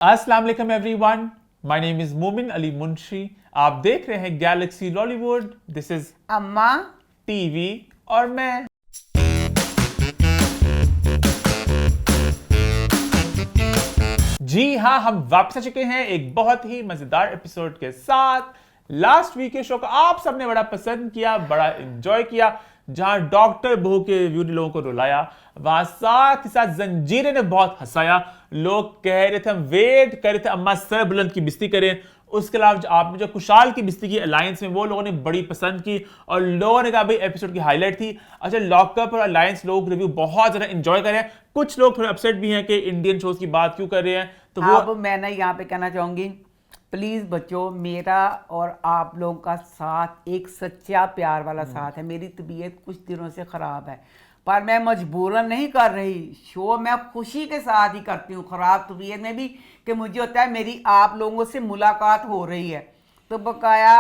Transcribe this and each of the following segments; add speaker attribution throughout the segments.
Speaker 1: अस्सलाम वालेकुम everyone, my name is मोमिन अली मुंशी। आप देख रहे हैं गैलेक्सी लॉलीवुड। दिस इज
Speaker 2: अम्मा
Speaker 1: टीवी और मैं। जी हाँ, हम वापस आ चुके हैं एक बहुत ही मजेदार एपिसोड के साथ। लास्ट वीक के शो को आप सबने बड़ा पसंद किया, बड़ा एंजॉय किया। जहां डॉक्टर बहू के रिव्यू ने लोगों को रुलाया, वहां साथ ही साथ जंजीरे ने बहुत हंसाया। लोग कह रहे थे, हम वेट कर रहे थे अम्मा सर बुलंद की बिस्ती करें। उसके अलावा आपने जो कुशाल की बिस्ती की अलायंस में, वो लोगों ने बड़ी पसंद की और लोगों ने कहा भाई एपिसोड की हाईलाइट थी। अच्छा, लॉकअप और अलायंस लोग रिव्यू बहुत ज्यादा एंजॉय कर रहे हैं। कुछ लोग थोड़े अपसेट भी हैं कि इंडियन शोज की बात क्यों कर रहे हैं, तो वो
Speaker 2: अब मैं ना यहाँ पे कहना चाहूंगी, प्लीज बच्चों, मेरा और आप लोगों का साथ एक सच्चा प्यार वाला साथ है। मेरी तबीयत कुछ दिनों से खराब है, पर मैं मजबूरन नहीं कर रही। शो मैं खुशी के साथ ही करती हूँ, खराब तबीयत में भी, कि मुझे होता है मेरी आप लोगों से मुलाकात हो रही है तो बकाया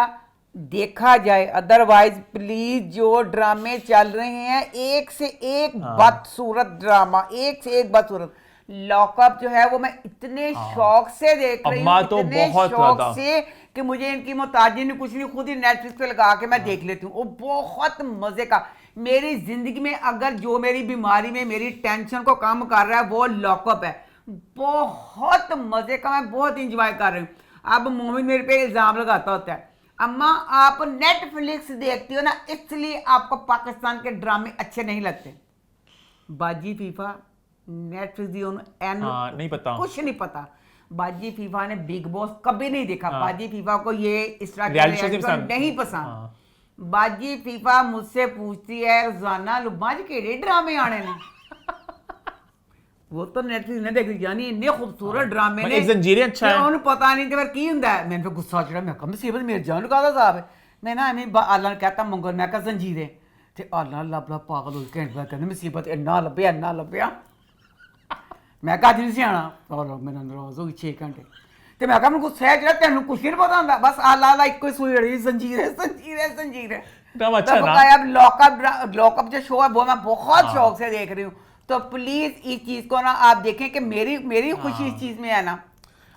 Speaker 2: देखा जाए। अदरवाइज प्लीज जो ड्रामे चल रहे हैं, एक से एक बदसूरत ड्रामा, एक से एक बदसूरत। लॉकअप जो है वो मैं इतने शौक से देख रही हूँ,
Speaker 1: तो
Speaker 2: इतने
Speaker 1: बहुत
Speaker 2: शौक
Speaker 1: ज्यादा
Speaker 2: से कि मुझे इनकी मोहताजी नहीं, कुछ नहीं, खुद ही नेटफ्लिक्स पे लगा के मैं देख लेती हूँ। वो बहुत मजे का। मेरी जिंदगी में अगर जो मेरी बीमारी में मेरी टेंशन को कम कर रहा है वो लॉकअप है। बहुत मजे का, मैं बहुत इंजॉय कर रही हूँ। अब मोमिन मेरे पे इल्जाम लगाता होता है, अम्मा आप नेटफ्लिक्स देखती हो ना, इसलिए आपको पाकिस्तान के ड्रामे अच्छे नहीं लगते। बाजी फीफा नेटफ्लिक्स
Speaker 1: नहीं पता,
Speaker 2: कुछ नहीं पता। बाजी फीफा ने बिग बॉस कभी नहीं देखा। बाजी फीफा को ये इस तरह
Speaker 1: Reality show
Speaker 2: के
Speaker 1: पसंद
Speaker 2: नहीं पसंद। बाजी फीफा मुझसे पूछती है, रोजाना लुब्बा जी केड़े ड्रामे आने ने? वो तो नेटफ्लिक्स ने देखी जानी, इतने खूबसूरत ड्रामे ने।
Speaker 1: एक जंजीरें अच्छा है,
Speaker 2: उन्हें पता नहीं फिर की हुंदा है। मैंने फिर गुस्सा चढ़ा, मैं कहा मुसीबत मेरे जान का साहब है। मैं ना एवें आला कहता मंगल, मैं कहा जंजीरें ते आला लभ लभ पागल हो घंटे बाद कहते मुसीबत इन्ना लभ्या इन्ना लभ्या। मैं कहा जी नहीं आना, और मेरा नाराज हो गई 6 घंटे। तो मैं कहा मैं गुस्सा चढ़ा, तेन कुछ नहीं पता होंगे, बस आला आला एक सुई अड़ी जंजीर है जंजीर है जंजीर है।
Speaker 1: तब अच्छा ना।
Speaker 2: अब लॉकअप जो शो है वो मैं बहुत शौक से देख रही हूँ। तो प्लीज इस चीज को ना आप देखें कि मेरी खुशी इस चीज में है ना।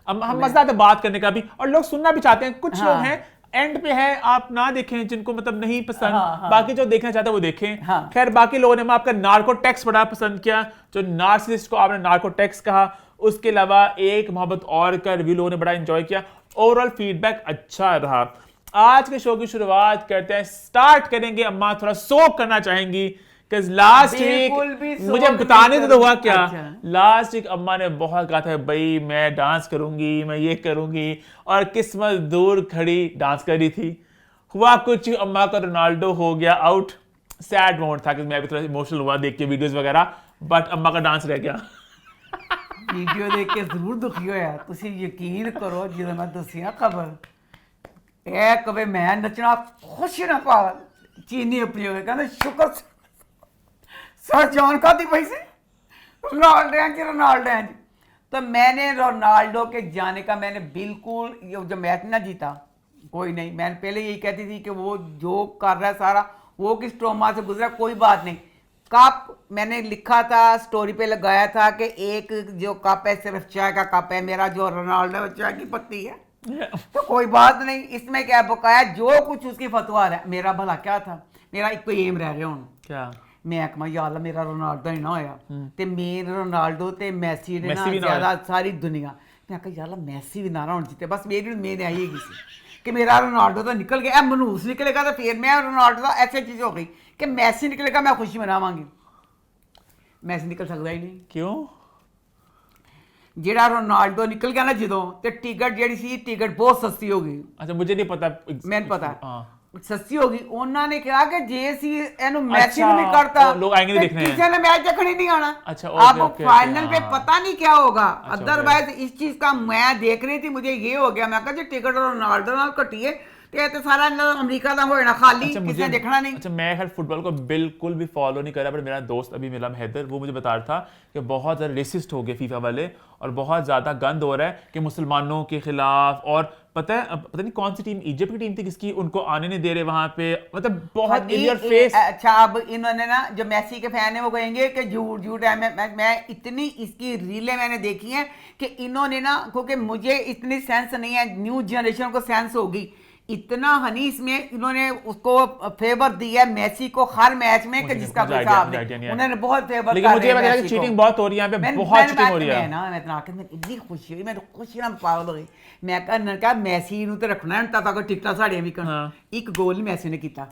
Speaker 1: अब हम मजा आता है बात करने का भी, और लोग सुनना भी चाहते हैं। कुछ लोग हैं एंड पे है, आप ना देखें जिनको मतलब नहीं पसंद। बाकी जो देखना चाहते हैं वो देखें। खैर बाकी लोगों ने आपका नार्कोटेक्स बड़ा पसंद किया, जो नार्सिसिस्ट को आपने नार्कोटेक्स कहा। उसके अलावा एक मोहब्बत और का रिव्यू लोगों ने बड़ा एंजॉय किया। ओवरऑल फीडबैक अच्छा रहा। आज के शो की शुरुआत करते हैं, स्टार्ट करेंगे। अम्मा थोड़ा सोक करना चाहेंगी, लास्ट वीक मुझे बताने तो हुआ क्या। लास्ट वीक अम्मा ने बहुत कहा था भाई मैं डांस करूंगी, मैं ये करूंगी, और किस्मत दूर खड़ी डांस कर रही थी। हुआ कुछ, अम्मा का रोनाल्डो हो गया आउट। सैड मोमेंट था कि मैं भी थोड़ा इमोशनल हुआ देख के वीडियोस वगैरह, बट अम्मा का डांस रह गया।
Speaker 2: वीडियो देख के जरूर दुखी होया। तुसी यकीन करो, जो मैं दसिया खबर, ए कवे मैं नचना खुश ना पागल चीनी अपनी हो कहते शुक्र सर जान का दी पैसे रोनाल्डो हैं। तो मैंने रोनाल्डो के जाने का मैंने बिल्कुल, जो मैच ना जीता कोई नहीं, मैंने पहले यही कहती थी कि वो जो कर रहा है सारा वो किस ट्रॉमा से गुजरा, कोई बात नहीं। कप मैंने लिखा था, स्टोरी पे लगाया था कि एक जो कप है सिर्फ चाय का कप है, मेरा जो रोनाल्डो चाय की पत्ती है। तो कोई बात नहीं, इसमें क्या बकाया जो कुछ उसकी फतवा है। मेरा भला क्या था, मेरा एक कोई एम रह गया हूँ क्या, मैं कहा या अल्लाह मेरा रोनाल्डो ही ना होया ते मेरे रोनाल्डो ते मैसी ने ना ज्यादा सारी दुनिया। मैं कहा या अल्लाह मैसी भी ना होना जीते, बस मेरी उम्मीद आई कि मेरा रोनाल्डो तो निकल गया, मनूस निकलेगा तो फिर मैं रोनाल्डो तो ऐसी चीज हो गई कि मैसी निकलेगा मैं खुशी मनावांगी। मैसी निकल सकता ही नहीं।
Speaker 1: क्यों?
Speaker 2: जेड़ा रोनाल्डो निकल गया ना जो, तो टिकट जेड़ी सी टिकट बहुत सस्ती हो गई।
Speaker 1: अच्छा, मुझे नहीं पता,
Speaker 2: मैंने पता सस्ती होगी। उन्होंने कहा कि जे सी एनु मैच नहीं करता,
Speaker 1: लोग आएंगे देखने,
Speaker 2: किसी ने मैच देखने नहीं आना।
Speaker 1: अच्छा,
Speaker 2: अब फाइनल पे पता नहीं क्या होगा। अदरवाइज इस चीज का मैं देख रही थी, मुझे ये हो गया, मैं कहा जी टिकट रोनाल्डो नाल कटी है ਤੇ ਤੇ ਸਾਰਾ ਅਮਰੀਕਾ ਦਾ ਹੋ ਜਾਣਾ ਖਾਲੀ, ਕਿਸੇ देखना नहीं।
Speaker 1: अच्छा, मैं खैर फुटबॉल को बिल्कुल भी फॉलो नहीं करा, पर मेरा दोस्त अभी मिला हैदर, वो मुझे बता रहा था कि बहुत ज़्यादा रेसिस्ट हो गए फीफा वाले और बहुत ज़्यादा गंद हो रहा है कि मुसलमानों के खिलाफ। और पता नहीं कौन सी टीम, इजिप्ट की टीम थी किसकी, उनको आने नहीं दे रहे वहां पे, मतलब बहुत इन योर फेस।
Speaker 2: अच्छा, अब इन्होंने ना जो मेसी के फैन है वो कहेंगे कि झूठ है। मैं इतनी इसकी रीलें मैंने देखी हैं कि इन्होंने ना, क्योंकि मुझे इतनी सेंस नहीं है, न्यू जनरेशन को सेंस होगी, इतना हनी इसमें इन्होंने उसको फेवर दिया है मेसी को हर मैच में कि जिसका कोई हिसाब नहीं। उन्होंने बहुत फेवर,
Speaker 1: लेकिन मुझे पता है कि चीटिंग बहुत हो रही है यहाँ पे, बहुत चीटिंग हो रही है
Speaker 2: ना। मैं तो आके मैं इतनी खुशी हुई, मैं तो खुशी ना पागल हो गई। मैं कहा मैसी ਨੂੰ ਤੇ ਰੱਖਣਾ ਹੈ ਤਾਂ ਕੋਈ ਟਿਕਟਾਂ ਸਾੜੀਆਂ ਵੀ ਕਰਨ। ਇੱਕ ਗੋਲ ਨਹੀਂ ਮੈਸੀ ਨੇ ਕੀਤਾ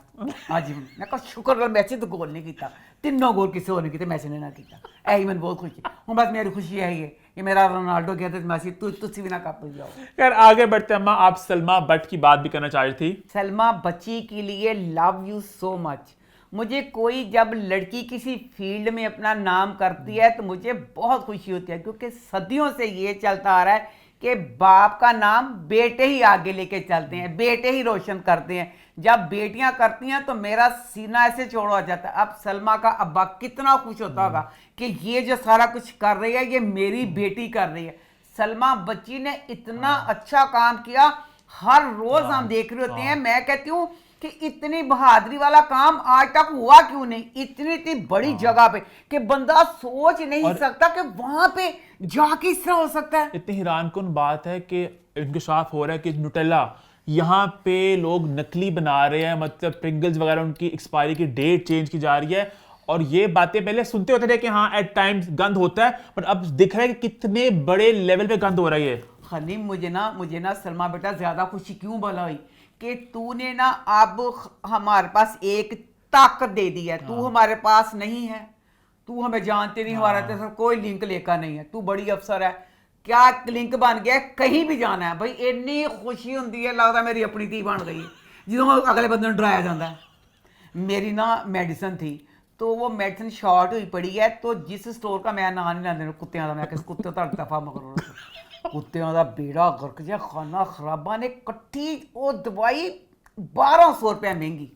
Speaker 2: ਅੱਜ। ਮੈਂ ਕਹਾ ਸ਼ੁਕਰ ਕਰ ਮੈਸੀ तो गोल नहीं ਕੀਤਾ, ਤਿੰਨੋਂ ਗੋਲ ਕਿਸੇ ਹੋਰ ਨੇ ਕੀਤੇ, ਮੈਸੀ ਨੇ ਨਾ ਕੀਤਾ। ਐਹੀ ਮੈਨੂੰ ਬਹੁਤ ਖੁਸ਼ੀ। ਹੁਣ बस मेरी खुशी है ये कि मेरा रोनाल्डो गया तो मैसी तुझसे भी ना कप जाओ।
Speaker 1: खैर आगे बढ़ते अम्मा, आप सलमा बट की बात भी करना चाह रही थी।
Speaker 2: सलमा बच्ची के लिए लव यू सो मच। मुझे कोई जब लड़की किसी फील्ड में अपना नाम करती है तो मुझे बहुत खुशी होती है, क्योंकि सदियों से ये चलता आ रहा है कि बाप का नाम बेटे ही आगे लेके चलते हैं, बेटे ही रोशन करते हैं। जब बेटियां करती हैं तो मेरा सीना ऐसे छोड़ा जाता है। अब सलमा का अब्बा कितना खुश होता होगा कि ये जो सारा कुछ कर रही है ये मेरी बेटी कर रही है। सलमा बच्ची ने इतना अच्छा काम किया, हर रोज हम देख रहे होते हैं। मैं कहती हूँ कि इतनी बहादुरी वाला काम आज तक हुआ क्यों नहीं, इतनी बड़ी जगह पे कि बंदा सोच नहीं सकता कि वहां पे जाके इस तरह हो सकता है।
Speaker 1: इतनी हैरानकुन बात है कि इंकशाफ हो रहा है कि न्यूटेला यहाँ पे लोग नकली बना रहे हैं, मतलब प्रिंगल्स वगैरह उनकी एक्सपायरी की डेट चेंज की जा रही है। और ये बातें पहले सुनते होते थे कि हाँ एट टाइम्स गंद होता है, पर अब दिख रहा है कि कितने बड़े लेवल पे गंद हो रही है।
Speaker 2: खनी मुझे ना सलमा बेटा ज्यादा खुशी क्यों भला हुई कि तूने ना अब हमारे पास एक ताकत दे दी है। तू हमारे पास नहीं है, तू हमें जानते नहीं, हमारा तेरे साथ कोई लिंक लेकर नहीं है, तू बड़ी अफसर है, क्या लिंक बन गया, कहीं भी जाना है भाई इन्नी खुशी होती है, लगता मेरी अपनी धी बन गई जो अगले बंदे को डराया जाता है। मेरी ना मेडिसिन थी तो वो मेडिसिन शॉर्ट हुई पड़ी है, तो जिस स्टोर का मैं नाम नहीं लेंदे कुत्तियां का, मैं किस कुत्ते तो दफा मगर कुत्तियां का बेड़ा गर्क जा, खाना खराबा ने कट्ठी वो दवाई 1200 रुपया महंगी।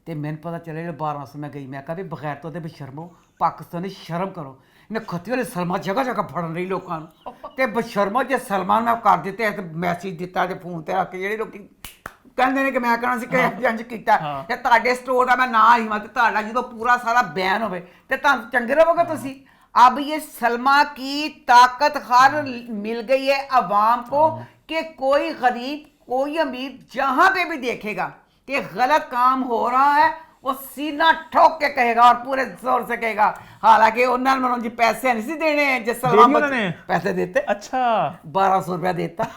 Speaker 2: तो मैंने पता चले 1200 में गई, मैं कहा भी बगैर तो बेशर्मो पाकिस्तानी शर्म करो, इन्हें खत्ती वाले सलमा जगह जगह फड़न रही लोगों तो बेशर्मो जो सलमान में कर दिते तो मैसेज दिता जो फोन ते रख ਜਿਹੜੇ ਲੋਕੀ ਕਹਿੰਦੇ ਨੇ ਕਿ ਮੈਂ ਕਹਣਾ ਸੀ ਕਿ ਇੰਜ ਕੀਤਾ ਤੇ ਤੁਹਾਡੇ ਸਟੋਰ ਦਾ ਮੈਂ ਨਾ ਹਿੰਮਤ ਤੁਹਾਡਾ ਜਦੋਂ ਪੂਰਾ ਸਾਰਾ ਬੈਨ ਹੋਵੇ ਤੇ ਤੁਹਾਨੂੰ ਚੰਗੇ ਰਹੋਗੇ ਤੁਸੀਂ। अब ये सलमा की ताकत हर मिल गई है अवाम को कि कोई गरीब कोई अमीर जहां पे भी देखेगा कि गलत काम हो रहा है वो सीना ठोक के कहेगा और पूरे जोर से कहेगा। हालांकि उन्होंने जी पैसे नहीं देने हैं, जिस सलमा पैसे देते,
Speaker 1: अच्छा
Speaker 2: 1200 रुपया देता।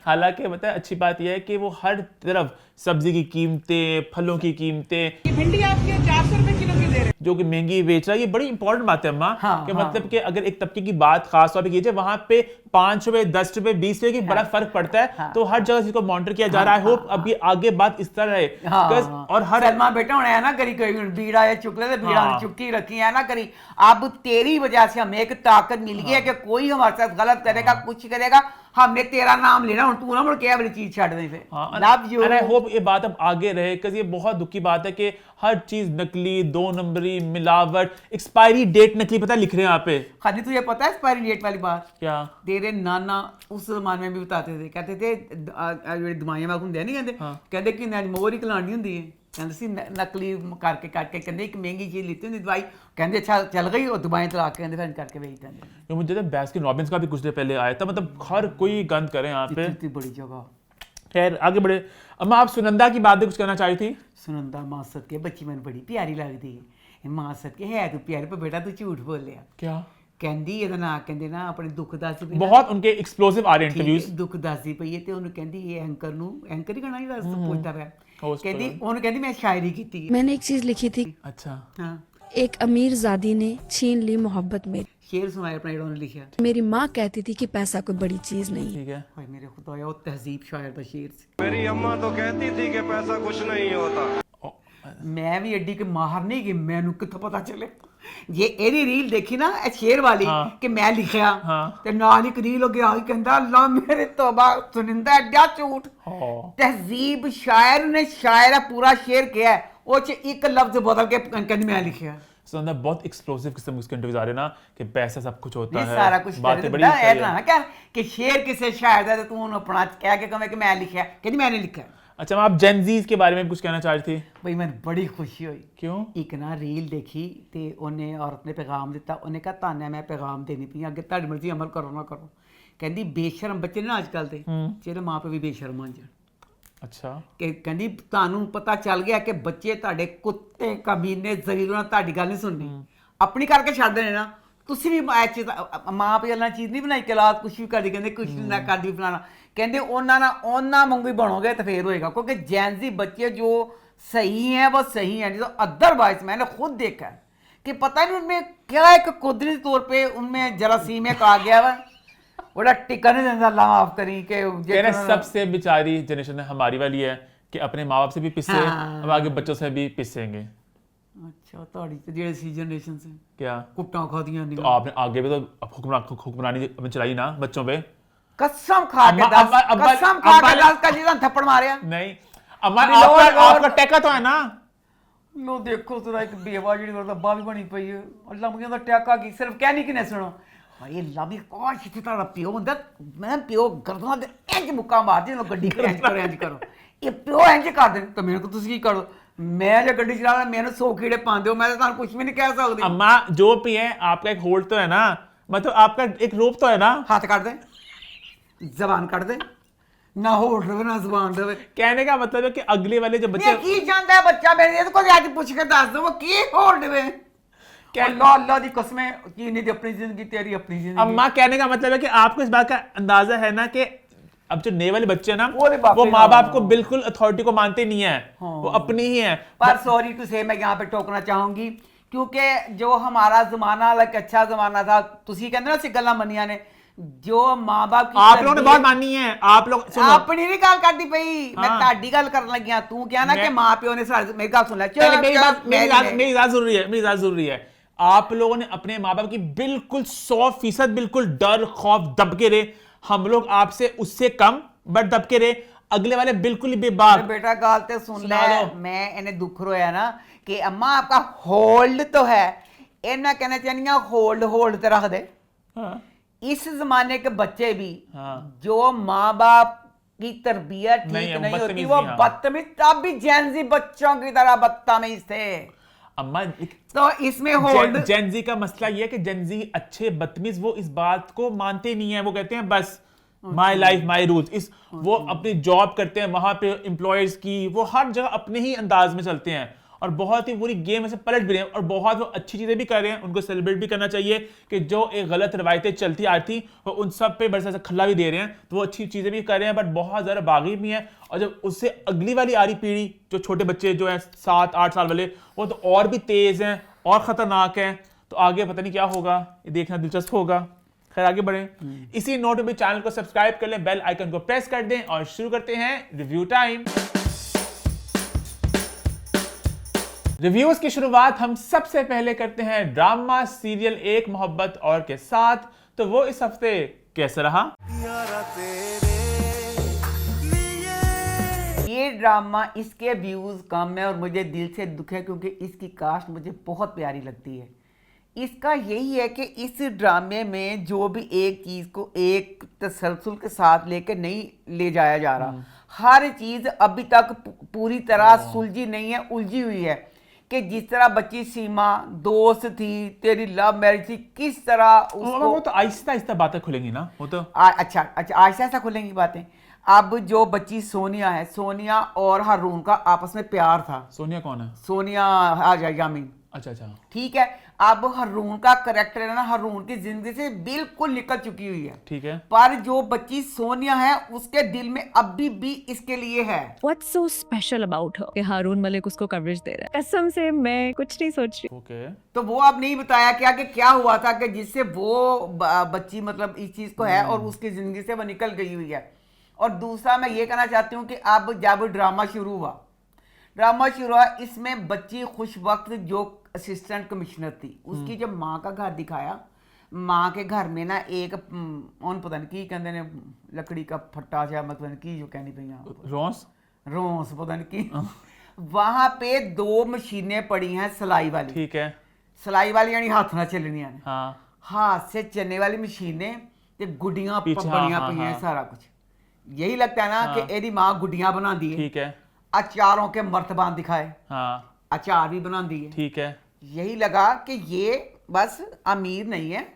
Speaker 1: हालांकि मतलब अच्छी बात यह है कि वो हर तरफ सब्जी की कीमतें, फलों की कीमतें,
Speaker 2: भिंडी आपके 400 रुपए किलो की दे रहे
Speaker 1: जो कि महंगी बेच रहा है। ये बड़ी इंपॉर्टेंट बात है अम्मा,
Speaker 2: हाँ,
Speaker 1: कि मतलब कि अगर एक तबके की बात खास तौर पे कीजिए, वहां पे 5 रुपए 10 रुपए 20 रुपए की बड़ा फर्क पड़ता है। तो हर जगह इसको मॉनिटर किया जा रहा है। होप अभी आगे बात इस तरह रहे।
Speaker 2: और हर सलमा बेटा होना है ना करी कोई बीड़ा है चुकले तो बीड़ा चुक्की रखी है ना करी। अब तेरी वजह से हमें एक ताकत मिल गई है कि कोई हमारे साथ गलत करेगा कुछ करेगा हमने तेरा नाम लेना, तू ना मुड़ क्या वाली चीज छड़ दे। Love you.
Speaker 1: आई होप ये बात अब आगे रहे, क्योंकि ये बहुत दुख की बात है कि हर चीज नकली, 2 नंबरी, मिलावट, एक्सपायरी डेट नकली पता लिख रहे हैं यहाँ पे।
Speaker 2: खाली तुझे पता है एक्सपायरी डेट वाली बात
Speaker 1: क्या?
Speaker 2: तेरे नाना उस जमाने में भी बताते थे, कहते थे दवाइयां मैं ਹੁੰਦੇ नहीं कहते कहते कि मोहर ही खिलानी ਹੁੰਦੀ है, कहते सी नकली करके कहते एक महंगी चीज लेती होंगी दवाई, कहते अच्छा चल गई और दवाएं चला के कहते फिर करके बेच देंगे।
Speaker 1: मुझे तो बास्किन रॉबिन्स का भी कुछ देर पहले आया था, मतलब हर कोई गंद करे यहाँ पे।
Speaker 2: इतनी बड़ी जगह।
Speaker 1: खैर आगे बढ़े अम्मा, आप सुनंदा की बात भी कुछ कहना चाह रही थी।
Speaker 2: सुनंदा मां सदके बच्ची मैंने बड़ी प्यारी लगती है, मां सदके है तू प्यारी, पर बेटा तू झूठ बोलिया।
Speaker 1: क्या
Speaker 2: ਕਹਿੰਦੀ ਇਹਦਾ ਨਾਂ ਕਹਿੰਦੇ ਨਾ ਆਪਣੇ ਦੁੱਖ ਦੱਸਦੀ ਪਈ,
Speaker 1: ਬਹੁਤ उनके एक्सप्लोसिव आ रहे इंटरव्यूज,
Speaker 2: ਦੁੱਖ ਦੱਸਦੀ ਪਈ ਹੈ ਤੇ ਉਹਨੂੰ ਕਹਿੰਦੀ ਇਹ ਐਂਕਰ ਨੂੰ ਐਂਕਰ ਹੀ ਕਹਿਣਾ ਹੀ ਦੱਸ ਪੁੱਛਦਾ ਪਿਆ, ਕਹਿੰਦੀ ਉਹਨੂੰ ਕਹਿੰਦੀ मैं शायरी की थी।
Speaker 3: मैंने एक चीज लिखी थी।
Speaker 1: अच्छा
Speaker 2: हाँ
Speaker 3: एक अमीर ज़ादी ने छीन ली मोहब्बत मेरी।
Speaker 2: शेर सुनाया अपना ਜਿਹੜਾ ਉਹਨੇ ਲਿਖਿਆ।
Speaker 3: मेरी माँ कहती थी कि पैसा कोई बड़ी चीज नहीं है।
Speaker 1: ठीक है।
Speaker 2: हाय मेरे खुदाया वो तहजीब शायर का शेर से।
Speaker 4: मेरी अम्मा तो कहती थी कि पैसा कुछ नहीं होता।
Speaker 2: मैं भी एडी के माहर नहीं कि मैनू किथों पता चले ये एदी रील देखी ना ए शेर वाली कि मैं लिखिया ते नाल एक रील हो गया ही कहंदा अल्लाह मेरे तौबा सुनिंदा एडा झूठ तहजीब शायर ने शायरा पूरा शेर किया है ओ च एक लफ्ज बदल के कहंदी मैं लिखिया
Speaker 1: सो अंदर बहुत एक्सप्लोसिव किस्म के इंटरव्यूज आ रहे हैं ना कि पैसा सब कुछ होता है,
Speaker 2: सारा कुछ
Speaker 1: बातें बड़ी
Speaker 2: ऐसा ना क्या कि शेर किसे शायर दा तू उन्हें अपना कह के कहे कि मैं लिखिया कहंदी मैंने लिखा।
Speaker 1: अच्छा आप जेनजीज के बारे में कुछ कहना चाह रही थी?
Speaker 2: भाई मैंने बड़ी खुशी हुई।
Speaker 1: क्यों?
Speaker 2: एक ना रील देखी ते उन्हें औरत ने पैगाम दिता, उन्हें कहा तान्या मैं पैगाम देनी पई अगे तुहाडी मर्जी अमल करो ना करो। कहंदी बेशरम बच्चे ना अजकल दे जेहड़े मां पे भी बेशरम होण जाण।
Speaker 1: अच्छा
Speaker 2: कि कहंदी तानू पता चल गया कि बच्चे तुहाडे कुत्ते कमीने जलीलों तुहाडी गल नहीं सुननी अपनी करके छड्ड देने ना तुसी भी मां पे अल्लाह चीज नहीं बनाई कि औलाद कुछ भी करदी कहंदे कुछ ना करदी फलाना कहंदे ओना मंगू बनोगे तो फिर होएगा क्योंकि जैनजी बच्चे जो सही हैं वो सही हैं नहीं तो अदरवाइज मैंने खुद देखा है कि पता नहीं उनमें क्या एक कुदरती तौर पे उनमें जरासीम एक आ गया है बड़ा टिका नहीं देता अल्लाह माफ करी कि
Speaker 1: सबसे बेचारी जनरेशन हमारी वाली है कि अपने माँ बाप से भी पिससे अब आगे बच्चों से भी पिसेंगे।
Speaker 2: अच्छा तोड़ी तो जेड़े सी जनरेशन से
Speaker 1: क्या
Speaker 2: कुट्टा खादियां नहीं
Speaker 1: तो आपने आगे भी तो हुक्मरानी अपने चलाई ना बच्चों पे।
Speaker 2: कसम खा के दस का जीवन थप्पड़ मारिया नहीं
Speaker 1: अम्मा आपका टैका तो है ना
Speaker 2: लो देखो तेरा एक बेवा जेड़ी करदा बावी बनी पई है अल्लाह मुझे तो टैका की सिर्फ कहनी कि नहीं सुनो भाई लवी काश इत्थे ताड़ा पियो हुंदा मैं पियो गर्दना दे इंज मुक्का मार दे गड्डी इंज करो ये पियो इंज कर दे तो मेरे को तुसी की करो मैं जो गड्डी चला रहा मैंने 100 कीड़े पांदे हो मैं तो कुछ भी नहीं कह सकती।
Speaker 1: अम्मा जो पिए आपका एक होल्ड तो है ना मतलब आपका एक रोप तो है ना
Speaker 2: हाथ काट दे जबान काट दे ना होल्ड रहे ना जबान रहे।
Speaker 1: कहने का मतलब है कि अगले वाले जो बच्चे
Speaker 2: की जानता है बच्चा मेरे को जाके पूछ के दस दो वो की होल्ड में अल्लाह अल्लाह दी कसमें की नहीं दी अपनी जिंदगी तेरी अपनी जिंदगी।
Speaker 1: अम्मा कहने का मतलब है कि आपको इस बात का अंदाजा है ना कि अब जो नए वाले बच्चे हैं ना वो माँ बाप को बिल्कुल अथॉरिटी को मानते नहीं है वो अपनी ही है।
Speaker 2: पर सॉरी टू से मैं यहाँ पे टोकना चाहूंगी क्योंकि जो हमारा जमाना अलग अच्छा जमाना था तुसी कहंदे ना सी गल्लां मनिया ने जो माँ बाप की
Speaker 1: आप लोगों ने बहुत मानी है आप लोग
Speaker 2: अपनी नहीं गल करती पई मैं ताड़ी गल करन लगिया तू क्या ना कि माँ प्यो ने मेरी गल सुन ले
Speaker 1: मेरी बात जरूरी है आप लोगों ने अपने माँ बाप की बिल्कुल 100% बिल्कुल डर खौफ दबके रहे हम लोग आपसे उससे कम बट दबके रहे अगले वाले बिल्कुल ही बेबाक।
Speaker 2: बेटा गाल ते सुन ले मैं इन्हें दुख रोया ना कि अम्मा आपका होल्ड तो है इन्हें कहना चाहिए होल्ड ते रख दे। इस जमाने के बच्चे भी जो माँ बाप की तरबियत ठीक नहीं होती वो बदतमीज तब भी जेनजी बच्चों की तरह बदतमीज थे।
Speaker 1: अम्मा
Speaker 2: तो इसमें होल्ड
Speaker 1: जेनजी का मसला ये है कि जेनजी अच्छे बदतमीज वो इस बात को मानते नहीं है वो कहते हैं बस माय लाइफ माय रूल्स इस वो अपनी जॉब करते हैं वहां पे एम्प्लॉयर्स की वो हर जगह अपने ही अंदाज में चलते हैं और बहुत ही पूरी गेम ऐसे पलट भी रहे हैं और बहुत वो अच्छी चीजें भी कर रहे हैं उनको सेलिब्रेट भी करना चाहिए कि जो एक गलत रवायतें चलती आ रही थी वो उन सब पे बड़ा सा खल्ला भी दे रहे हैं तो वो अच्छी चीजें भी कर रहे हैं बट बहुत ज़्यादा बागी भी हैं और जब उससे अगली वाली आ रही पीढ़ी जो छोटे बच्चे जो हैं 7-8 साल वाले वो तो और भी तेज हैं और खतरनाक हैं तो आगे पता नहीं क्या होगा ये देखना दिलचस्प होगा। खैर आगे बढ़े इसी नोट में चैनल को सब्सक्राइब कर लें बेल आइकन को प्रेस कर दें और शुरू करते हैं रिव्यू टाइम। रिव्यूज की शुरुआत हम सबसे पहले करते हैं ड्रामा सीरियल एक मोहब्बत और के साथ तो वो इस हफ्ते कैसे रहा।
Speaker 2: ये ड्रामा इसके व्यूज कम है और मुझे दिल से दुख है क्योंकि इसकी कास्ट मुझे बहुत प्यारी लगती है। इसका यही है कि इस ड्रामे में जो भी एक चीज़ को एक तसलसल के साथ लेके नहीं ले जाया जा रहा हर चीज़ अभी तक पूरी तरह सुलझी नहीं है उलझी हुई है कि जिस तरह बच्ची सीमा दोस्त थी तेरी लव मैरिज थी किस तरह उसको
Speaker 1: वो तो आहिस्ता आहिस्ता बातें खुलेंगी ना वो तो
Speaker 2: अच्छा आहिस्ता आहिस्ता खुलेंगी बातें। अब जो बच्ची सोनिया है सोनिया और हारून का आपस में प्यार था।
Speaker 1: सोनिया कौन है?
Speaker 2: सोनिया यामीन।
Speaker 1: अच्छा
Speaker 2: ठीक है अब हारून का करैक्टर है ना हारून की जिंदगी से बिल्कुल निकल चुकी हुई है
Speaker 1: ठीक है
Speaker 2: पर जो बच्ची सोनिया है उसके दिल में अभी भी इसके लिए है।
Speaker 4: What's so special about her? कि हारून मलिक उसको कवरेज दे रहा है कसम से मैं कुछ नहीं सोच रही।
Speaker 1: ओके
Speaker 2: तो वो अब नहीं बताया कि क्या हुआ था कि जिससे वो बच्ची मतलब इस चीज को है और उसकी जिंदगी से वो निकल गई हुई है। और दूसरा मैं ये कहना चाहती हूँ कि अब जब ड्रामा शुरू हुआ ड्रामा शुरू हुआ, इसमें बच्ची खुशबख्त जो असिस्टेंट कमिश्नर थी उसकी जब माँ का घर दिखाया, माँ के घर में ना एक उन पता नहीं की कहते ने लकड़ी का फट्टा सा मतलब की जो कहनी पई रोंस पता नहीं की वहां पे 2 मशीनें पड़ी हैं सिलाई वाली,
Speaker 1: ठीक है,
Speaker 2: सिलाई वाली यानी हाथ ना चलनियां ने,
Speaker 1: हाँ,
Speaker 2: हाथ से चलने वाली मशीनें ते गुड्डियां
Speaker 1: पीछे,
Speaker 2: बनियां
Speaker 1: हाँ,
Speaker 2: पई हैं
Speaker 1: हाँ।
Speaker 2: सारा कुछ। यही लगता है ना
Speaker 1: हाँ।
Speaker 2: कि एदी माँ गुड्डियां बना दी है,
Speaker 1: ठीक है,
Speaker 2: अचारों के मर्तबान दिखाए,
Speaker 1: हाँ,
Speaker 2: अचार भी बना दी है।
Speaker 1: ठीक है,
Speaker 2: यही लगा कि ये बस अमीर नहीं है,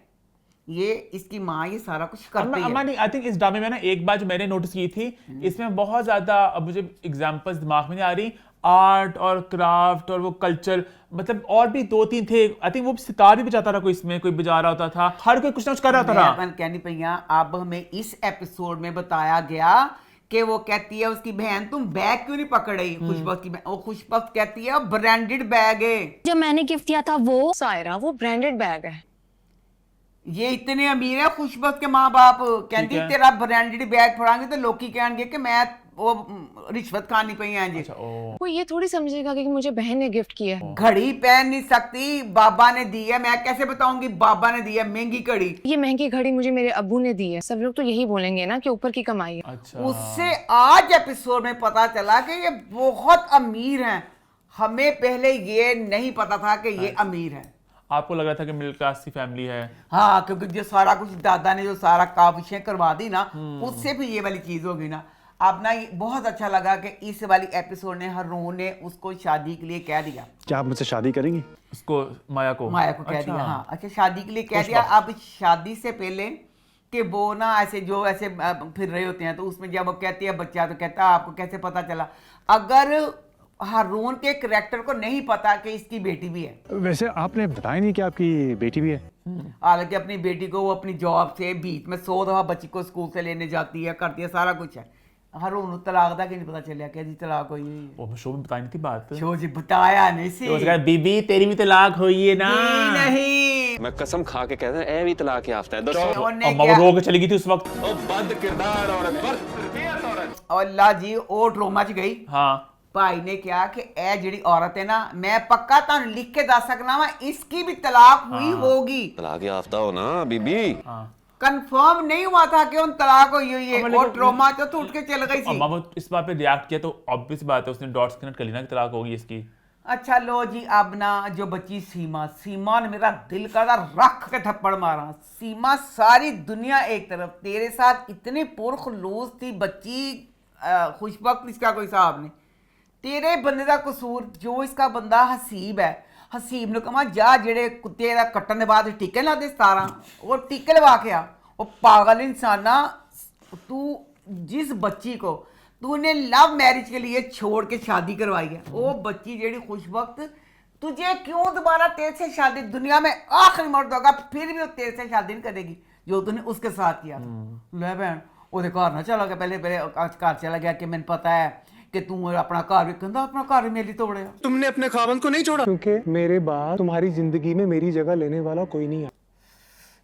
Speaker 2: ये इसकी माँ ये सारा कुछ करती
Speaker 1: अम्मा
Speaker 2: है।
Speaker 1: नहीं, आई थिंक इस ड्रामे में ना एक बात जो मैंने नोटिस की थी, इसमें बहुत ज्यादा, अब मुझे एग्जांपल्स दिमाग में नहीं आ रही, आर्ट और क्राफ्ट और वो कल्चर, मतलब और भी 2-3 थे, आई थिंक वो सितार भी बजाता रहा कोई, इसमें कोई बजा रहा होता था, हर कोई कुछ ना कुछ कर रहा होता था।
Speaker 2: मैं कहनी पईया अब हमें इस एपिसोड में बताया गया कि वो कहती है उसकी बहन तुम बैग क्यों नहीं पकड़ रही, खुशबख्त की बहन, वो खुशबख्त कहती है ब्रांडेड बैग है।
Speaker 5: जो मैंने गिफ्ट किया था वो सायरा, वो ब्रांडेड बैग है।
Speaker 2: ये इतने अमीर है खुशबख्त के माँ बाप, कहती
Speaker 1: है।
Speaker 2: तेरा ब्रांडेड बैग फड़ांगे तो लोग कहेंगे कि मैं वो रिश्वत खानी पई है जी।
Speaker 1: अच्छा, ओ,
Speaker 5: वो ये थोड़ी समझेगा कि मुझे बहन ने गिफ्ट किया है।
Speaker 2: घड़ी पहन नहीं सकती, बाबा ने दी है, मैं कैसे बताऊंगी बाबा ने दी है महंगी घड़ी।
Speaker 5: ये महंगी घड़ी मुझे मेरे अब्बू ने दी है। सब लोग तो यही बोलेंगे ना कि ऊपर की कमाई है।
Speaker 1: अच्छा,
Speaker 2: उससे आज एपिसोड में पता चला कि ये बहुत अमीर हैं, हमें पहले ये नहीं पता था कि ये अमीर हैं।
Speaker 1: आपको लग रहा था कि मिडिल क्लास की फैमिली है?
Speaker 2: हाँ, क्योंकि जो सारा कुछ दादा ने जो सारा काविशें करवा दी ना, उससे भी ये वाली चीज होगी ना। अब ना ये बहुत अच्छा लगा कि इस वाली एपिसोड ने हारून ने उसको शादी के लिए कह दिया।
Speaker 6: क्या आप मुझसे शादी करेंगी?
Speaker 1: उसको माया को
Speaker 2: कह
Speaker 1: अच्छा।
Speaker 2: दिया, हाँ अच्छा शादी के लिए कह दिया। अब शादी से पहले कि वो ना ऐसे जो ऐसे फिर रहे होते हैं, तो उसमें जब वो कहती है बच्चा, तो कहता है आपको कैसे पता चला? अगर हारून के करैक्टर को नहीं पता कि इसकी बेटी भी है।
Speaker 6: वैसे आपने बताया नहीं कि आपकी बेटी भी है।
Speaker 2: हालांकि अपनी बेटी को वो अपनी जॉब से बीच में 100 दफा बच्ची को स्कूल से लेने जाती है, करती है, सारा कुछ है। हारून तलाक दा कि नहीं पता चलिया कि जी तलाक हुई है।
Speaker 1: वो शो में बताई नहीं थी बात,
Speaker 2: शो जी बताया नहीं सी।
Speaker 1: तो उसका बीबी तेरी भी तलाक हुई है ना?
Speaker 2: जी नहीं,
Speaker 7: मैं कसम खा के कहता हूं ए भी तलाक याफ्ता है। दसो
Speaker 2: उन्होंने
Speaker 1: अम्मा वो रो के चली गई थी उस वक्त।
Speaker 7: ओ बद किरदार औरत पर
Speaker 2: अल्लाह जी ओ ट्रोमा च गई।
Speaker 1: हाँ,
Speaker 2: भाई ने कहा कि ए जिहड़ी औरत है ना, मैं पक्का तुहानू लिख के दस सकना वा, इसकी भी तलाक हुई होगी।
Speaker 7: तलाक याफ्ता हो ना बीबी।
Speaker 1: हाँ,
Speaker 2: कंफर्म नहीं हुआ था कि उन तलाक हुई हुई है,
Speaker 1: अम्मा
Speaker 2: और
Speaker 1: लेकिन-
Speaker 2: ट्रोमा तो उठ के चल गई
Speaker 1: अम्मा
Speaker 2: थी।
Speaker 1: वो इस बात पे रिएक्ट किया तो ऑब्वियस बात है, उसने डॉट्स कनेक्ट कर ली ना कि तलाक होगी इसकी।
Speaker 2: अच्छा लो जी, अब ना जो बच्ची सीमा ने मेरा दिल का रख के थप्पड़ मारा। सीमा सारी दुनिया एक तरफ, तेरे साथ इतनी पुरखलूस थी बच्ची, खुशबख्त इसका कोई हिसाब नहीं। तेरे बंदे का कसूर, जो इसका बंदा हसीब है, हसीब ने कहा जा जेड़े कुत्ते का कट्टन के बाद टीके ला दे 17, वो टीके लगा के आ। वो पागल इंसाना, तू जिस बच्ची को तूने लव मैरिज के लिए छोड़ के शादी करवाई है, वो बच्ची जेड़ी खुशबख्त, तुझे क्यों दोबारा तेरे से शादी, दुनिया में आखिरी मर्द होगा फिर भी वो तेरे से शादी नहीं करेगी जो तूने उसके साथ किया था। ले बहन ओदे घर ना चला गया, पहले घर चला गया कि मैंने पता है कि तू अपना घर भी कहता, अपना घर भी मेरी तोड़े।
Speaker 7: तुमने अपने खावंद को नहीं छोड़ा।
Speaker 6: क्योंकि मेरे बाद तुम्हारी जिंदगी में मेरी जगह लेने वाला कोई नहीं है।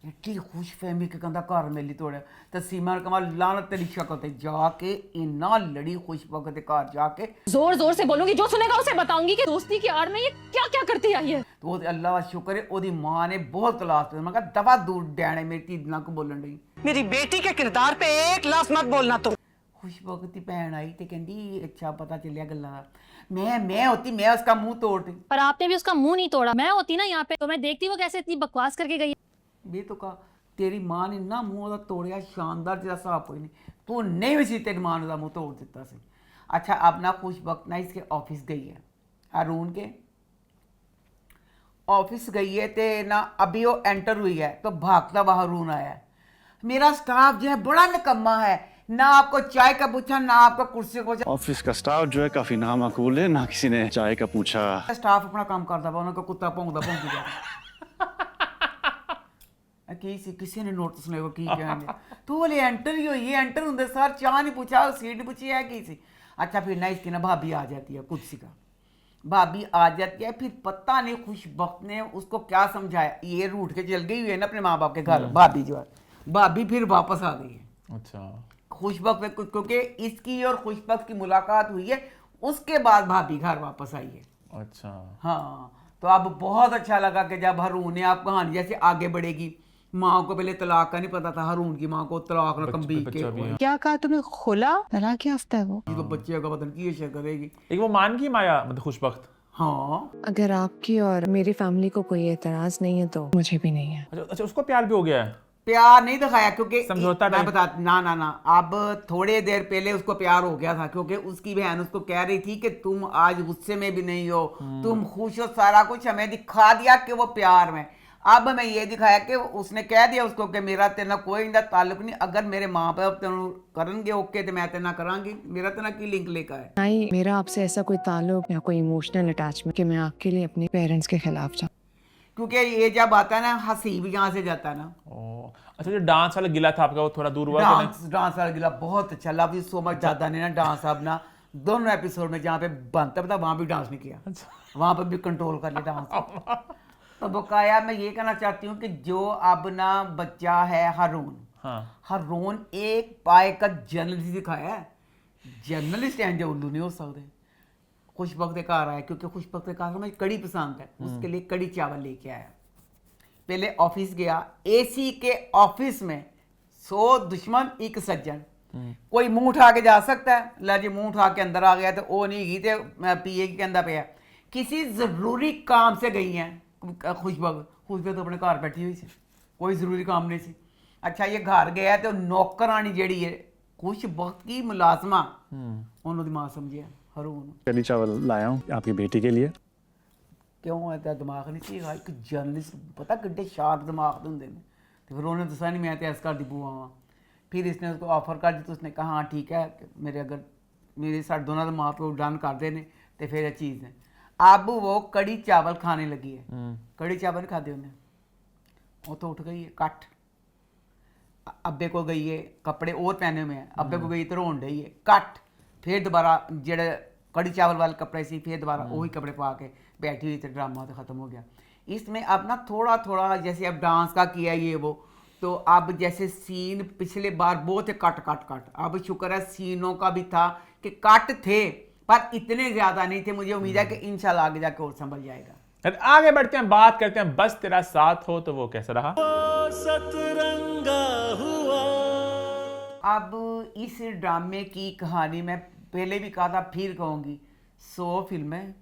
Speaker 2: इतनी खुश फहमी के कहता घर मेरी तोड़े, तो सीमा ने कहा लानत तेरी शक्ल ते जाके इन्ना लड़ी खुशबख्त के घर जाके।
Speaker 5: जोर जोर से बोलूंगी, जो सुनेगा उसे बताऊंगी कि दोस्ती की आड़ में ये क्या क्या करती आई है।
Speaker 2: तो वो अल्लाह का शुक्र है, ओदी मां ने बहुत तलाश मैं कहा दफा दूर डैने मेरी धी ना को बोलन रही।
Speaker 8: मेरी बेटी के किरदार पे एक लफ्ज मत बोलना तुम।
Speaker 2: खुशबख्त की भैन आई तो कहती अच्छा पता चलिया गल्ला दा। मैं होती मैं उसका मुंह तोड़ती।
Speaker 9: पर आपने भी उसका मुंह नहीं तोड़ा। मैं होती ना यहाँ पे तो मैं देखती वो कैसे इतनी बकवास करके गई।
Speaker 2: भी तो कहा तेरी मां ने ना मुंह दा तोड़िया, शानदार तेरा हिसाब कोई नहीं, तू नहीं भी सी तेरी मां ने मुंह तोड़ दिता सी। अच्छा अब ना खुशबख्त ना इसके ऑफिस गई है, हारून के ऑफिस गई है, ते ना अभी वो एंटर हुई है तो भागता हुआ हारून आया है। मेरा स्टाफ जो है बड़ा निकम्मा है, ना आपको चाय का पूछा, ना आपको कुर्सी को पूछा।
Speaker 6: ऑफिस का स्टाफ जो है काफी नामाकूल है, ना किसी ने चाय का पूछा।
Speaker 2: स्टाफ अपना काम करता हुआ, उनका कुत्ता भौंकदा भौंकी जा किसी ने नोटिस नहीं की कहेंगे तो बोले एंटर ही हुई है, एंटर होंगे सर चाह नहीं पूछा, सीट नहीं पूछी है की सी। अच्छा फिर ना इसकी ना भाभी आ जाती है, कुर्सी का भाभी आ जाती है, फिर पता नहीं खुशबख्त ने उसको क्या समझाया, ये रूठ के चल गई हुई है ना अपने माँ बाप के घर। भाभी जो है भाभी फिर वापस आ गई है।
Speaker 1: अच्छा,
Speaker 2: खुशबख्त क्योंकि इसकी और खुशबख्त की मुलाकात हुई है उसके बाद भाभी घर वापस आई है।
Speaker 1: अच्छा।
Speaker 2: हाँ, तो अब बहुत अच्छा लगा कि जब रून ने आप कहानी जैसे आगे बढ़ेगी, माँ को पहले तलाक का नहीं पता था, हरून की माँ को तलाक रकम भी के
Speaker 8: क्या कहा तुमने? खुला तलाक क्या हफ्ता है वो?
Speaker 2: तो बच्चे का पता नहीं की शेयर करेगी।
Speaker 1: एक वो मान की माया मतलब खुशबख्त।
Speaker 2: हाँ,
Speaker 10: अगर आपकी और मेरी फैमिली को कोई एतराज नहीं है तो मुझे भी नहीं है।
Speaker 1: अच्छा, उसको प्यार भी हो गया है।
Speaker 2: प्यार नहीं दिखाया क्योंकि
Speaker 1: समझौता
Speaker 2: मैं
Speaker 1: टाइप।
Speaker 2: बता ना अब थोड़े देर पहले उसको प्यार हो गया था क्योंकि उसकी बहन उसको कह रही थी कि तुम आज गुस्से में भी नहीं हो, तुम खुश हो, सारा कुछ हमें दिखा दिया कि वो प्यार में। अब मैं ये दिखाया कि उसने कह दिया उसको कि मेरा तेना कोई इंदा ताल्लुक नहीं, अगर मेरे माँ बाप तेन करनगे ओके तो मैं तेना करांगी, मेरा तेना की लिंक लेकर है।
Speaker 10: नहीं, मेरा आपसे ऐसा कोई ताल्लुक या कोई इमोशनल अटैचमेंट कि मैं आपके लिए अपने पेरेंट्स के खिलाफ जाऊँ।
Speaker 2: क्योंकि ये जब आता है ना, हंसी भी यहाँ से जाता है ना।
Speaker 1: ओ, अच्छा, जो डांस वाला गिला था आपका वो थोड़ा दूर हुआ कि नहीं?
Speaker 2: डांस वाला गिला बहुत अच्छा, लव यू सो मच दादा ने ना डांस अब ना दोनों एपिसोड में जहाँ पे बनता था वहां भी डांस नहीं किया, वहां पर भी कंट्रोल कर लिया डांस। तो बकाया मैं ये कहना चाहती हूँ कि जो अब ना बच्चा है हरून,
Speaker 1: हाँ।
Speaker 2: हरून एक पाए का जर्नलिस्ट दिखाया है। जर्नलिस्ट हैं जो उल्लू नहीं हो सकते। खुशबख्त घर आया क्योंकि खुशबख्त घर में कड़ी पसंद है, उसके लिए कड़ी चावल लेके आया। पहले ऑफिस गया, एसी के ऑफिस में 100 दुश्मन एक सज्जन। कोई मुंह उठा के जा सकता है? ला जी मुंह उठा के अंदर आ गया तो वो नहीं गई थे पीए के अंदर पे किसी जरूरी काम से गई हैं। खुशबख्त तो अपने घर बैठी हुई थी, कोई जरूरी काम नहीं थी। अच्छा, ये घर गया तो नौकरानी जड़ी है खुशबख्त की मुलाजमा, उन्होंने दिमाग समझे हरून।
Speaker 6: कली चावल लाया हूँ आपकी बेटी के लिए।
Speaker 2: क्यों है दिमाग नहीं चाहिए? एक जर्नलिस्ट पता किड्डे शार्प दिमाग होंगे ने। तो फिर उन्होंने दसा नहीं मैं तो इस घर की बुआ हाँ। फिर इसने उसको ऑफर कर दी तो उसने कहा हाँ ठीक है, मेरे अगर मेरे साथ दोनों के माँ प्यो डन कर देने तो फिर चीज़ है। अब वो कड़ी चावल खाने लगी है। कड़ी चावल नहीं खाते उन्हें, वो तो उठ गई है कट। अब्बे को गई है, कपड़े और पहने हुए हैं, अब्बे को गई तो रोन रही है कट। फिर दोबारा जेड़े कड़ी चावल वाले कपड़े सी फिर दोबारा वही कपड़े पा के बैठी हुई, तो ड्रामा तो ख़त्म हो गया। इसमें अब ना थोड़ा थोड़ा जैसे अब डांस का किया ये वो, तो अब जैसे सीन पिछले बार बहुत कट कट कट, अब शुक्र है सीनों का भी था कि कट थे पर इतने ज़्यादा नहीं थे। मुझे उम्मीद है कि इंशाल्लाह आगे जाके और संभल जाएगा।
Speaker 1: आगे बढ़ते हैं, बात करते हैं बस तेरा साथ हो तो वो कैसा रहा।
Speaker 2: अब इस ड्रामे की कहानी मैं पहले भी कहा था फिर कहूँगी, 100 फिल्में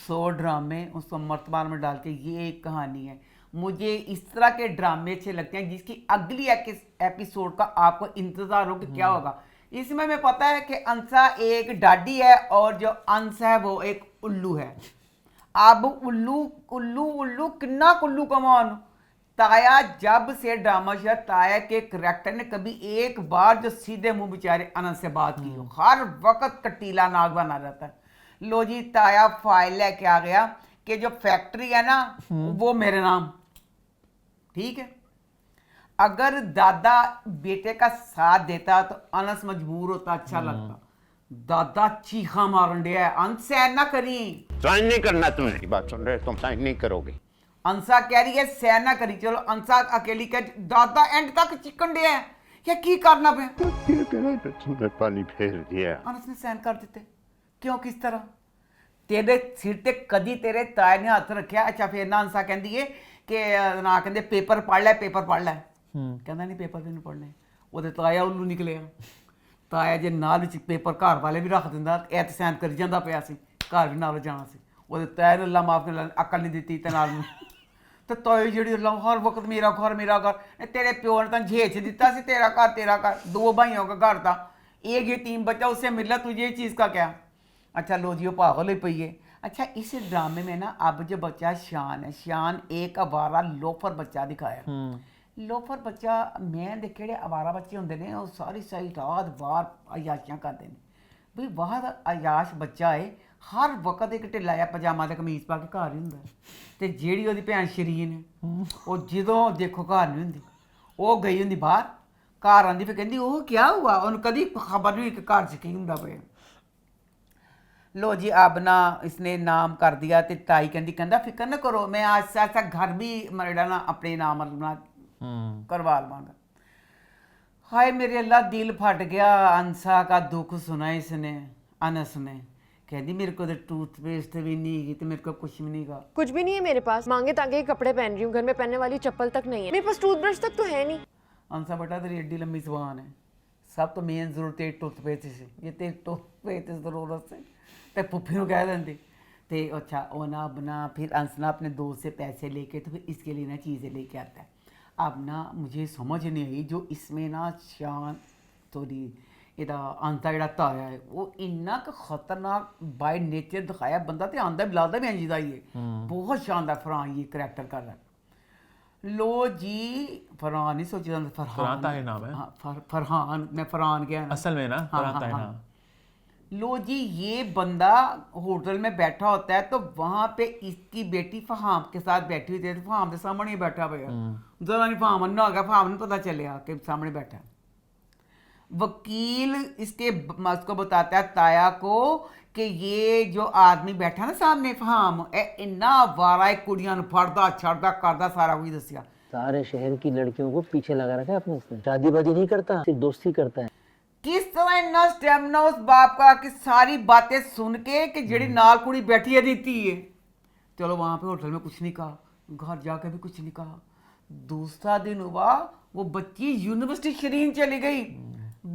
Speaker 2: 100 ड्रामे उसको मर्तबान में डाल के ये एक कहानी है। मुझे इस तरह के ड्रामे अच्छे लगते हैं जिसकी अगली एपिसोड का आपको इंतजार हो कि क्या होगा। इसमें मैं पता है कि अंसा एक डाडी है और जो अंश है वो एक उल्लू है। अब उल्लू उल्लू उल्लू किन्ना कुल्लू कमान ताया जब से ड्रामा शुरू, ताया के करेक्टर ने कभी एक बार जो सीधे मुंह बेचारे अनंत से बात की हो, हर वक्त कटीला नाग बना रहता है। लो जी ताया फाइल लेके आ गया कि जो फैक्ट्री है ना वो मेरे नाम, ठीक है। अगर दादा बेटे का साथ देता तो अनस मजबूर होता, अच्छा लगता। दादा चीखा मारन दिया, अंश सहन ना करी,
Speaker 11: साइन नहीं करना। तुम्हें बात सुन रहे, तुम साइन नहीं करोगे।
Speaker 2: अंसा कह रही है सहन ना करी, चलो अंसा अकेली कह, दादा एंड तक चिकन दिया है या की करना पे
Speaker 11: तुमने पानी फेर दिया।
Speaker 2: अनस ने सहन कर देते क्यों, किस तरह तेरे सिर ते कदी तेरे ताए ने हाथ रखा। अच्छा फिर ना अंसा कहती है कि ना कहते पेपर पढ़ लै, पेपर पढ़ लै। कहना नहीं पेपर भी नहीं पढ़ने, वो ताया उल्लू निकले। ताया जे नाल पेपर घर वाले भी रख दिंदा ऐत सहन करी जांदा पिया सी, घर भी नाल जाना सी। वो ताया ने अल्लाह माफ कर अकल नहीं दी ते नाल तो ताई जी हर वक्त मेरा घर तेरे प्यो ने तो झेच दिता सी, तेरा घर 2 भाइयों का घर था, एक ये 3 बच्चा, उससे मिला तुझे ये चीज़ का क्या। अच्छा लो जी वो पागल ही पई है। अच्छा इस ड्रामे में ना अब जो बच्चा शान है, शान एक अवारा लोफर बच्चा दिखाया। लोफर बच्चा मैं देखे अवारा बच्चे होंगे ने वो सारी रात बार अयाशियां करते हैं भाई। बाहर अयाश बच्चा है, हर वक्त एक ढिला पजामा ते कमीज पा के घर ही होंदा ते जेड़ी ओदी भैन शरीन है वो जदों देखो घर नहीं होंदी, वो गई होंदी बाहर, घर आंदी फिर कहंदी ओह क्या हुआ, उन्हें कदी खबर नहीं कि घर च की हुंदा पे। लो जी अब ना इसने नाम कर दिया तो ताई कहंदा फिक्र न करो, मैं आज से ऐसा घर भी मेरा ना अपने नाम अपना करवा लवांगा। हाय मेरे अल्लाह दिल फट गया। अंसा का दुख सुना इसने, अनस ने कहती मेरे को तो टूथपेस्ट भी नहीं तो मेरे को कुछ भी नहीं कहा।
Speaker 10: कुछ भी नहीं है मेरे पास, मांगे तांगे के कपड़े पहन रही हूँ, घर में पहनने वाली चप्पल तक नहीं है, मेरे पास टूथब्रश तक तो है नहीं।
Speaker 2: अंसा बेटा तेरी एड्डी लंबी जुबान है, सब तो मेन जरूरत है टूथपेस्ट से, ये तेरी टूथपेस्ट की जरूरत से ते पुप्पी को कह देंदी ते अच्छा वो ना अपना फिर अंस ना अपने दोस्त से पैसे लेके तो फिर इसके लिए ना चीज़ें लेके आता है। अब ना मुझे समझ नहीं आई जो इसमें ना शान थोड़ी ਇਹਦਾ ਆਂਦਾ ਜਿਹੜਾ ਤਾਇਆ ਹੈ ਉਹ ਇੰਨਾ ਕੁ ਖਤਰਨਾਕ ਬਾਈ ਨੇਚਰ ਦਿਖਾਇਆ, ਬੰਦਾ ਤੇ ਆਂਦਾ ਵੀ ਲੱਗਦਾ ਵੀ ਇੰਜ ਦਾ ਹੀ ਹੈ। ਬਹੁਤ ਸ਼ਾਨਦਾਰ ਫਰਹਾਨ ਇਹ ਕਰੈਕਟਰ ਕਰ रहा है। लो जी फरहान नहीं सोचा
Speaker 1: फरहान ताहिर नाम है।
Speaker 2: हाँ फरहान, मैं फरहान क्या
Speaker 1: असल में ना
Speaker 2: हाँ,
Speaker 1: फरहान ताहिर
Speaker 2: हाँ,
Speaker 1: नाम।
Speaker 2: लो जी ये बंदा होटल में बैठा होता है तो वहाँ पे इसकी बेटी फहाम के साथ बैठी हुई थी, तो फहाम के सामने ही बैठा भैया जरा नहीं फहाम अन्ना हो गया, फहाम ने पता चलेगा कि सामने बैठा। वकील इसके उसको बताता है ताया को कि ये जो आदमी बैठा ना सामने फहाम इन्ना वारा कुड़ियां फड़दा छड़दा करदा सारा कुछ दसिया।
Speaker 12: सारे शहर की लड़कियों को पीछे लगा रखा है अपने, उसने शादीबाजी नहीं करता, सिर्फ दोस्ती करता है।
Speaker 2: किस तरह इन्ना स्टेमिना उस बाप का कि सारी बातें सुन के कि जड़ी नाल कुड़ी बैठी है देती है। चलो वहां पे होटल में कुछ नहीं कहा, घर जाके भी कुछ नहीं कहा। दूसरा दिन हुआ वो बच्ची यूनिवर्सिटी शरीन चली गई,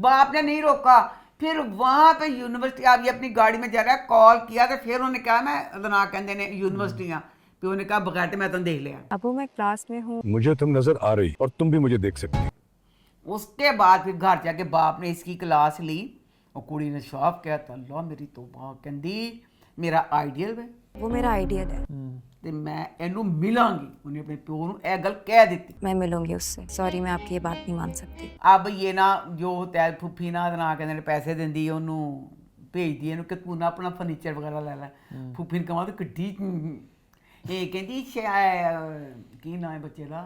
Speaker 2: बाप ने नहीं रोका। फिर वहां पे यूनिवर्सिटी आप ये अपनी गाड़ी में जा रहा है, कॉल किया तो फिर उन्होंने कहा मैं ना कहते ने यूनिवर्सिटियां, फिर उन्होंने कहा बगैर मैं तुम देख लिया।
Speaker 10: अब मैं क्लास में हूँ,
Speaker 6: मुझे तुम नजर आ रही और तुम भी मुझे देख सकती।
Speaker 2: उसके बाद फिर घर जाके बाप ने इसकी क्लास ली और कुड़ी ने शॉप किया तो अल्लाह मेरी तौबा कहती मेरा आइडियल है,
Speaker 10: वो मेरा आइडियल है,
Speaker 2: ਤੇ ਮੈਂ ਇਹਨੂੰ ਮਿਲਾਂਗੀ। ਉਹਨੇ ਆਪਣੇ ਪਿਓ ਨੂੰ ਇਹ ਗੱਲ ਕਹਿ ਦਿੱਤੀ।
Speaker 10: मैं मिलूंगी उससे, सॉरी मैं आपकी ये बात नहीं मान सकती।
Speaker 2: ਅਬ ਇਹ ਨਾ ਜੋ ਤੈ ਫੁੱਫੀ ਨਾ ਨਾ ਕਹਿੰਦੇ ਨੇ ਪੈਸੇ ਦਿੰਦੀ ਉਹਨੂੰ ਭੇਜਦੀ ਇਹਨੂੰ ਕਿ ਤੂੰ ਨਾ ਆਪਣਾ ਫਰਨੀਚਰ ਵਗੈਰਾ ਲੈ ਲੈ। ਫੁੱਫੀ ਨੇ ਕਹਾਂ ਤੇ ਕਿੱਡੀ ਇਹ ਕਹਿੰਦੀ ਕੀ ਨਾਂ ਹੈ ਬੱਚੇ ਦਾ?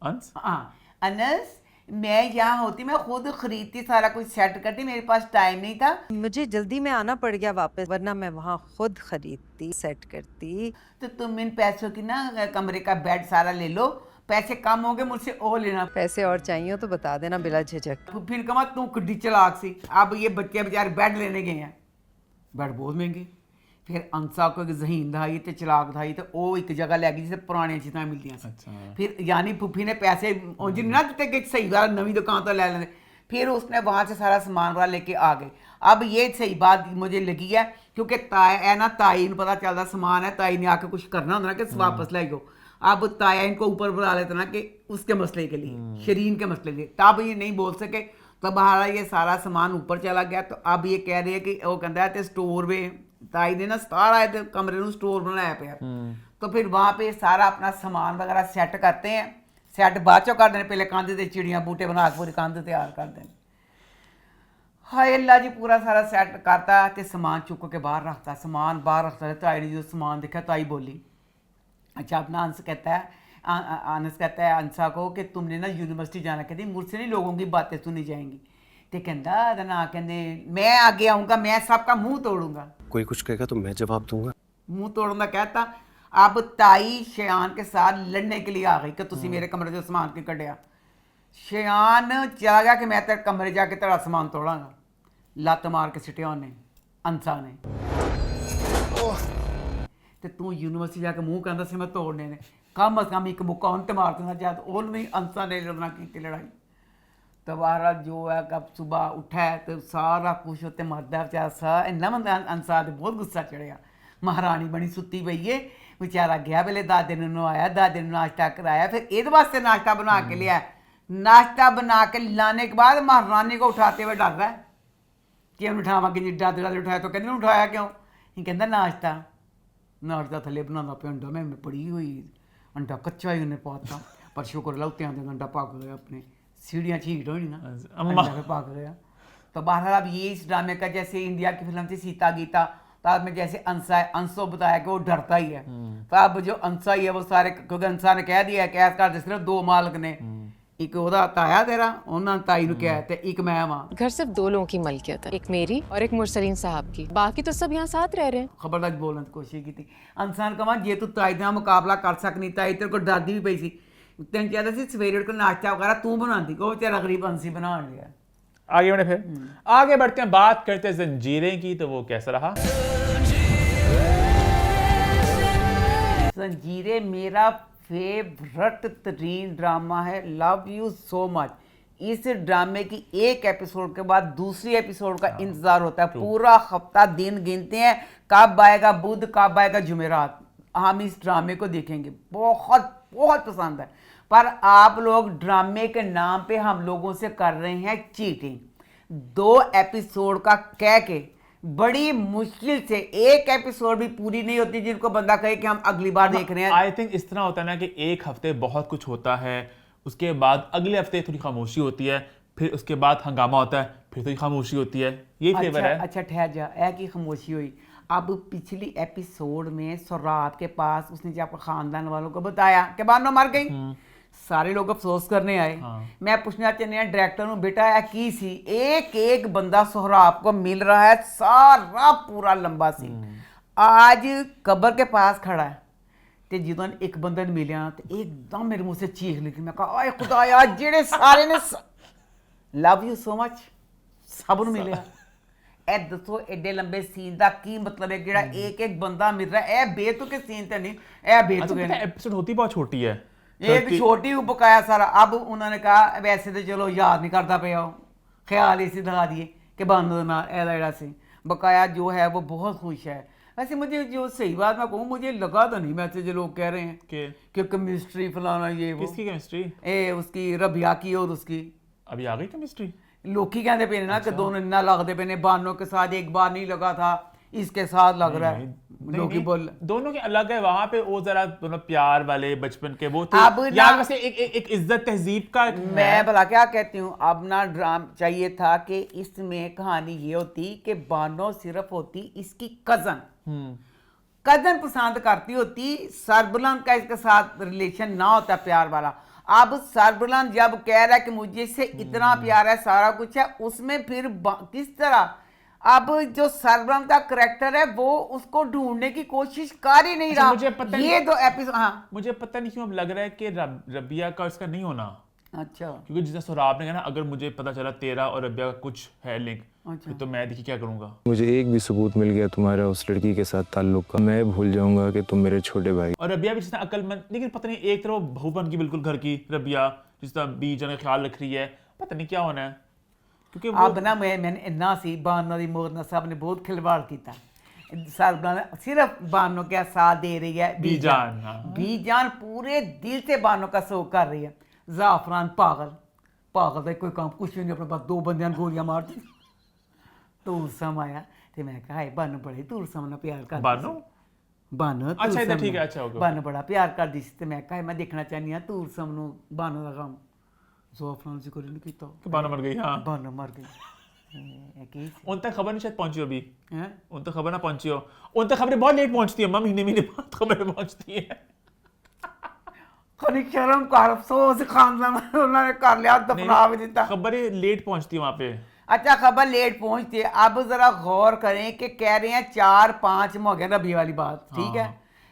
Speaker 1: अंस।
Speaker 2: हाँ अनस, मैं यहाँ होती मैं खुद खरीदती, सारा कुछ सेट करती, मेरे पास टाइम नहीं था।
Speaker 8: मुझे जल्दी में आना पड़ गया वापस, वरना मैं वहाँ खुद खरीदती सेट करती।
Speaker 2: तो तुम इन पैसों की ना कमरे का बेड सारा ले लो, पैसे कम होंगे मुझसे और लेना।
Speaker 8: पैसे और चाहिए तो बता देना बिला झिझक।
Speaker 2: फिर कहा तू किड्डी चलाक सी। अब ये बच्चे बेचारे बेड लेने गए हैं, बेड बहुत महंगे। फिर अंसा को एक जहीन धाई तो चलाक धाई तो वो एक जगह लै गई जिसे पुरानी चीज़ां मिलती हैं।
Speaker 1: अच्छा।
Speaker 2: फिर यानी फुफी ने पैसे जिन्हें ना दिते कि सही बात नवी दुकान तो ले लेंगे, फिर उसने वहाँ से सारा सामान वाला लेके आ गए। अब ये सही बात मुझे लगी है क्योंकि ताया है ना, ताई ने पता चलता सामान है, ताई ने आके कुछ करना होता ना कि वापस ले जाओ। अब ताया इनको ऊपर बुला लेता ना कि उसके मसले के लिए, शरीन के मसले के लिए, तब ये नहीं बोल सके। तो बाहर ये सारा सामान ऊपर चला गया। तो अब ये कह रहे हैं कि वो कहता है स्टोर में ताई ने ना सारा कमरे में स्टोर बनाया पे। तो फिर वहाँ पे सारा अपना सामान वगैरह सेट करते हैं। सेट बाद चो कर देने, पहले कंध से चिड़ियाँ बूटे बना के पूरी कंध तैयार कर देने। हाय अल्लाह जी, पूरा सारा सेट करता तो सामान चुक के बाहर रखता, सामान बाहर रखता। ताई ने जो सामान देखा ताई बोली अच्छा अपना अंश कहता है, अनस कहता है अंसा को कि तुमने ना यूनिवर्सिटी जाना, कहती मुझसे नहीं लोगों की बातें सुनी जाएंगी। तो कहता ना कहते मैं आगे आऊँगा, मैं सबका मुंह तोड़ूंगा।
Speaker 7: कोई कुछ कहेगा तो मैं जवाब दूंगा।
Speaker 2: मुंह तोड़ूंगा कहता। अब ताई शयान के साथ लड़ने के लिए आ गई कि तुसी मेरे कमरे से सामान क्यों कढ़िया। शयान चला गया कि मैं तेरे कमरे जाके तेरा सामान तोड़ांगा। लत मार के सिटिया उन्हें अंसा ने। तो तू यूनिवर्सिटी जाके मुंह कहता सी मैं तोड़ने ने, कम अज कम एक मुक्का उन ते मार देना चाहता, उन्होंने अंसा ने लड़ना की लड़ाई। तो बाहर जो है कब सुबह उठा है तो सारा कुछ उत्ते मरदा बेचारा सा इन्ना बंदा अंसा ते बहुत गुस्सा चढ़िया। महारानी बनी सुती पई है, बेचारा गया पहले दादे ने नवाया, दादे ने नाश्ता कराया, फिर ये वास्ते नाश्ता बना के लिया। नाश्ता बना के लाने के बाद महारानी को उठाते हुए डर रहा है कि हम उठावा कि दादे दादे उठाया। तो कहते उठाया क्यों? ये कहता नाश्ता थले बना पे अंडा मैं पड़ी हुई अंडा कच्चा ही उन्हें पाता, पर शुक्र ला उत्ते आते अंडा पक गया, अपने सीढ़ियाँ चीट होनी ना अंडा पे पक गया। तो बहरहाल अब ये इस ड्रामे का जैसे इंडिया की फिल्म थी सीता गीता, तो अब में जैसे अंसा है, अंसो बताया कि वो डरता ही है। तो अब जो अंसा ही है वो सारे, क्योंकि अंसा ने कह दिया कैस कर सिर्फ दो मालक ने, एक ओदा ताया तेरा उन्होंने ताई नु कहा ते एक मैं वहां।
Speaker 10: घर सिर्फ दो लोगों की मलकियत है, एक मेरी और एक मुरसलीन साहब की, बाकी तो सब यहाँ साथ रह रहे हैं।
Speaker 2: खबरदार बोलने की कोशिश की थी। इंसान कहा जे तू ताई का मुकाबला कर सकनी, ताई तेरे को डरदी भी पई सी, तेन चाहता सी सवेरे को नाश्ता वगैरह तू बनाती, वो बेचारा गरीब अंसी बना लिया।
Speaker 1: आगे बढ़े फिर आगे बढ़ते हैं, बात करते हैं जंजीरें की, तो वो कैसा रहा?
Speaker 2: जंजीरें मेरा फेवरेट तरीन ड्रामा है, लव यू सो मच। इस ड्रामे की एक एपिसोड के बाद दूसरी एपिसोड का इंतजार होता है, पूरा हफ्ता दिन गिनते हैं कब आएगा बुध, कब आएगा जुमेरात, हम इस ड्रामे को देखेंगे। बहुत बहुत पसंद है। पर आप लोग ड्रामे के नाम पे हम लोगों से कर रहे हैं चीटिंग। 2 एपिसोड का कह के बड़ी मुश्किल से एक एपिसोड भी पूरी नहीं होती जिनको बंदा कहे कि हम अगली बार देख रहे हैं।
Speaker 1: आई थिंक इस तरह होता है ना कि एक हफ्ते बहुत कुछ होता है, उसके बाद अगले हफ्ते थोड़ी खामोशी होती है, फिर उसके बाद हंगामा होता है, फिर थोड़ी खामोशी होती है। ये फ्लेवर है।
Speaker 2: अच्छा ठहर जा, ऐ की खामोशी हुई। अब पिछली एपिसोड में सोराब के पास उसने जब खानदान वालों को बताया कि बानो मर गई, सारे लोग अफसोस करने आए। मैं पूछना चाहती हूँ डायरेक्टर हूँ, बेटा है की सी एक एक बंदा सोहराब को मिल रहा है, सारा पूरा लंबा सीन। आज कब्र के पास खड़ा है ते ਜਦੋਂ एक बंदे ने मिलिया तो एकदम मेरे मुंह से चीख निकली। मैं कहा आए खुदाया जेड़े सारे ने लव यू सो मच सब ਨੂੰ मिलिया। ए दसो एडे लंबे सीन का की मतलब है, जेड़ा एक एक बंदा मिल रहा है, ए बेतुके सीन ते नहीं, ए बेतुके
Speaker 1: एपिसोड होती बहुत छोटी है,
Speaker 2: एक छोटी बकाया सारा। अब उन्होंने कहा वैसे तो चलो याद नहीं करता पे, ख्याल इसी दिखा दिए कि बंद एड़ा से बकाया जो है वो बहुत खुश है। वैसे मुझे जो सही बात मैं कहूँ, मुझे लगा तो नहीं वैसे जो लोग कह रहे हैं कि केमिस्ट्री फलाना ये वो।
Speaker 1: किसकी केमिस्ट्री?
Speaker 2: ए उसकी रबिया की और उसकी।
Speaker 1: अभी आ गई केमिस्ट्री?
Speaker 2: लोग ही कहते पे ना कि दोनों इतना लगते पे ने, बानों के साथ एक बार नहीं लगा था, इसके साथ लग रहा है। लोग ही बोल
Speaker 1: दोनों के अलग है, वहां पे वो जरा दोनों प्यार वाले बचपन के वो थे।
Speaker 2: अब
Speaker 1: यार वैसे एक इज्जत तहजीब का
Speaker 2: मैं भला क्या कहती हूँ। अब ना ड्राम चाहिए था कि इसमें कहानी ये होती कि बानो सिर्फ होती इसकी कजन पसंद करती होती, सरबुलंद का इसके साथ रिलेशन ना होता प्यार वाला। अब सरबुलंद जब कह रहा है कि मुझे से इतना प्यार है, सारा कुछ है, उसमें फिर किस तरह अब जो सरबुलंद का करैक्टर है वो उसको ढूंढने की कोशिश कर ही नहीं रहा।
Speaker 1: मुझे पता
Speaker 2: ये 2 एपिसोड
Speaker 1: मुझे पता नहीं क्यों अब लग रहा है कि रबिया का इसका नहीं होना।
Speaker 2: अच्छा,
Speaker 1: क्योंकि जिस सोराब ने कहा ना, अगर मुझे पता चला तेरा और रबिया का कुछ है लिंक,
Speaker 2: अच्छा।
Speaker 1: तो मैं देखिए क्या करूंगा।
Speaker 6: मुझे एक भी सबूत मिल गया तुम्हारा उस लड़की के साथ ताल्लुक का, मैं भूल जाऊंगा कि तुम मेरे छोटे भाई।
Speaker 1: और रबिया भी जिस तरह अक्लमंद, लेकिन पता नहीं एक तरह बहू बन की बिल्कुल घर की रबिया, जिस तरह बीच का ख्याल रख रही है, पता नहीं क्या होना है। क्योंकि
Speaker 2: अब ना मैंने इन्ना सी बानो दी मौत ना सब ने बहुत खिलवाड़ किया। सरबुलंद सिर्फ बानो का साथ दे रही है बीजान। बीजान पूरे दिल से बानो का शौक कर रही है। जाफरान पागल का कोई काम कुछ भी नहीं, अपने पास 2 बंदियां गोलियां मार दी। तूरसम आया तो मैं कहा बानो बड़े तूरसम ना प्यार कर बानो
Speaker 1: अच्छा इधर ठीक है, अच्छा होगा।
Speaker 2: बानो बड़ा प्यार कर दी तो मैं कहा मैं देखना चाहनी हां तूरसम नु बानो दा काम। जाफरान से कोई नहीं कीता
Speaker 1: कि बानो मर गई। हां
Speaker 2: बानो मर गई।
Speaker 1: उन तक खबर नहीं शायद पहुंची अभी, उन तक खबर ना पहुंची हो। उन तक खबरें बहुत लेट पहुंचती है, महीने बाद खबरें पहुंचती है।
Speaker 2: शर्म कर, अफसोस खानदान उन्होंने कर लिया, दफना भी दिता।
Speaker 1: खबरें लेट पहुंचती है वहां पे।
Speaker 2: अच्छा खबर लेट पहुंचती है। अब जरा गौर करें कि कह रहे हैं 4-5 हो गए रबिया वाली बात, ठीक है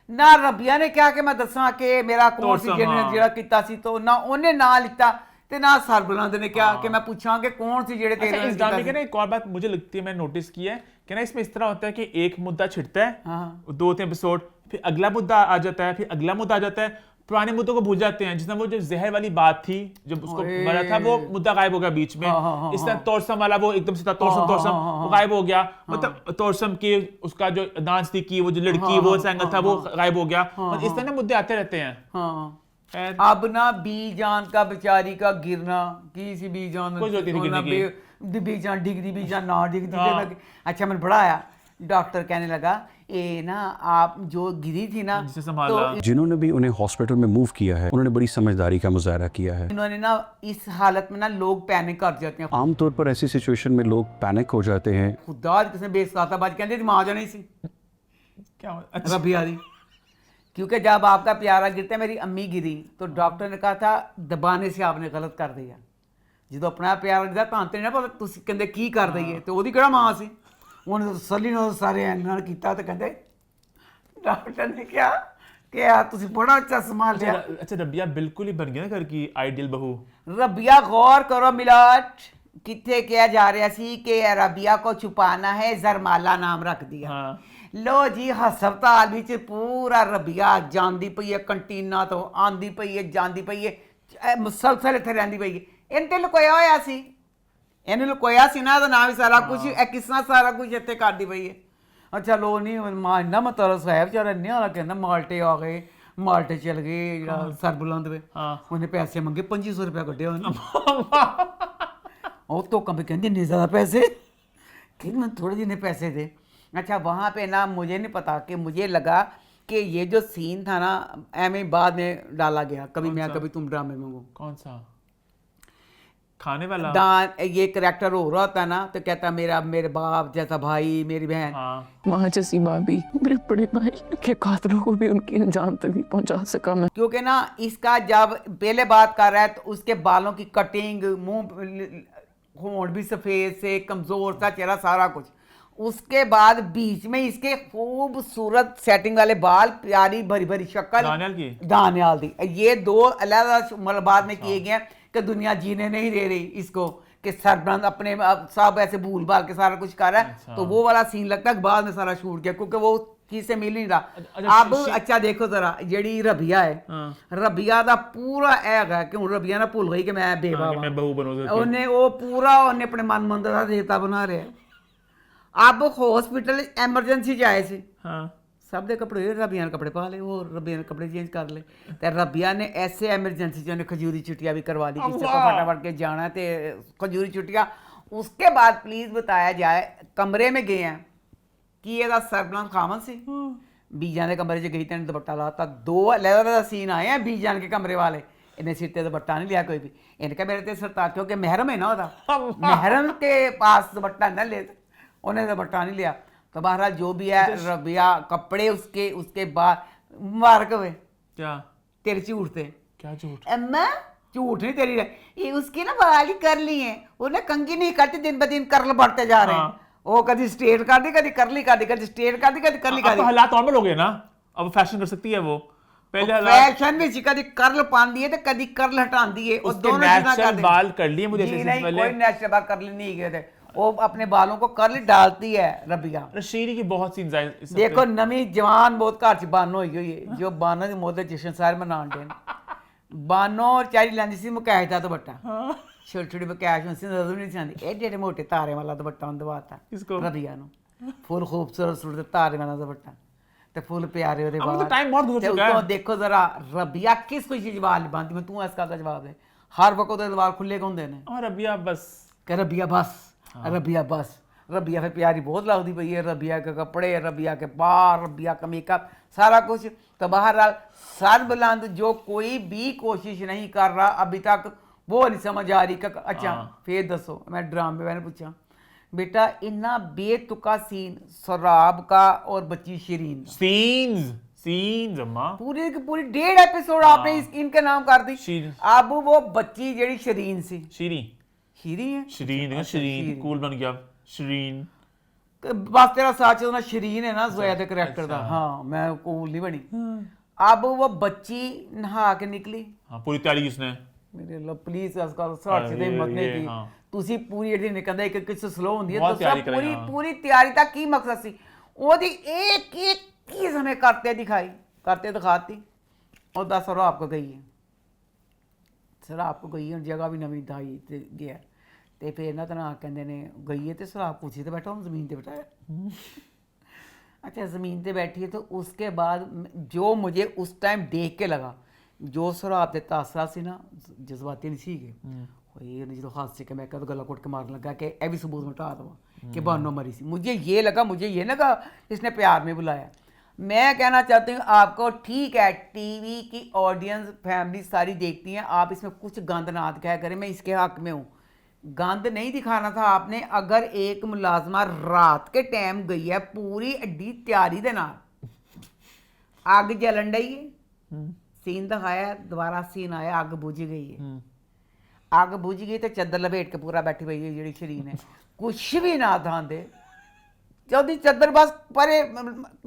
Speaker 2: ना। रबिया ने क्या कि मैं दसा कि मेरा कौन सी जेड़ा कीता सी, तो ना उन्हें ना लिखता ते ना सरबुलंद ने क्या कि मैं पूछा कि कौन सी जेड़े तेरे।
Speaker 1: इस ड्रामे के ना एक और बात मुझे लगती है, मैं नोटिस की है कि ना इसमें इस तरह होता है कि एक मुद्दा छिड़ता है 2-3 एपिसोड, फिर अगला मुद्दा आ जाता है, फिर अगला मुद्दा आ जाता है, पुराने मुद्दों को भूल जाते हैं। जिसमें वो जो जहर वाली बात थी जब उसको मरा था, वो मुद्दा गायब हो गया बीच में। इस तरह तोरसम वाला वो एकदम से था, तोरसम वो गायब हो गया। मतलब तोरसम की उसका जो डांस थी की वो जो लड़की वो एंगल था वो गायब हो गया। इस तरह मुद्दे आते रहते हैं।
Speaker 2: अब ना बीजान का बेचारी का गिरना किसी बीजान बीजान डिगरी बीजान ना डिगरी। अच्छा मैंने बड़ा आया, डॉक्टर कहने लगा ये ना आप जो गिरी थी ना,
Speaker 7: तो जिन्होंने भी उन्हें हॉस्पिटल में मूव किया है उन्होंने बड़ी समझदारी का मुजाहरा किया है।
Speaker 2: इन्होंने ना इस हालत में ना लोग पैनिक कर जाते हैं।
Speaker 7: आमतौर पर ऐसी सिचुएशन में लोग पैनिक हो जाते हैं।
Speaker 2: खुदा किसने बेसाता बात कहते दिमाग जानी सी
Speaker 1: क्या
Speaker 2: रबिया दी, क्योंकि जब आपका प्यारा गिरता है, मेरी अम्मी गिरी तो डॉक्टर ने कहा था दबाने से आपने गलत कर दिया। जो अपना प्यारा गिरता तांते ना पता तुम कहते की कर दईए, तो ओदी केड़ा मां सी उन्हें सली ने सारे एंगल किया तो कहते डॉक्टर ने क्या कि तुम बड़ा अच्छा संभाल लिया।
Speaker 1: अच्छा रबिया बिल्कुल ही बन गया ना घर की आइडियल बहू।
Speaker 2: रबिया गौर करो मिलाट, कितने किया जा रहा सी कि रबिया को छुपाना है, जरमाला नाम रख दिया।
Speaker 1: हाँ।
Speaker 2: लो जी हस्पताल विच पूरा रबिया जांदी पई है, कंटीना तो आंदी पई है, जांदी पई है, मुसलसल इत्थे रहिंदी पई है। इन्हें लुकोया होया सी, इन्हें लुकोया सी ना, तो ना भी सारा कुछ किस तरह सारा कुछ इत्थे करदी पई है। अच्छा लो नहीं मां इन्ना मैं तरस है बेचारा, इन्ने वाला कहना माल्टे आ गए, माल्टे चल गए सरबुलंद वे, उन्हें पैसे मंगे 2500 रुपया कड्ढे उन्हें। और तो कभी कहती नहीं ज़्यादा पैसे, ठीक मैं थोड़े जिन्हें पैसे दे। अच्छा वहाँ पे ना मुझे नहीं पता कि मुझे लगा कि ये जो सीन था ना एम बाद में डाला गया, कभी मैं कभी तुम ड्रामे में हो।
Speaker 1: कौन सा खाने वाला?
Speaker 2: दान ये करेक्टर हो रहा होता ना तो कहता मेरे बाप जैसा भाई, मेरी बहन।
Speaker 5: वहाँ जैसी भाभी, मेरे बड़े भाई के कातलों को भी उनकी अंजाम तक नहीं पहुँचा सका मैं।
Speaker 2: क्योंकि ना इसका जब पहले बात कर रहा है तो उसके बालों की कटिंग, मुंह होंठ भी सफ़ेद से, कमज़ोर सा चेहरा, सारा कुछ। उसके बाद बीच में इसके खूबसूरत सेटिंग वाले बाल, प्यारी भरी भरी शक्ल, दानियाल दी। ये दो अलग मतलब बाद में किए गए कि दुनिया जीने नहीं दे रही इसको, कि सरबंद अपने सब ऐसे भूल भाल के सारा कुछ कर रहा है। तो वो वाला सीन लगता है बाद में सारा शूट किया, क्योंकि वो चीज से मिल नहीं रहा। अब अच्छा देखो जरा जेड़ी रबिया है, रबिया दा पूरा है कि रबिया ना भूल गई कि मैं बेवा उन्हें वो पूरा उन्हें अपने मन मंदिर का देवता बना रहे हैं। अब हॉस्पिटल एमरजेंसी जाए से सब दे कपड़े रबिया ने कपड़े पा ले, वो रबिया ने कपड़े चेंज कर ले, तो रबिया ने ऐसे एमरजेंसी जो खजूरी छुट्टियां भी करवा ली, किसी को फटाफट के जाना है तो खजूरी छुट्टियां। उसके बाद प्लीज बताया जाए कमरे में गए हैं कि ये सरबलंद खामन से बीजान के कमरे च गई, तेन दुपट्टा लाता। 2 अलग सीन आए हैं बीजान के कमरे वाले, इन्हें सिर ते दुपट्टा नहीं लिया कोई भी। इनका मेरे ते सरतार क्योंकि महरम है ना होता, महरम के पास दुपट्टा न ले, उन्हें दुपट्टा नहीं लिया। तो बहरहाल जो भी है रबिया कपड़े उसके बाद मुबारक हुए।
Speaker 1: क्या
Speaker 2: तेरे झूठ थे?
Speaker 1: क्या झूठ?
Speaker 2: अम्मा झूठ नहीं तेरी, ये उसकी ना बाल ही कर ली है, उन्हें कंगी नहीं करती, दिन ब दिन कर्ल बढ़ते जा रहे हैं। वो कभी स्ट्रेट कर दी, कभी करली कर दी, कभी स्ट्रेट कर दी, कभी करली कर दी।
Speaker 1: हालात नॉर्मल हो गए ना, अब फैशन कर सकती है वो। पहले
Speaker 2: फैशन भी कभी कर्ल पांदी है तो कभी कर्ल हटांदी है, और दोनों
Speaker 1: नेचुरल बाल कर लिए मुझे
Speaker 2: नहीं, कोई नेचुरल बाल कर्ल नहीं गए थे, वो अपने बालों को कर्ल डालती है रबिया।
Speaker 1: रशीदी की बहुत सीन्स आए
Speaker 2: देखो नवी जवान बहुत घर च बानो हुई हुई है, जो बानो की मौत दे जश्न सारे मनान दे। बानो चारी लैंदी सी मुकैश दा दुपट्टा, छोटी छोटी मुकैश होंदी नजर नहीं आंदी, एडे एडे मोटे तारे वाला दुपट्टा उन दवाता रबिया नु, फुल खूबसूरत सूट तारे वाला दुपट्टा ते फुल प्यारे ओदे बाल।
Speaker 1: तो टाइम बहुत गुजर चुका है।
Speaker 2: देखो जरा रबिया किस कोई चीज बाल नहीं बांधती, मैं तू इसका जवाब दे। हर वक्त ओदे बाल खुले होंदे ने,
Speaker 1: और रबिया बस
Speaker 2: कह रबिया बस, रबिया बस। रबिया फिर प्यारी बहुत लगती पई है, रबिया के कपड़े, रबिया के बाल, रबिया का मेकअप, सारा कुछ। तो बहरहाल सरबलंद जो कोई भी कोशिश नहीं कर रहा अभी तक, वो नहीं समझ आ रही कि अच्छा फिर दसो। मैं ड्रामे मैंने पूछा बेटा इन्ना बेतुका सीन शराब का और बच्ची शिरीन
Speaker 1: सीन्स अम्मा
Speaker 2: पूरी की पूरी 1.5 एपिसोड आपने इनके नाम कर दी। अब वो बच्ची जेड़ी शिरीन सी,
Speaker 1: शरीन कूल बन गया शरीन,
Speaker 2: बस तेरा साथ चलना शरीन है ना जोया दे करैक्टर दा। हाँ मैं कूल नहीं बनी। अब वो बच्ची नहा के निकली,
Speaker 1: पूरी तैयारी उसने,
Speaker 2: मेरे लो प्लीज आजकल साथ से हिम्मत नहीं की ਤੁਸੀਂ पूरी ਜਿਹੜੀ ਨਿਕਲਦਾ ਇੱਕ ਕਿਸ ਸਲੋ ਹੁੰਦੀ ਹੈ तो पूरी तैयारी तक की मकसद सी ओदी एक एक चीज हमें करते दिखाती। और 10 और आपको गई है, सर आपको गई है जगह भी नवी दाई ते गया ते फिर ना तना कहंदे ने गई है ते सर आप कुर्सी ते बैठा हूं जमीन ते बैठाया। अच्छा ज़मीन पे बैठी है, तो उसके बाद जो मुझे उस टाइम देख के लगा जो शराब के तासरा से ना जज्बाती नहीं सी जो हादसे के मैं गला कोट के मारने लगा कि यह भी सबूत मिटा दवा कि बानो मरी सी। मुझे ये लगा इसने प्यार में बुलाया। मैं कहना चाहती हूँ आपको, ठीक है टीवी की ऑडियंस फैमिली सारी देखती हैं, आप इसमें कुछ गंद ना दिखाया करें, मैं इसके हक में हूँ। गंद नहीं दिखाना था आपने। अगर एक मुलाजमा रात के टाइम गई है पूरी एडी तैयारी दे नाल, अग जलन डई है, सीन दिखाया, दोबारा सीन आया, अग बुझ गई है, अग बुझ गई तो चादर लपेट के पूरा बैठी पई है जी शरीन है, कुछ भी ना दिखाते, चौधी चादर बस परे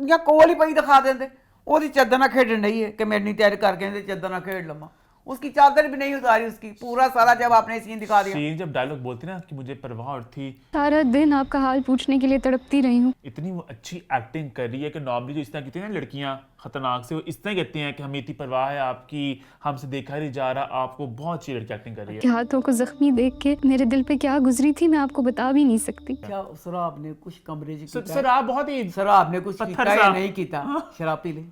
Speaker 2: या कोल ही पई दिखा देंगे, ओदी चादर ना खेडन डई है कि मैं इन्नी तैयारी करके चादर ना खेड लवां, उसकी चादर भी नहीं उतारी उसकी, पूरा सारा जब आपने सीन दिखा दिया।
Speaker 1: सीन जब डायलॉग बोलती ना कि मुझे परवाह और थी,
Speaker 4: सारा दिन आपका हाल पूछने के लिए तड़पती रही हूँ।
Speaker 1: इतनी वो अच्छी एक्टिंग कर रही है कि नॉर्मली जो इस तरह कहती है ना लड़कियां खतरनाक से, वो इस तरह कहती हैं कि हमें इतनी परवाह है आपकी, हमसे देखा नहीं जा रहा आपको। बहुत अच्छी लड़की एक्टिंग कर रही है।
Speaker 4: हाथों को जख्मी देख के मेरे दिल पे क्या गुजरी थी मैं आपको बता भी नहीं सकती।
Speaker 2: क्या शराब ने कुछ कमरे
Speaker 1: शराब बहुत ही
Speaker 2: शराब ने कुछ
Speaker 1: पत्थर
Speaker 2: कीता
Speaker 1: सा।
Speaker 2: या नहीं कीता, शराब पी ले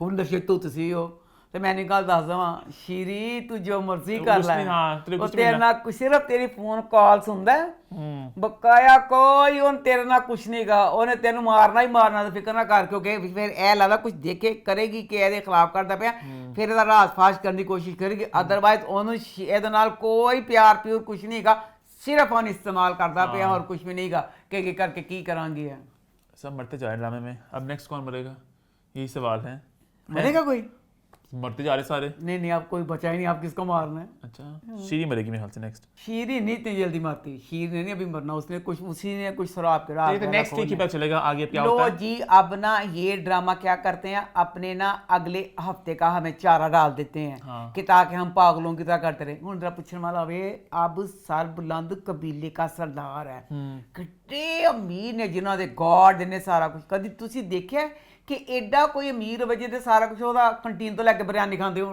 Speaker 2: फुल नशे तू तुसी हो ਤੇ ਮੈਂ ਨਹੀਂ ਗੱਲ ਦੱਸ ਦਵਾਂ ਸ਼ੀਰੀ ਤੂੰ ਜੋ ਮਰਜ਼ੀ ਕਰ
Speaker 1: ਕੁਛ
Speaker 2: ਲੈ
Speaker 1: ਨਹੀਂ, ਹਾਂ, ਤੇਰੇ
Speaker 2: ਉਹ
Speaker 1: ਕੁਛ
Speaker 2: ਤੇਰੇ
Speaker 1: ਨਹੀਂ
Speaker 2: ਨਾਲ ਸਿਰਫ ਤੇਰੀ ਫੋਨ ਕਾਲ ਸੁਣਦਾ ਬਕਾਇਆ ਕੋਈ ਉਹਨ ਤੇਰੇ ਨਾਲ ਕੁਛ ਨਹੀਂਗਾ, ਉਹਨੇ ਤੈਨੂੰ ਮਾਰਨਾ ਹੀ ਮਾਰਨਾ, ਤੇ ਫਿਕਰ ਨਾ ਕਰ, ਕਿਉਂਕਿ ਫਿਰ ਇਹ ਲੱਗਦਾ ਕੁਝ ਦੇਖੇ ਕਰੇਗੀ ਕਿ ਇਹਦੇ ਖਿਲਾਫ ਕਰਦਾ ਪਿਆ, ਫਿਰ ਇਹਦਾ ਰਾਜ਼ ਫਾਸ਼ ਕਰਨ ਦੀ ਕੋਸ਼ਿਸ਼ ਕਰੇਗੀ। ਅਦਰਵਾਈਜ਼ ਉਹਨੂੰ ਇਹਦੇ ਨਾਲ ਕੋਈ ਪਿਆਰ ਪਿਉਰ ਕੁਛ ਨਹੀਂਗਾ, ਸਿਰਫ ਉਹਨ ਇਸਤੇਮਾਲ ਕਰਦਾ ਪਿਆ, ਹੋਰ ਕੁਛ ਵੀ ਨਹੀਂਗਾ ਕਿ ਕਰਕੇ ਕੀ ਕਰਾਂਗੇ।
Speaker 1: सब मरते जा रहे ड्रामे में, अब नेक्स्ट कौन मरेगा यही सवाल है।
Speaker 2: मरेगा कोई?
Speaker 1: मरते जा रहे सारे।
Speaker 2: नहीं नहीं, आप कोई बचा ही नहीं, आप किसको मारना है?
Speaker 1: अच्छा, शीरी मरेगी मेरे ख्याल से नेक्स्ट।
Speaker 2: शीरी नहीं इतनी जल्दी मरती, शीर ने नहीं अभी मरना, उसने कुछ उसी ने कुछ शराब के रात
Speaker 1: नेक्स्ट वीक ही पता चलेगा आगे क्या
Speaker 2: लो
Speaker 1: होता है।
Speaker 2: जी अब ना ये ड्रामा क्या करते हैं, अपने ना अगले हफ्ते का हमें चारा डाल देते हैं।
Speaker 1: हाँ।
Speaker 2: कि ताकि हम पागलों की तरह करते रहे। हूँ जरा पूछने वाला वे अब सरबुलंद कबीले का सरदार है, कितने अमीर ने जिन्हों के गॉड ने सारा कुछ, कभी तुसी देखिया कि एडा कोई अमीर वजह से सारा कुछ ओदा कंटीन तो लैके बिरयानी खाते हो?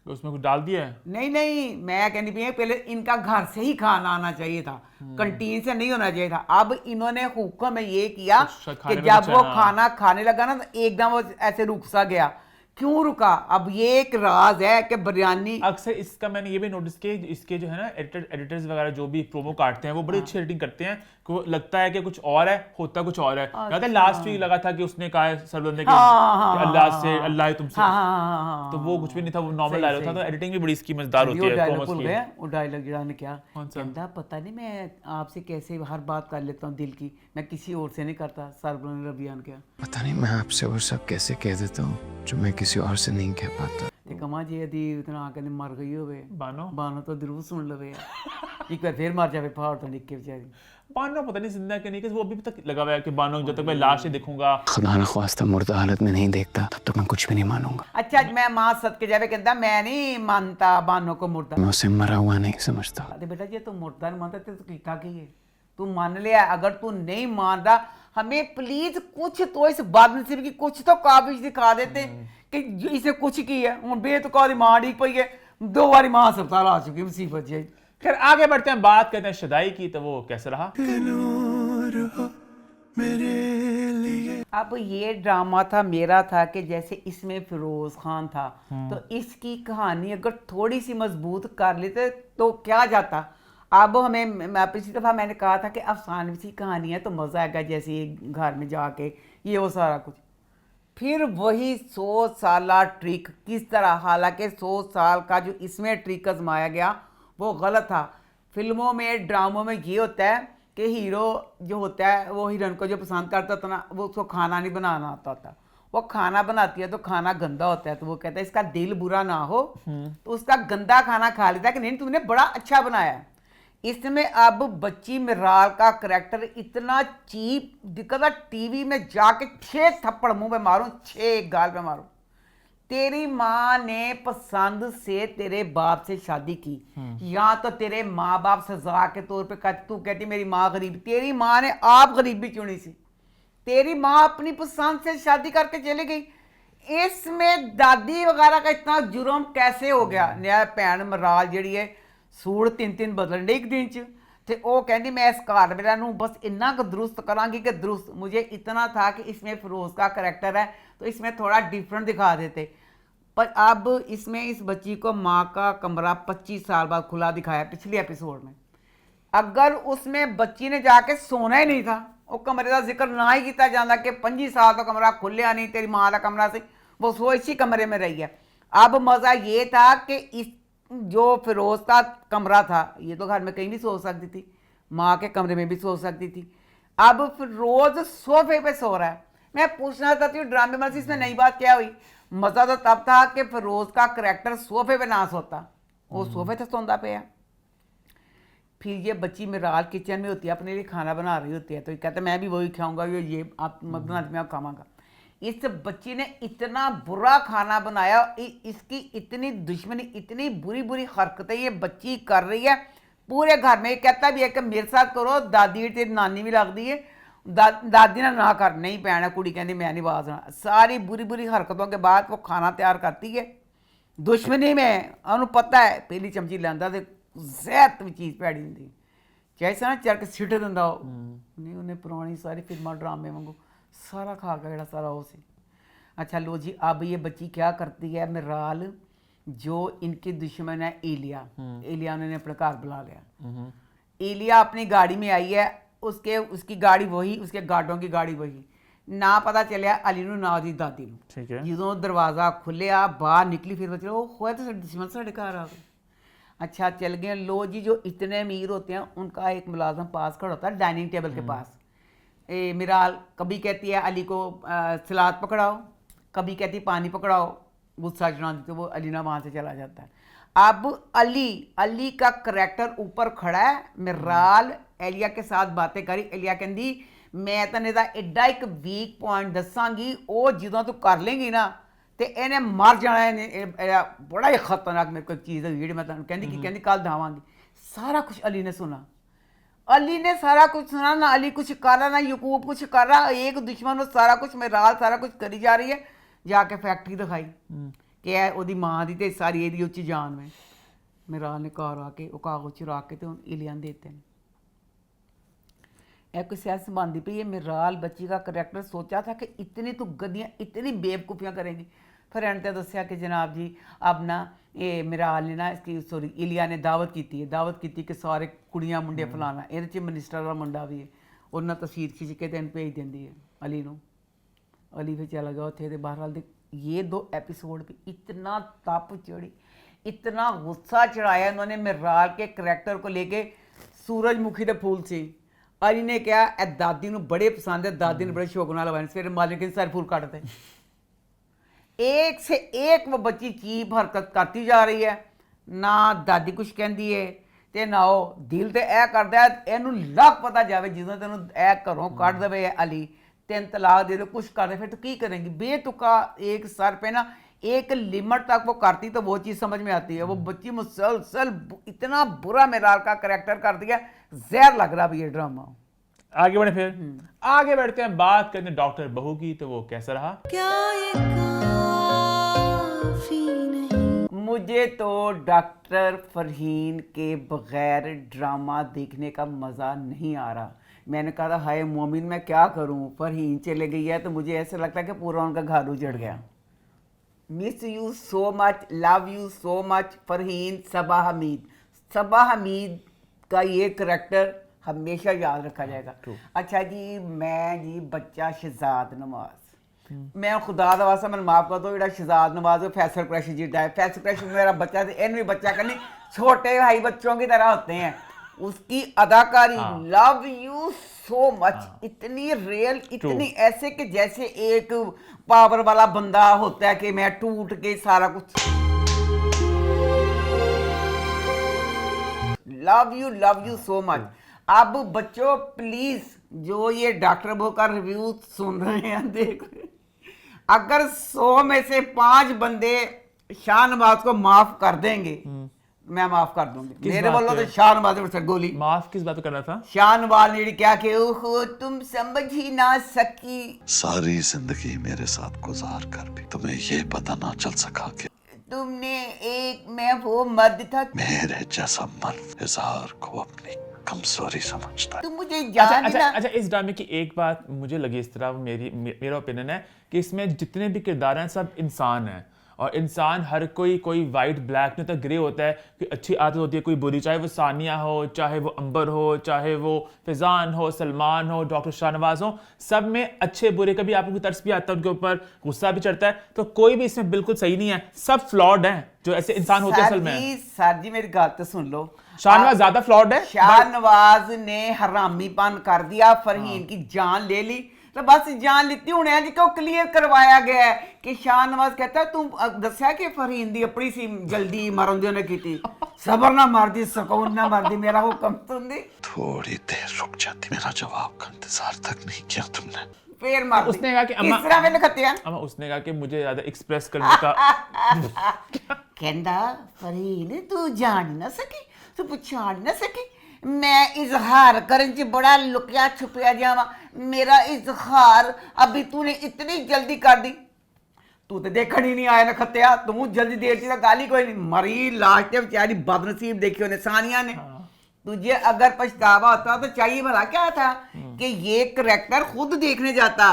Speaker 1: उसमें कुछ डाल दिया है?
Speaker 2: नहीं नहीं, मैं कहनी पी पहले इनका घर से ही खाना आना चाहिए था, कंटीन से नहीं होना चाहिए था। अब इन्होंने हुक्म ये किया कि जब वो खाना खाने लगा ना तो एकदम वो ऐसे रुक सा गया। क्यों रुका? अब ये एक राज है कि बिरयानी
Speaker 1: अक्सर इसका मैंने ये भी नोटिस किया, इसके जो है ना एडिटर्स वगैरह जो भी प्रोमो काटते हैं वो बड़ी अच्छी एडिटिंग करते हैं, को लगता है कि कुछ और है, होता कुछ और है। याद है लास्ट वीक लगा था कि उसने कहा है सरबंद ने कि अल्लाह से, अल्लाह है तुमसे, तो वो कुछ भी नहीं था, वो नॉर्मल डायलॉग था। तो एडिटिंग भी बड़ी इसकी मजेदार होती है।
Speaker 2: वो डायलॉग जरा ने क्या कहता, पता नहीं मैं आपसे कैसे हर बात कर लेता हूँ दिल की, मैं किसी और से नहीं करता। सरबंद रबियान क्या
Speaker 6: पता नहीं मैं आपसे वो सब कैसे कह देता हूँ जो मैं किसी और से नहीं कह पाता।
Speaker 2: ते कमा जी यदि इतना आके मर गई होवे
Speaker 1: बानो
Speaker 2: बानो तो जरूर सुन लवे एक बार फिर मर जावे फाड़ तो निके बेचारी।
Speaker 1: बानो पता नहीं जिंदा कि नहीं, कि वो अभी तक लगा हुआ है कि बानो जब तक मैं लाश ही देखूंगा,
Speaker 6: खुदा न ख्वास्ता मुर्दा हालत में नहीं देखता तब तक मैं कुछ भी नहीं मानूंगा।
Speaker 2: अच्छा मैं मां सदके जावे कहता मैं नहीं मानता बानो को मुर्दा,
Speaker 6: मैं उसे मरा हुआ नहीं समझता।
Speaker 2: अरे बेटा जी तू मुर्दा नहीं मानता तो कीता की है, तू मान लिया। अगर तू नहीं मान रहा हमें प्लीज कुछ तो इस बदनसीब की कुछ तो काबिज दिखा देते कि इसे कुछ की है। हूँ बेतुकादी मां डी पई है, 2 बारी मां अस्पताल आ चुकी मुसीबत जी।
Speaker 1: खैर आगे बढ़ते हैं, बात करते हैं शदाई की, तो वो कैसे रहा।
Speaker 2: अब ये ड्रामा था मेरा था कि जैसे इसमें फिरोज खान था तो इसकी कहानी अगर थोड़ी सी मजबूत कर लेते तो क्या जाता। अब हमें पिछली दफ़ा मैंने कहा था कि अफसाने सी कहानी है तो मज़ा आएगा, जैसे घर में जाके ये वो सारा कुछ, फिर वही 100 साल ट्रिक किस तरह, हालांकि 100 साल का जो इसमें ट्रिक आजमाया गया वो गलत था। फिल्मों में ड्रामों में ये होता है कि हीरो जो होता है वो हीरोइन को जो पसंद करता था ना वो उसको खाना नहीं बनाना आता था, वो खाना बनाती है तो खाना गंदा होता है तो वो कहता है इसका दिल बुरा ना हो तो उसका गंदा खाना खा लेता है कि नहीं तुमने बड़ा अच्छा बनाया है। इसमें अब बच्ची मिराल का करैक्टर इतना चीप दिखता, टीवी में जाके 6 थप्पड़ मुंह पे मारूं, 6 गाल पे मारूं। तेरी माँ ने पसंद से तेरे बाप से शादी की, या तो तेरे माँ बाप सजा के तौर पे तू कहती मेरी माँ गरीब, तेरी माँ ने आप गरीबी चुनी सी, तेरी माँ अपनी पसंद से शादी करके चली गई। इसमें दादी वगैरह का इतना जुर्म कैसे हो गया। नया भैन मिराल जी है सूट 3-3 बदलने एक दिन च, ते ओ कहती मैं इस घर मेरा नूं बस इन्ना क दुरुस्त करांगी कि दुरुस्त। मुझे इतना था कि इसमें फिरोज का करैक्टर है तो इसमें थोड़ा डिफरेंट दिखा देते, पर अब इसमें इस बच्ची को माँ का कमरा 25 साल बाद खुला दिखाया पिछले एपिसोड में। अगर उसमें बच्ची ने जाके सोना ही नहीं था, वो कमरे का जिक्र ना ही किया जाता कि 25 साल तो कमरा खुलिया नहीं, तेरी माँ का कमरा से वो सो इसी कमरे में रही है। अब मज़ा ये था कि इस जो फिरोज का कमरा था ये तो घर में कहीं भी सो सकती थी, माँ के कमरे में भी सो सकती थी, अब फिरोज सोफे पे सो रहा है। मैं पूछना चाहती हूँ ड्रामे में इसमें नई बात क्या हुई। मज़ा तो तब था कि फिरोज का करैक्टर सोफे पे ना सोता, वो सोफे पे सोंदा पे है। फिर ये बच्ची मिराल किचन में होती है, अपने लिए खाना बना रही होती है तो कहता मैं भी वही खाऊंगा, ये आप मत बना मैं खाऊंगा। इस बच्ची ने इतना बुरा खाना बनाया, इसकी इतनी दुश्मनी, इतनी बुरी बुरी हरकतें ये बच्ची कर रही है पूरे घर में। कहता भी है कि मेरे साथ करो, दादी तेरी नानी भी लगती है, दादी ना कर, नहीं पैना कुड़ी कहती मैं नहीं आवाज देना। सारी बुरी बुरी हरकतों के बाद वो खाना तैयार करती है दुश्मनी में। उन्होंने पता है पहली चमची लाता तो जहर भी चीज़ भैड़ी होंगी, चाहे सा ना चरक सिट दिंदा हो नहीं, उन्हें पुरानी सारी फिल्मा ड्रामे वांगू सारा खा के जड़ा सारा उसे। अच्छा लो जी, अब ये बच्ची क्या करती है, मिराल जो इनकी दुश्मन है एलिया, एलिया उन्होंने अपने घर बुला लिया। एलिया अपनी गाड़ी में आई है, उसकी गाड़ी वही, उसके गार्डों की गाड़ी वही, ना पता चलिया अली नू ना दी दादी नू।
Speaker 1: ठीक है।
Speaker 2: जो दरवाजा खुलिया बाहर निकली फिर बच्चे वो होया तो दुश्मन साढ़े घर आ गए। अच्छा चल गए। लो जी, जो इतने अमीर होते हैं उनका एक मुलाजम पास खड़ा होता है डाइनिंग टेबल के पास। मिराल कभी कहती है अली को सलाद पकड़ाओ, कभी कहती पानी पकड़ाओ, गुस्सा चढ़ा देते वो अली ना वहाँ से चला जाता है। अब अली का करैक्टर ऊपर खड़ा है। मिराल एलिया के साथ बातें करी, एलिया कहती मैं तेन एडा एक वीक पॉइंट दसांगी, वो जो तू कर लेंगी ना तो इन्हें मर जाना है। बड़ा ही खतरनाक मेरे को चीज़ है, मैं कहती कल दावांगी। सारा कुछ अली ने सुना, अली ने सारा कुछ सुना ना, अली कुछ कर रहा ना यकूब कुछ कर रहा, एक दुश्मन वो सारा कुछ मिराल सारा कुछ करी जा रही है। जाके फैक्ट्री दिखाई कि है ओदी मां दी ते सारी एदी उच्ची जान में। मिराल ने घर आके वो कागज चुरा के तो एलिया देते हैं। कोई सियासत बनती पई है। मिराल बच्ची का करैक्टर सोचा था कि इतनी तो गद्दियाँ इतनी बेवकूफ़ियाँ करेंगी, फिर एंड दसिया कि जनाब जी अब ना ये मिराल ने ना इसकी सॉरी एलिया ने दावत की कि सारे कुड़ियाँ मुंडे फलाना, ये मिनिस्टर का मुंडा भी है, उन्हें तस्वीर खिंच के तेन भेज देंदी है अली नू। अली फिर चला गया उत्थे। बहरहाल ये 2 एपीसोड भी इतना तप चढ़ी, इतना गुस्सा चढ़ाया इन्होंने मिराल के करैक्टर को लेके। सूरजमुखी के फूल से अली ने कहा ए दादी नू बड़े पसंद है, दादी ने बड़े शौक नाल लगाए, फिर मालिक ने सारे फूल काटते। एक से एक वो बच्ची चीप हरकत करती जा रही है, ना दादी कुछ कहती है ते ना वो दिल ते ऐ करदा है इनू लग पता जावे जिदों तेनू ऐ घरों कट देवे अली, 3 तलाक दे दो कुछ कर दे, फिर तो की करेंगी। बेतुका एक सर पे ना एक लिमिट तक वो करती तो वो चीज़ समझ में आती है। वो बच्ची मुसलसल इतना बुरा मिराल का करैक्टर कर दिया, जहर लग रहा भी ये ड्रामा।
Speaker 1: आगे बढ़े, फिर आगे बढ़ते हैं, बात करते हैं डॉक्टर बहू की, तो वो कैसा रहा।
Speaker 3: क्या ये काफी नहीं।
Speaker 2: मुझे तो डॉक्टर फरहीन के बगैर ड्रामा देखने का मज़ा नहीं आ रहा। मैंने कहा था हाय मोमिन मैं क्या करूं, फरहीन चले गई है तो मुझे ऐसा लगता है कि पूरा उनका घर उजड़ गया। Miss you so much, love you so much Farheen. Saba Hameed का ये करैक्टर हमेशा याद रखा जाएगा। अच्छा जी, मैं जी बच्चा शहजाद नवाज, मैं खुदा दा वास्ता मैंने माफ कर दो, जो शहजाद नवाज फैसल क्रश जिड्डा है, फैसल क्रश मेरा बच्चा इन भी बच्चा करनी, छोटे भाई बच्चों की तरह होते हैं। उसकी अदाकारी लव यू सो मच, इतनी रियल, इतनी ऐसे कि जैसे एक पावर वाला बंदा होता है कि मैं टूट के सारा कुछ। Love you so much. अब बच्चों प्लीज जो ये डॉक्टर बहू का रिव्यू सुन रहे हैं, देख अगर 100 में से 5 बंदे शाहनवाज को माफ कर देंगे मैं माफ कर दूंगी। मेरे बोलो तो शाहनवाज पर गोली।
Speaker 1: माफ किस बात करना था?
Speaker 2: शाहनवाज ने क्या कि ओहो तुम समझ ही ना सकी,
Speaker 13: सारी जिंदगी मेरे साथ गुजार कर भी तुम्हें ये पता ना चल सका कि
Speaker 2: तुमने एक मैं वो मर्द था,
Speaker 13: मेरे जैसा मर्द इज़हार को अपनी कमजोरी समझता है।
Speaker 2: तुम मुझे जान
Speaker 1: अच्छा, इस ड्रामे की एक बात मुझे लगी इस तरह, मेरा ओपिनियन है कि इसमें जितने भी किरदार हैं सब इंसान हैं, और इंसान हर कोई वाइट ब्लैक नहीं होता, ग्रे होता है। कोई अच्छी आदत होती है, कोई बुरी, चाहे वो सानिया हो, चाहे वो अंबर हो, चाहे वो फिजान हो, सलमान हो, डॉक्टर शाहनवाज हो, सब में अच्छे बुरे, कभी आपको तरस भी आता है उनके ऊपर, गुस्सा भी चढ़ता है, तो कोई भी इसमें बिल्कुल सही नहीं है, सब फ्लॉड हैं जो ऐसे इंसान होते हैं असल में।
Speaker 2: सर जी मेरी बात तो सुन लो,
Speaker 1: शाहनवाज ज्यादा फ्लॉड है।
Speaker 2: शाहनवाज ने हरामीपन कर दिया, फरहीन की जान ले ली, तो बस जान लेती हूं जी को क्लियर करवाया गया है कि शाहनवाज कहता है तुम दस्या कि फरहीन दी अपनी सी जल्दी मरन दी उन्हें की सबर ना मार दी, सुकून ना मार दी, मेरा हुक्म सुन दी।
Speaker 13: थोड़ी देर रुक जाती, मेरा जवाब का इंतजार तक नहीं किया तुमने।
Speaker 2: फिर मार
Speaker 1: उसने कहा कि अम्मा,
Speaker 2: किस तरह मैंने खत्या
Speaker 1: अम्मा उसने कहा कि मुझे ज्यादा एक्सप्रेस करने का
Speaker 2: कहंदा फरीन तू जान ना सकी तू पछाण ना सकी मैं इजहार करन च बड़ा लुकिया छुपिया जावा मेरा इजहार अभी तूने इतनी जल्दी कर दी तू तो देखण ही नहीं आया ना खत्या तू जल्दी देर थी गाली कोई नहीं मरी लास्ट में बेचारी बदनसीब देखी उन्हें सानिया ने तुझे अगर पछतावा होता तो चाहिए भला क्या था कि ये करैक्टर खुद देखने जाता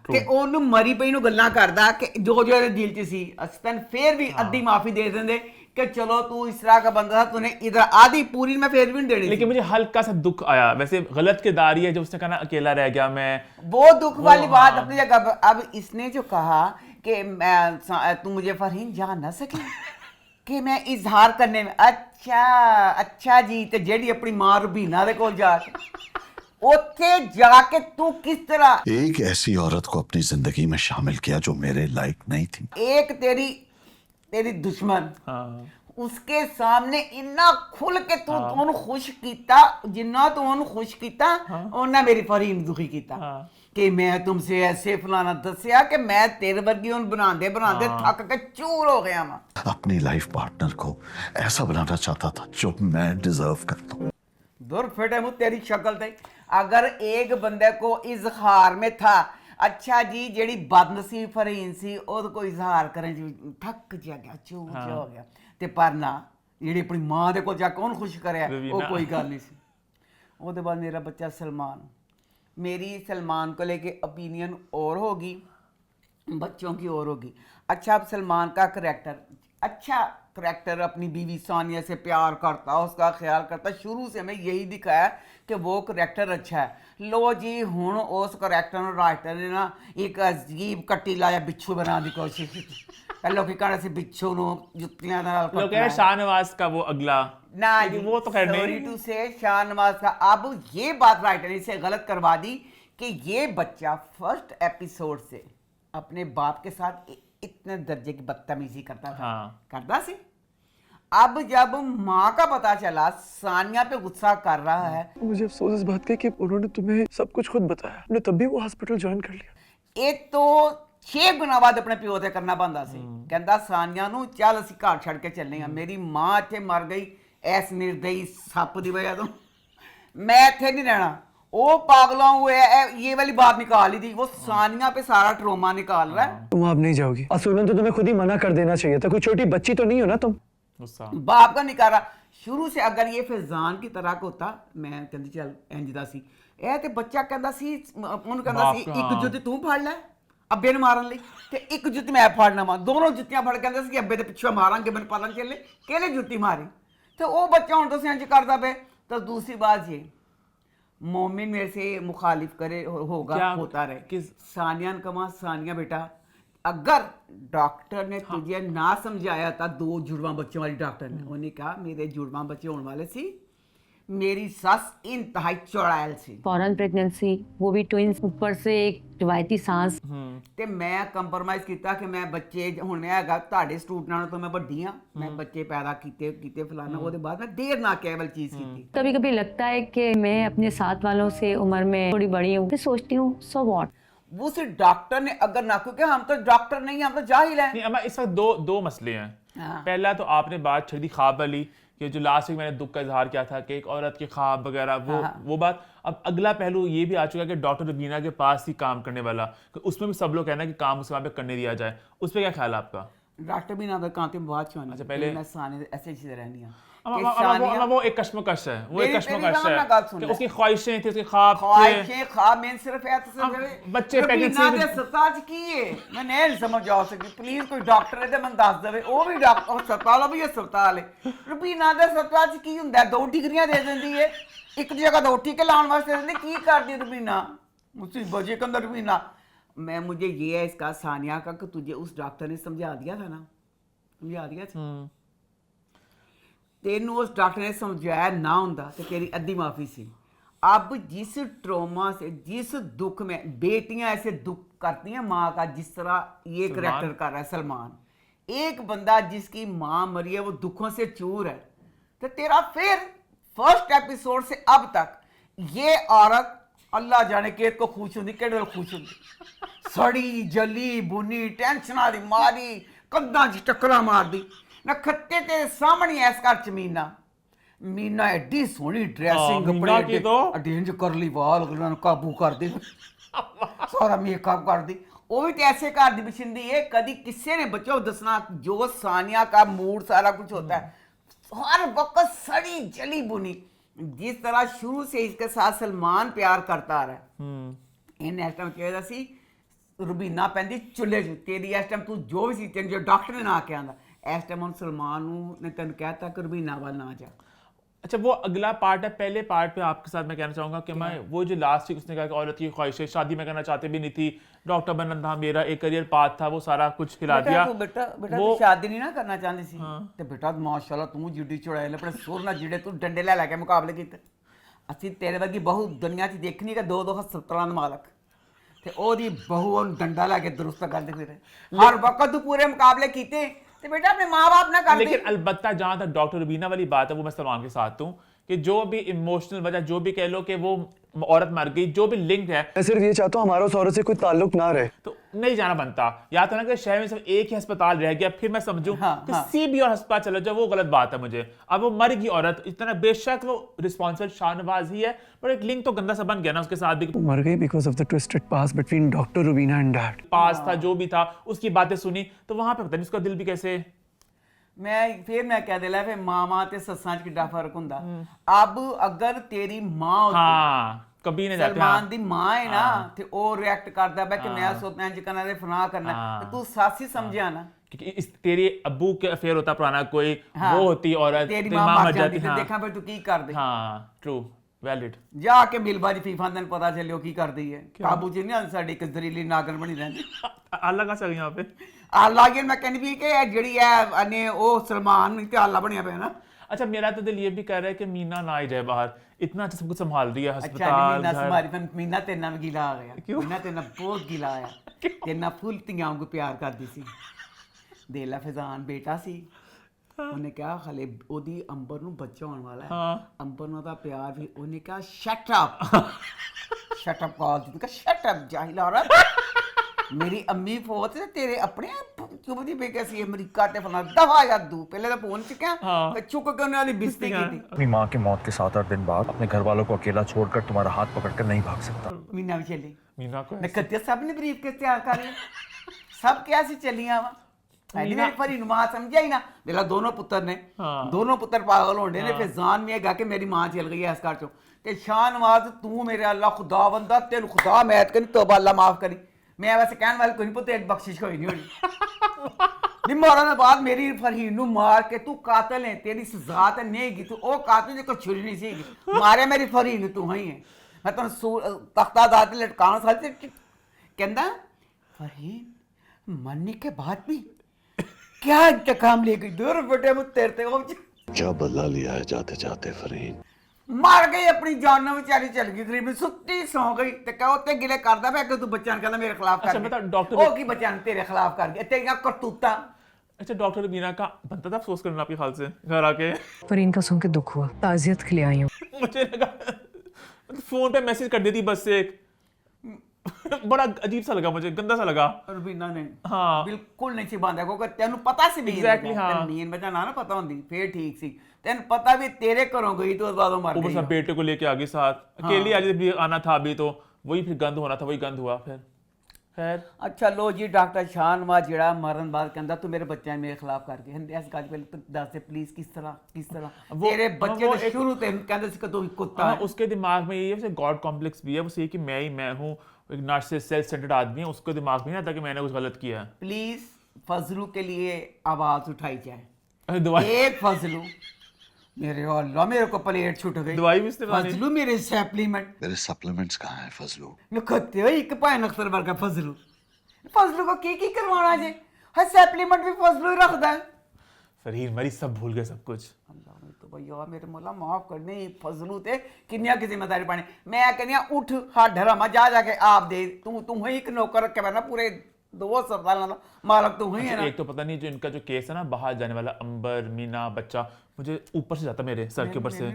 Speaker 2: कि ਉਹਨੂੰ ਮਰੀ ਪਈ ਨੂੰ ਗੱਲਾਂ ਕਰਦਾ कि जो जो ਇਹਦੇ ਦਿਲ 'ਚ ਸੀ ਅਸਤਨ फिर भी अद्धी माफी दे देंगे कि चलो तू इस तरह का बंदा था तूने इधर आधी पूरी मैं फिर भी नहीं देनी
Speaker 1: लेकिन मुझे हल्का सा दुख आया वैसे गलत किरदारी है जो उसने कहा अकेला रह गया मैं
Speaker 2: वो दुख वाली बात अपनी जगह अब इसने जो कहा कि तू मुझे फरहीन जान ना सकी कि मैं इजहार करने में अच्छा जी ते जेडी अपनी मां रुबीना दे कोल जाके ओथे जाके तू किस तरह
Speaker 13: एक ऐसी औरत को अपनी जिंदगी में शामिल किया जो मेरे लायक नहीं थी
Speaker 2: एक तेरी दुश्मन उसके सामने इन्ना खुल के तू ਉਹਨੂੰ खुश कीता जिन्ना तू ਉਹਨੂੰ खुश कीता ਉਹਨਾਂ मेरी फरीन दुखी कीता कि मैं तुमसे ऐसे फलाना दसिया कि मैं तेरे वर्गी उन बनाते बनाते थक के चूर हो गया मैं
Speaker 13: अपनी लाइफ पार्टनर को ऐसा बनाना चाहता था जो मैं डिजर्व करता हूँ
Speaker 2: दूर फिटे मुँह तेरी शक्ल थे अगर एक बंदे को इजहार में था अच्छा जी जेड़ी बदनसीब फरीन सी ਉਹਦੇ को इजहार करने थक जा गया चूर हो गया ते पर ना ਜਿਹੜੀ ਆਪਣੀ ਮਾਂ ਦੇ ਕੋਲ ਜਾ ਕੇ ਉਹਨੂੰ ਖੁਸ਼ ਕਰਿਆ ਉਹ ਕੋਈ ਗੱਲ नहीं सी ਉਹਦੇ बाद मेरा बच्चा सलमान मेरी सलमान को लेके ओपिनियन और होगी बच्चों की और होगी अच्छा अब सलमान का करैक्टर अच्छा करैक्टर अपनी बीवी सानिया से प्यार करता उसका ख्याल करता शुरू से हमें यही दिखाया कि वो करैक्टर अच्छा है लो जी हुण उस करैक्टर राइटर ने ना एक अजीब कट्टी लाया बिच्छू बनाने की कोशिश की पहले की कहना सी बिच्छू नु जुत्तियां नाल
Speaker 1: लोग कह रहे शाहनवाज का वो अगला
Speaker 2: ना
Speaker 1: वो तो खैर
Speaker 2: सॉरी टू से शाहनवाज का अब ये बात राइटर ने इसे गलत करवा दी कि ये बच्चा फर्स्ट एपिसोड से अपने बाप के साथ इतने दर्जे की बदतमीजी करता था करता सी अब जब माँ का पता चला सानिया पे गुस्सा कर रहा है
Speaker 5: मुझे अफसोस इस बात का कि उन्होंने तुम्हें सब कुछ खुद बताया उन्होंने तब भी वो हॉस्पिटल ज्वाइन कर लिया
Speaker 2: एक तो 6 गुना बाद अपने प्यो ते करना बनता सी कहंदा सानिया नू चल असीं घर छड़ के चलने आ मेरी माँ इत्थे मर गई ऐस निर्दयी सप दी वजह तो मैं इत्थे नहीं रहना वो पागलों हुए ये वाली बात निकाल ली थी वो सानिया पे सारा ट्रोमा निकाल रहा है
Speaker 5: तुम अब नहीं जाओगी असूलन तो तुम्हें खुद ही मना कर देना चाहिए था कोई छोटी बच्ची तो नहीं हो ना तुम
Speaker 2: बाप का निकाला शुरू से अगर ये फैजान की तरह का होता मैं कहती चल इंज दा सी ਇਹ ਤੇ ਬੱਚਾ ਕਹਿੰਦਾ ਸੀ ਉਹਨੂੰ ਕਹਿੰਦਾ ਸੀ ਇੱਕ ਜੁੱਤੀ ਤੂੰ ਫੜ ਲੈ ਅੱਬੇ ਨੂੰ ਮਾਰਨ ਲਈ ਤੇ ਇੱਕ ਜੁੱਤੀ ਮੈਂ ਫੜਨਾ ਵਾ ਦੋਨੋਂ ਜੁੱਤੀਆਂ ਫੜ ਕਹਿੰਦਾ ਸੀ ਕਿ ਅੱਬੇ ਦੇ ਪਿੱਛੇ ਮਾਰਾਂਗੇ ਮੈਨੂੰ ਪਤਾ ਨਹੀਂ ਚੱਲੇ ਕਿਹਨੇ ਜੁੱਤੀ ਮਾਰੀ ਤੇ ਉਹ ਬੱਚਾ ਹੁਣ ਤੁਸੀਂ ਇੰਜ ਕਰਦਾ ਪਏ ਤਾਂ दूसरी बात ये मोमिन मेरे से मुखालिफ करे होगा होता रहे कि सानिया ने कहा सानिया बेटा अगर डॉक्टर ने तुझे ना समझाया था 2 जुड़वा बच्चों वाली डॉक्टर ने उन्होंने कहा मेरे जुड़वा बच्चे होने वाले सी मेरी सस इंतहाई चौड़ायल सी
Speaker 9: फौरन प्रेगनेंसी वो भी ट्विंस ऊपर से एक रिवायती सांस
Speaker 2: ਤੇ ਮੈਂ ਕੰਪਰਮਾਈਜ਼ ਕੀਤਾ ਕਿ ਮੈਂ ਬੱਚੇ ਹੁਣ ਮੈਂ ਹੈਗਾ ਤੁਹਾਡੇ ਸਟੂਡੈਂਟਾਂ ਨਾਲੋਂ ਤਾਂ ਮੈਂ ਵੱਡੀ ਆ ਮੈਂ ਬੱਚੇ ਪੈਦਾ ਕੀਤੇ ਫਲਾਣਾ ਉਹਦੇ ਬਾਅਦ ਮੈਂ ਦੇਰ ਨਾ ਕੇਵਲ चीज की
Speaker 9: कभी कभी लगता है कि मैं अपने साथ वालों से उम्र में थोड़ी बड़ी हूँ फिर सोचती हूँ सो व्हाट
Speaker 2: वो सिर्फ डॉक्टर ने अगर ना क्योंकि हम तो डॉक्टर नहीं हम तो जाहिल हैं
Speaker 1: नहीं अम्मा इस वक्त दो मसले हैं पहला तो आपने बात छेड़ दी ख्वाब वाली कि जो लास्ट वीक मैंने दुख का इजहार किया था कि एक औरत के ख्वाब वगैरह वो बात अब अगला पहलू ये भी आ चुका है कि डॉक्टर रुबीना के पास ही काम करने वाला उसमें भी सब लोग कहना है कि काम उस वहाँ पे करने दिया जाए उस पर क्या ख्याल है आपका
Speaker 2: डॉक्टर भी ना कहते बहुत
Speaker 1: अच्छा पहले
Speaker 2: मैं साने ऐसे चीज़ रहनी है
Speaker 1: वो एक कश्मकश है वो एक कश्मकश है कि उसकी ख्वाहिशें थी उसके ख्वाब
Speaker 2: मैं सिर्फ
Speaker 1: बच्चे
Speaker 2: प्रेगनेंसी दे सताज की है मैं नहीं समझ आ सकी प्लीज कोई डॉक्टर है ते मैं दस देवे वो भी डॉक्टर अस्पताल भी अस्पताल है रुबीना दे सताज की हुंदा 2 डिग्रियां दे देंदी है एक जगह 2 टीके लाने वास्ते देंदी की करदी रुबीना मुसीबत जे कंदर रुबीना मैं मुझे ये है इसका सानिया का कि तुझे उस डॉक्टर ने समझा दिया था ना समझा दिया था तेनू उस डॉक्टर ने समझाया ना होंदा तो तेरी अद्धी माफी सी अब जिस ट्रोमा से जिस दुख में बेटियां ऐसे दुख करती हैं माँ का जिस तरह ये करैक्टर कर रहा है सलमान एक बंदा जिसकी माँ मरी है वो दुखों से चूर है तो तेरा फिर फर्स्ट एपिसोड से अब तक ये औरत अल्लाह जाने केत को खुश होंदी केड़े वेले खुश होंदी सड़ी जली बुनी टेंशनां दी मारी कंधां च टक्करां मारदी ना खत्ते तेरे सामने ऐस घर च मीना एडी सोहनी ड्रेसिंग
Speaker 1: मीना की तो
Speaker 2: अडेंज करली वाल गलां काबू कर दे सारा मेकअप कर दी वो भी तो ऐसे घर दी बशिंदी है कभी किसी ने बच्चों को दसना जो सानिया का मूड सारा कुछ होता है हर वक्त सड़ी जली बुनी जिस तरह शुरू से इसके साथ सलमान प्यार करता आ रहा है इन इस टाइम कहता सी रुबीना पैंदी चुल्हे च तेरी इस टाइम तू जो भी सी तेन जो डॉक्टर ने ना आके आंदा इस टाइम हम सलमान ने तेन कहता कि रुबीना वाल ना जा।
Speaker 1: अच्छा वो अगला पार्ट है। पहले पार्ट पे आपके साथ मैं कहना चाहूंगा कि मैं वो जो लास्ट वीक उसने कहा कि औरत की ख्वाहिशें शादी में करना चाहते भी नहीं थी, डॉक्टर बनना था मेरा एक करियर पाथ था, वो सारा कुछ खिला दिया।
Speaker 2: बेटा तू शादी नहीं ना करना चाहती सी ते बेटा माशाल्लाह तू जिड्डी चौड़ाई ले अपने सुर ना जिड़े तू डंडे ले के मुकाबले कीते ਅਸੀਂ तेरे वर्गी बहू दुनिया च देखनी कि 2-2 हस्पतालां दा मालक ते ओदी बहू ओन डंडा ला के दुरुस्त करदे फिरे हर वक्त तू पूरे मुकाबले कीते तो बेटा अपने माँ बाप ना कर
Speaker 1: लेकिन अलबत्ता जहां तक डॉक्टर रुबीना वाली बात है वो मैं सलमान के साथ हूँ कि जो भी इमोशनल वजह जो भी कह लो कि वो औरत मर गई जो भी लिंक है
Speaker 13: मैं सिर्फ ये चाहता हूँ हमारा उस औरत से कोई ताल्लुक ना रहे
Speaker 1: तो नहीं जाना बनता। या तो ना कि शहर में सिर्फ एक ही अस्पताल रह गया फिर मैं समझूं कि सीबी और अस्पताल चला जाए वो गलत बात है मुझे। अब वो मर गई औरत इतना बेशक वो रिस्पॉन्सिबल शाहनवाज ही है पर एक लिंक तो गंदा सा बन गया ना उसके साथ भी।
Speaker 13: मर गई because of the twisted past between doctor Rubina and dad.
Speaker 1: Past था जो भी था उसकी बातें सुनी तो वहां पे पता नहीं उसका दिल भी कैसे
Speaker 2: मैं कह दिला फिर मामा ते सस्सां च किड्डा फर्क हुंदा। अब अगर तेरी मां
Speaker 1: कभी नहीं जाते
Speaker 2: सलमान दी मां है ना ते ओ रिएक्ट करदा है कि मैं सोचना इंज करना ते फना करना ते तू सासी समझिया ना
Speaker 1: कि इस तेरे अब्बू के अफेयर होता पुराना कोई वो होती औरत
Speaker 2: तेरी मां मर जाती है देखा फिर तू की कर दे।
Speaker 1: हां ट्रू वैलिड
Speaker 2: जाके मिलबाजी फीफा दिन पता चलियो की कर दी है काबू च नहीं साडी एक जरीली नागन बनी रहंदी
Speaker 1: आला का चल यहां पे
Speaker 2: आला के मैं कहनी भी कि जेड़ी है ने ओ सलमान नहीं ते आला बनया पे ना।
Speaker 1: अच्छा मेरा तो दिल ये भी कह रहा है कि मीना ना ही जाए बाहर इतना अच्छा सब कुछ संभाल रही है अस्पताल।
Speaker 2: अच्छा मीना संभाली मीना तेरे नाल गिला आ गया मीना तेरे नाल बहुत गिला आया तेरे नाल फुल तियां को प्यार करदी सी देला फिजान बेटा सी ਉਹਨੇ ਕਿਹਾ ਹਲੇ ਉਹਦੀ ਅੰਬਰ ਨੂੰ ਬੱਚਾ ਹੋਣ ਵਾਲਾ ਹੈ ਅੰਬਰ ਨੂੰ ਉਹਦਾ ਪਿਆਰ ਵੀ ਉਹਨੇ ਕਿਹਾ ਸ਼ਟ ਅਪ ਕਾਲ ਦਿੱਤਾ ਸ਼ਟ ਅਪ ਜਾਹਿਲ ਔਰਤ ਮੇਰੀ ਅੰਮੀ ਫੋਤ ਤੇ ਤੇਰੇ ਆਪਣੇ ਚੁੱਪ ਦੀ ਬੇਕੇ ਸੀ ਅਮਰੀਕਾ ਤੇ ਫਨਾ ਦਫਾ ਜਾ ਦੂ ਪਹਿਲੇ ਤਾਂ ਫੋਨ ਚੁੱਕਿਆ ਚੁੱਕ के उन्होंने वाली बिस्ती की थी।
Speaker 14: अपनी माँ की मौत के 7-8 दिन बाद अपने घर वालों को अकेला छोड़कर तुम्हारा हाथ पकड़कर नहीं भाग सकता।
Speaker 2: मीना भी चली
Speaker 1: मीना को
Speaker 2: नकत्या सब ने ब्रीफ के तैयार कर लिया सब क्या सी चलियां वा फरी मां समझा ही ना मेरा दोनों पुत्र ने दोनों पुत्र पागल होने ने फिर जान में है कि मेरी मां चल गई है इस घर चो ते शाहनवाज तू मेरे अल्लाह खुदा बंदा तेन खुदा मैत करी तौबा अल्लाह माफ करी मैं वैसे कहने वाली कोई नहीं पुत्र एक बख्शिश कोई नहीं होनी नहीं मारने बाद मेरी फरहीन नू मार के तू कातिल है तेरी सजा ते नहीं गी तू ओ कातिल जो छुरी नहीं सी मारे मेरी फरहीन तू ही है मैं तेन तख्ता दाद लटकाना साथ कहंदा फरहीन मरने के बाद भी क्या इंतकाम ले गई दूर बेटे मुझ तेरते हो
Speaker 13: क्या बदला लिया है जाते जाते फरहीन
Speaker 2: मर गई अपनी जान ना बेचारी चल गई गरीब सुत्ती सौ गई ते कहो ते गिले करदा मैं कि तू बच्चन कहंदा मेरे खिलाफ कर
Speaker 1: अच्छा डॉक्टर
Speaker 2: ओ की बच्चन तेरे खिलाफ कर गया तेरी करतूता।
Speaker 1: अच्छा डॉक्टर मीना का बनता था अफसोस करना आपके ख्याल से घर आके
Speaker 5: फरहीन का सुन के दुख हुआ ताजियत के लिए आई हूँ।
Speaker 1: मुझे लगा फोन पे मैसेज कर देती बस से एक बड़ा अजीब सा लगा मुझे गंदा सा लगा।
Speaker 2: रुबीना ने
Speaker 1: हाँ
Speaker 2: बिल्कुल नहीं सी बांधा क्योंकि तेन पता सी भी
Speaker 1: एग्जैक्टली हाँ
Speaker 2: नींद में ना पता होंदी फिर ठीक सी तेन पता भी तेरे घरों गई तो बाद मर गई
Speaker 1: ऊपर बेटे को लेके आ गई साथ अकेली आज भी आना था अभी तो वही फिर गंद होना था वही गंद हुआ फिर खैर।
Speaker 2: अच्छा लो जी डॉक्टर शाहनवाज जेड़ा मरन बाद कहंदा तू मेरे बच्चे मेरे खिलाफ कर गए इस गल पहले तू दस दे प्लीज किस तरह तेरे बच्चे तो शुरू ते कहंदे सी कि तू कुत्ता है
Speaker 1: उसके दिमाग में ये गॉड कॉम्प्लेक्स भी है वो कि मैं हूं एक नार्सिसिस्ट सेल्फ सेंटर्ड आदमी है उसके दिमाग में नहीं आता कि मैंने कुछ गलत किया है।
Speaker 2: प्लीज फजलू के लिए आवाज उठाई जाए एक फजलू मेरे अल्लाह मेरे को प्लेट छूट गई
Speaker 1: दवाई भी इस्तेमाल
Speaker 2: फजलू मेरे
Speaker 13: सप्लीमेंट्स कहाँ हैं फजलू
Speaker 2: नखते हो एक पाए नक्सर वर्गा फजलू को की करवाना जे हर सप्लीमेंट भी फजलू रखदा है।
Speaker 1: फरहीन मरी सब भूल गए सब कुछ
Speaker 2: अल्लाह तो भैया मेरे मौला माफ करने फजलू ते किन्या की जिम्मेदारी पाने मैं कहनिया उठ हाथ डरामा जा जाके आप दे तू ही एक नौकर रखे ना पूरे 2 अस्पताल मालक तो हुई है ना।
Speaker 1: एक तो पता नहीं जो इनका जो केस है ना बाहर जाने वाला, अंबर मीना बच्चा, मुझे ऊपर से जाता मेरे सर के ऊपर से।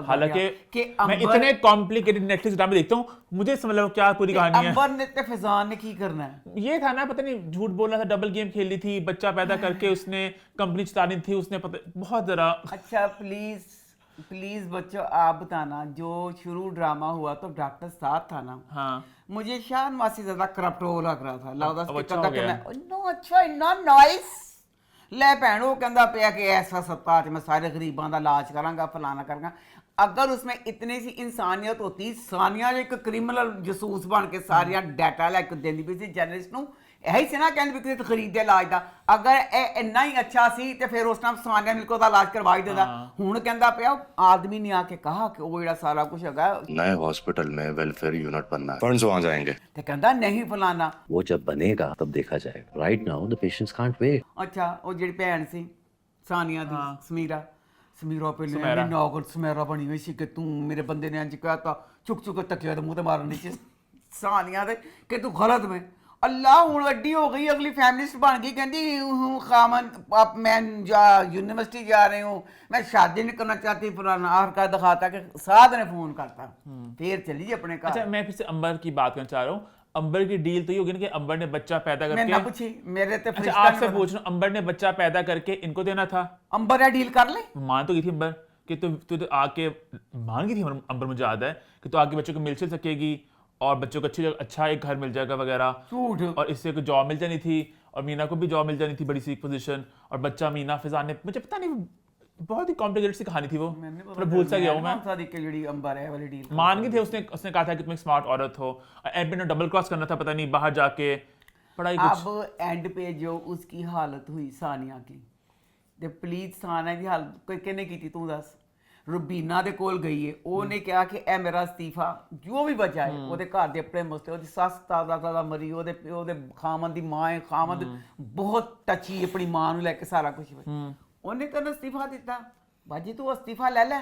Speaker 1: हालांकि मैं इतने कॉम्प्लिकेटेड नेटफ्लिक्स ड्रामे देखता हूँ, मुझे समझ लो क्या पूरी कहानी है।
Speaker 2: अंबर ने ते फिजान ने की करना है,
Speaker 1: ये था ना पता नहीं झूठ बोलना था, डबल गेम खेली थी, बच्चा पैदा करके उसने कंपनी चलानी थी उसने, पता बहुत जरा।
Speaker 2: अच्छा प्लीज बच्चों आप बताना, जो शुरू ड्रामा हुआ तो डॉक्टर साथ था ना।
Speaker 1: हाँ
Speaker 2: मुझे शाहनवाज से ज्यादा करप्ट वो लग रहा था, लगदा
Speaker 1: अब
Speaker 2: कि
Speaker 1: अच्छा
Speaker 2: कहंदा
Speaker 1: हो
Speaker 2: कि
Speaker 1: गया।
Speaker 2: मैं नो अच्छा इन्ना नाइस ले भैन वो कहंदा पिया कि ऐसा अस्पताल च मैं सारे गरीबां दा इलाज करांगा फलाना करांगा। अगर उसमें इतनी सी इंसानियत होती, सानिया जो एक क्रिमिनल जसूस बन के सारिया डाटा लैके देंदी पई सी जर्नलिस्ट नूं, यही से ना कहंदी भी कि खरीदे इलाज दा। अगर ए इन्ना ही अच्छा सी ते फिर उस टाइम सानिया मिल्को दा इलाज करवाई देदा। हुण कहंदा पिया आदमी ने आके कहा कि वो जेड़ा सारा कुछ हैगा
Speaker 13: नए हॉस्पिटल में वेलफेयर यूनिट बनना है, फंड्स वहां जाएंगे।
Speaker 2: ते कहंदा नहीं फलाना।
Speaker 12: वो जब बनेगा तब देखा जाएगा, right now the patients can't wait.
Speaker 2: अच्छा वो जेड़ी भैन सी सानिया दी समीरा पहले
Speaker 1: सुमेरा।
Speaker 2: नौकर सुमेरा बनी हुई सी कि तू मेरे बंदे ने इंज कहता चुक चुक तकिया ते मुंह ते मारन नीचे सानिया दे कि तू गलत में। अल्लाह हुण अड्डी हो गई, अगली फेमिनिस्ट बन गई, कहती खामन अब मैं यूनिवर्सिटी जा रही हूँ, मैं शादी नहीं करना चाहती पुराना। आखिर दिखाता कि साथ ने फोन करता, फिर चली जी अपने घर।
Speaker 1: अच्छा मैं फिर से अंबर की बात करना चाह रहा हूँ। अंबर की डील तो ये होगी ना कि अंबर ने बच्चा पैदा
Speaker 2: मैं
Speaker 1: करके,
Speaker 2: ना पूछी मेरे ते
Speaker 1: अच्छा आपसे पूछ रहा हूँ, अंबर ने बच्चा पैदा करके इनको देना था।
Speaker 2: अंबर है डील कर ले,
Speaker 1: मान तो गई थी अंबर कि तू तो आके मान गई थी अंबर, मुझे याद है कि तू आके बच्चों को मिल से सकेगी और बच्चों को अच्छा एक घर मिल जाएगा वगैरह।
Speaker 2: झूठ।
Speaker 1: और इससे कोई जॉब मिल जानी थी और मीना को भी जॉब मिल जानी थी, बड़ी सी पोजीशन, और बच्चा मीना फिजान ने, मुझे पता नहीं बहुत ही कॉम्प्लिकेटेड सी कहानी थी वो, मैं भूल सा गया हूँ मैं। मान गई थी उसने कहा था कि तुम एक स्मार्ट औरत हो, एंड पे डबल क्रॉस करना था पता नहीं बाहर जाके पढ़ाई कुछ।
Speaker 2: अब एंड पे जो उसकी हालत हुई सानिया की, ते प्लीज सानिया की हालत किने की थी तू दस। रुबीना दे कोल गई है, ਉਹਨੇ ਕਿਹਾ ਕਿ ਇਹ ਮੇਰਾ ਅਸਤੀਫਾ ਜੋ ਵੀ ਬਚਾ ਹੈ ਉਹਦੇ ਘਰ ਦੇ ਆਪਣੇ ਮਸਲੇ, ਉਹਦੀ ਸੱਸ ਤਾਜ਼ਾ ਮਰੀ, ਉਹਦੇ ਪਿਓ ਦੇ ਖਾਮਨ ਦੀ ਮਾਂ ਹੈ, ਖਾਮਨ ਬਹੁਤ ਟੱਚੀ ਆਪਣੀ ਮਾਂ ਨੂੰ ਲੈ ਕੇ ਸਾਰਾ ਕੁਝ। ਉਹਨੇ ਤੈਨੂੰ ਅਸਤੀਫਾ ਦਿੱਤਾ, ਬਾਜੀ ਤੂੰ ਅਸਤੀਫਾ ਲੈ ਲੈ।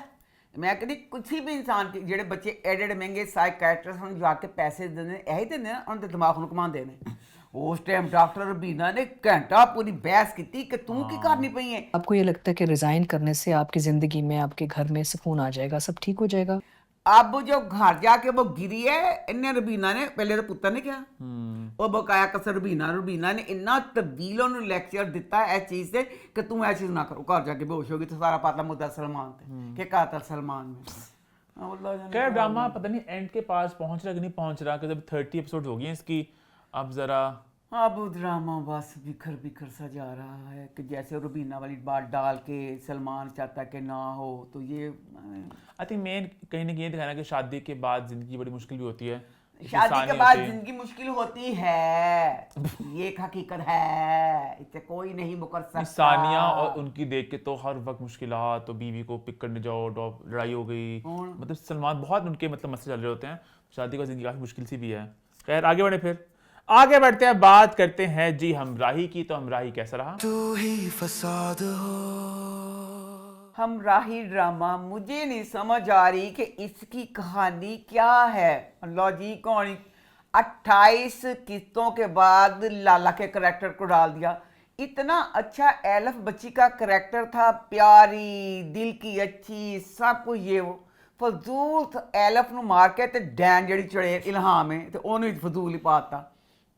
Speaker 2: ਮੈਂ ਕਹਿੰਦੀ ਕਿਸੇ ਵੀ ਇਨਸਾਨ ਜਿਹੜੇ ਬੱਚੇ ਐਡੇ ਮਹਿੰਗੇ ਸਾਈਕੈਟਰਿਸਟ ਨੂੰ ਜਾ ਕੇ ਪੈਸੇ ਦਿੰਦੇ ਇਹੀ ਦਿੰਦੇ ਨਾ, ਉਹਨਾਂ ਦੇ ਦਿਮਾਗ ਨੂੰ ਘੁਮਾਉਂਦੇ ਨੇ। उस टाइम डॉक्टर रबीना ने घंटा पूरी बहस की कि तू की करनी पई है।
Speaker 5: आपको ये लगता है कि रिजाइन करने से आपकी जिंदगी में आपके घर में सुकून आ जाएगा, सब ठीक हो जाएगा?
Speaker 2: अब जो घर जाके वो गिरी है, इन्ने रबीना ने पहले तो पुत्र ने क्या वो बकाया कसर रबीना ने इन्ना तब्दीलों ने लेक्चर दिता है इस चीज से कि तू ऐ चीज ना करो, घर जाके बेहोश होगी तो सारा पातला मुद्दा सलमान थे कि कातल सलमान में।
Speaker 1: क्या ड्रामा पता नहीं एंड के पास पहुंच रहा कि नहीं पहुंच रहा, कि जब 30 एपिसोड हो गई हैं इसकी, अब जरा
Speaker 2: अब ड्रामा बस बिखर सा जा रहा है कि जैसे रुबीना वाली बात डाल के सलमान चाहता कि ना हो, तो ये
Speaker 1: आई थिंक मेन कहीं ना कहीं दिखाना कि शादी के बाद जिंदगी बड़ी मुश्किल भी होती है।
Speaker 2: शादी के बाद जिंदगी मुश्किल होती है, ये एक हकीकत है, इससे कोई नहीं मुकर सकता।
Speaker 1: सानिया और उनकी देख के तो हर वक्त मुश्किलात, तो बीवी को पिक करने जाओ, लड़ाई हो गई, मतलब सलमान बहुत उनके मतलब मसले चल रहे होते हैं। शादी का जिंदगी काफी मुश्किल सी भी है। खैर आगे बढ़े, फिर आगे बढ़ते हैं, बात करते हैं जी हमराही की। तो हमराही कैसा रहा?
Speaker 13: तू ही फसाद हो।
Speaker 2: हमराही ड्रामा मुझे नहीं समझ आ रही कि इसकी कहानी क्या है। अल्लाह जी कहानी 28 किस्तों के बाद लाला के करैक्टर को डाल दिया। इतना अच्छा एलफ बच्ची का करैक्टर था, प्यारी, दिल की अच्छी, सब कुछ ये वो फजूल एलफ ਨੂੰ मार के ते डैन जड़ी चढ़े इल्हाम है तो उन्होंने फजूल ही पाता,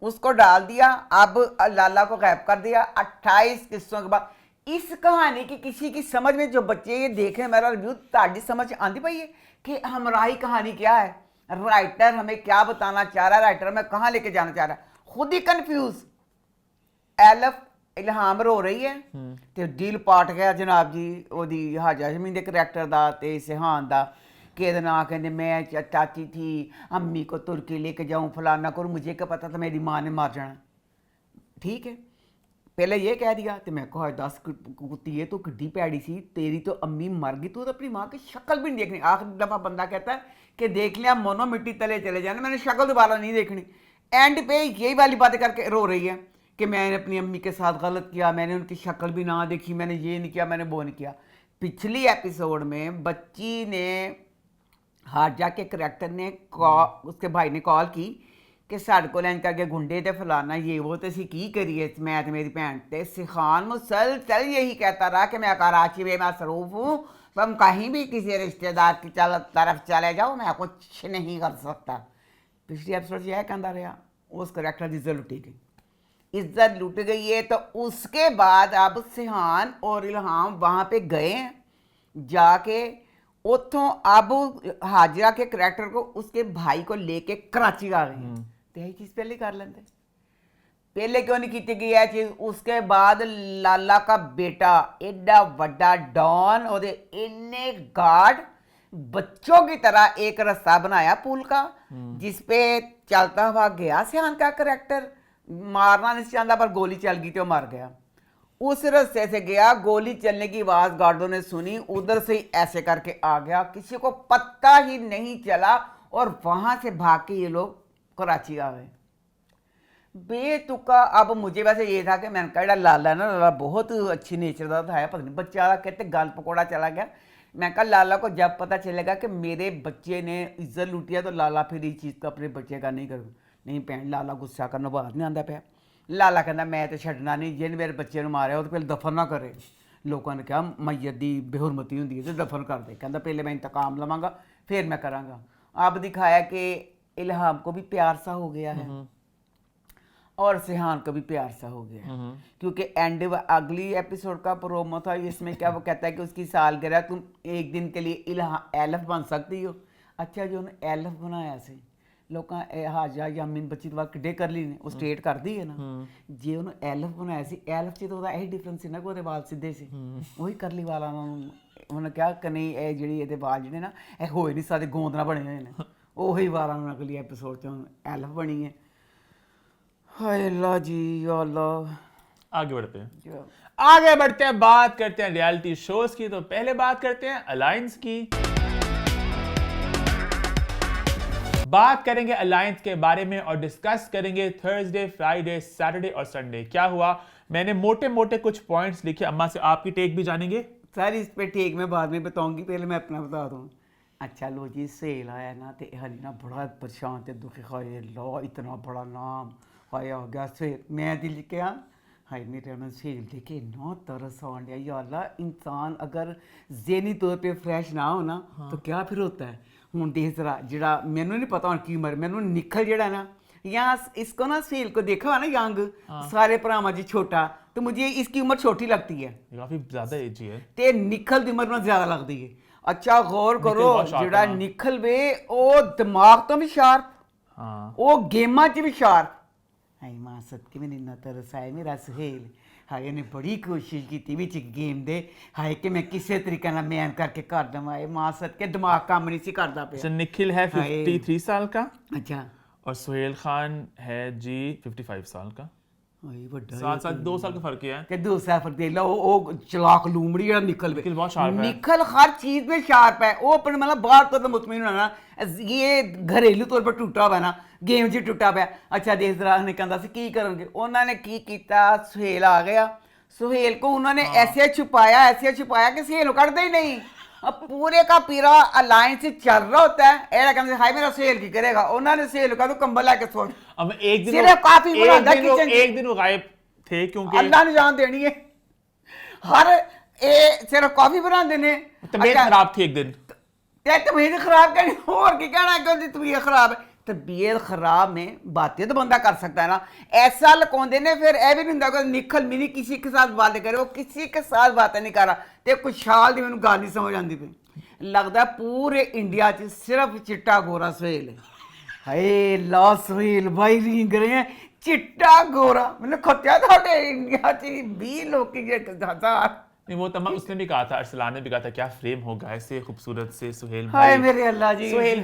Speaker 2: उसको डाल दिया। अब लाला को गायब कर दिया 28 किस्तों के बाद। इस कहानी की किसी की समझ में, जो बच्चे ये देख रहे हैं मेरा रिव्यू, ताड़ी समझ आती पई है कि हमराही कहानी क्या है, राइटर हमें क्या बताना चाह रहा है, राइटर हमें कहाँ लेके जाना चाह रहा है, खुद ही कन्फ्यूज। एलफ इल्हाम रो रही है तो दिल पाट गया जनाब जी ओदी हाजा जमीन के करैक्टर का ते सिहान का कि ना कहते मैं चाची थी, अम्मी को तुर्की लेके जाऊँ, फलाना करूँ, मुझे क्या पता था मेरी माँ ने मार जाना। ठीक है, पहले ये कह दिया तो मैं कहा 10 कुत्ती है तो किड्डी पैड़ी सी, तेरी तो अम्मी मर गई, तू तो अपनी माँ की शक्ल भी नहीं देखनी। आखिरी दफ़ा बंदा कहता है कि देख लिया मोनो मिट्टी तले चले जाने, मैंने शक्ल दोबारा नहीं देखनी। एंड पे यही वाली बातें करके रो रही है कि मैंने अपनी अम्मी के साथ गलत किया, मैंने उनकी शक्ल भी ना देखी, मैंने ये नहीं किया, मैंने वो नहीं किया। पिछली एपिसोड में बच्ची ने हारजा के करैक्टर ने उसके भाई ने कॉल की ਕਿ ਸਾਡੇ ਕੋਲ ਇੰਜ ਕਰਕੇ गुंडे ਤੇ फलाना ये वो तो की करिए। मैं तो मेरी बहन ते सिखान मुसलसल यही कहता रहा कि मैं कराची में मसरूफ हूँ, तुम कहीं भी किसी रिश्तेदार की तरफ चले जाओ, मैं कुछ नहीं कर सकता। पिछली एपिसोड यह कहता रहा, उस करैक्टर की इज्जत लुटी गई, इज्जत लुट गई है। तो उसके बाद अब सिहान और इल्हाम वहाँ पे गए हैं, जाके उतों अब हाजिरा के करैक्टर को उसके भाई को लेके कराची आ गए हैं। तो यही चीज़ पहले कर लेते, पहले क्यों नहीं की गई है चीज़। उसके बाद लाला का बेटा एडा वड्डा डॉन और इन्ने गार्ड बच्चों की तरह एक रास्ता बनाया पुल का, जिसपे चलता हुआ गया सिहान का करैक्टर। मारना नहीं चाहता पर गोली चल गई तो मर गया। उस रास्ते से गया, गोली चलने की आवाज़ गार्डों ने सुनी, उधर से ही ऐसे करके आ गया, किसी को पता ही नहीं चला और वहाँ से भाग के ये लोग कराची आ गए बेतुका। अब मुझे वैसे ये था कि मैंने कहा लाला ना, लाला बहुत अच्छी नेचर का था, पता नहीं बच्चा कहते गाल पकौड़ा चला गया। मैं कहा लाला को जब पता चलेगा कि मेरे बच्चे ने इज्जत लूटी है तो लाला फिर इस चीज़ को अपने बच्चे का नहीं करूँ। नहीं भैन लाला गुस्सा करना बाहर नहीं आंदा पाया। लाला कहता मैं तो छड्डना नहीं, जिन मेरे बच्चे ने मारे तो पहले दफन ना करे। लोगों ने कहा मैयत की बेहुरमती होंगी तो दफन कर दे, कहता पहले मैं इंतकाम लवांगा फिर मैं करांगा। अब दिखाया कि इल्हाम को भी प्यार सा हो गया है और सिहान को भी प्यार सा हो गया, क्योंकि एंड अगली एपिसोड का प्रोमो था इसमें क्या वो कहता है कि उसकी सालगिरह तुम एक दिन के लिए एलफ बन सकती हो। अच्छा जो उन्हें एलफ बनाया से लोग हाजा या मीन बच्ची तो किड्डे कर ली ने, वो स्ट्रेट कर दी है ना, जे उन्हें एलफ बनाया सी, एलफ च तो यही डिफरेंस है ना कि वाल सीधे से वही करली वाला उन्होंने क्या कि नहीं ये जी ये वाल जो ना ये हो नहीं सकते, गोंद ना बने हुए हैं, वही वाला अगली एपिसोड एलफ बनी है। हाय अल्लाह जी अल्लाह।
Speaker 1: आगे बढ़ते हैं, बात करते हैं रियलिटी शोज की। तो पहले बात करते हैं अलायंस की। बात करेंगे अलायंस के बारे में और डिस्कस करेंगे थर्सडे, फ्राइडे, सैटरडे और संडे क्या हुआ। मैंने मोटे मोटे कुछ पॉइंट्स लिखे, अम्मा से आपकी टेक भी जानेंगे।
Speaker 2: सर इस पे टेक मैं बाद में बताऊंगी, पहले मैं अपना बता दूँ। अच्छा लो जी सेल आया ना तो हरी ना बड़ा परेशान थे, दुखी खाए लो इतना बड़ा नाम हाय आ गया सेल। मैं दिल के हाय मेरे मैं सेल देखे ना तरस आन लिया या अल्लाह। इंसान अगर ज़हनी तौर पे फ्रैश ना हो ना तो क्या फिर होता है। हूँ देख जरा जरा मैनू नहीं पता हूँ की उम्र, मैनू निखल जड़ा ना यहाँ इसको ना सेल को देखा हुआ ना यंग सारे भरावां जी छोटा, तो मुझे इसकी उम्र छोटी लगती है,
Speaker 1: काफी ज्यादा एज है,
Speaker 2: ते निखल की उम्र में ज्यादा लगती है। अच्छा गौर करो जड़ा निखल वे ओ दिमाग तो भी शार्प, ओ गेमां च भी शार्प। हाय मां सदके मैंने इन्ना तरस आया मेरा सुहेल। हाय ने बड़ी कोशिश की बिच गेम दे हाय कि मैं किसी तरीके ना मैन करके कर दवां। मां सदके दिमाग काम नहीं सी करदा पे।
Speaker 1: निखिल है 53 साल का,
Speaker 2: अच्छा,
Speaker 1: और सुहेल खान है जी 55 साल का। 2 साल का फर्क है
Speaker 2: कि 2 साल फर्क दे लो। ओ चलाक लूमड़ी जड़ा निखल वे,
Speaker 1: बहुत शार्प है,
Speaker 2: निखल हर चीज में शार्प है। वो अपने मतलब बाहर तो मुतमिन होना ना, ये घरेलू तौर पर टूटा हुआ ना, गेम च टूटा पाया। अच्छा देख जरा ने कहता सी की करेंगे, उन्होंने की किया सुहेल आ गया, सुहेल को उन्होंने ऐसे छुपाया कि सुहेल कटते ही नहीं। अब पूरे का पूरा अलायंस चल रहा होता है, ऐसा कहते हाय मेरा सुहेल की करेगा, उन्होंने सुहेल का तो कंबल लाके सोच।
Speaker 1: अब एक दिन वो गायब थे क्योंकि
Speaker 2: अल्लाह ने जान देनी है। हर सिर्फ कॉफी बना देने
Speaker 1: तबीयत खराब थी एक दिन,
Speaker 2: तबीयत खराब कहनी और की कहना क्यों तबीयत खराब है। तबीयत खराब में बातें तो बंदा कर सकता है ना, ऐसा लकोंदे ने फिर यह भी नहीं होता निखल मिनी किसी के साथ बातें करे, वो किसी के साथ बातें नहीं कर रहा। तो कुछ शाल की मैंने गाल नहीं समझ आती पी, लगता पूरे इंडिया च सिर्फ चिट्टा गोरा सुहेल है। हाय ला सुहेल भाई रिंग रहे हैं चिट्टा गोरा, मैंने खोत्या था इंडिया च 20 लोग
Speaker 1: नहीं वो तमाम उसने भी कहा था, अरसलान ने भी कहा था क्या फ्रेम होगा ऐसे खूबसूरत से सुहेल भाई।
Speaker 2: हाय मेरे अल्लाह जी
Speaker 1: सुहेल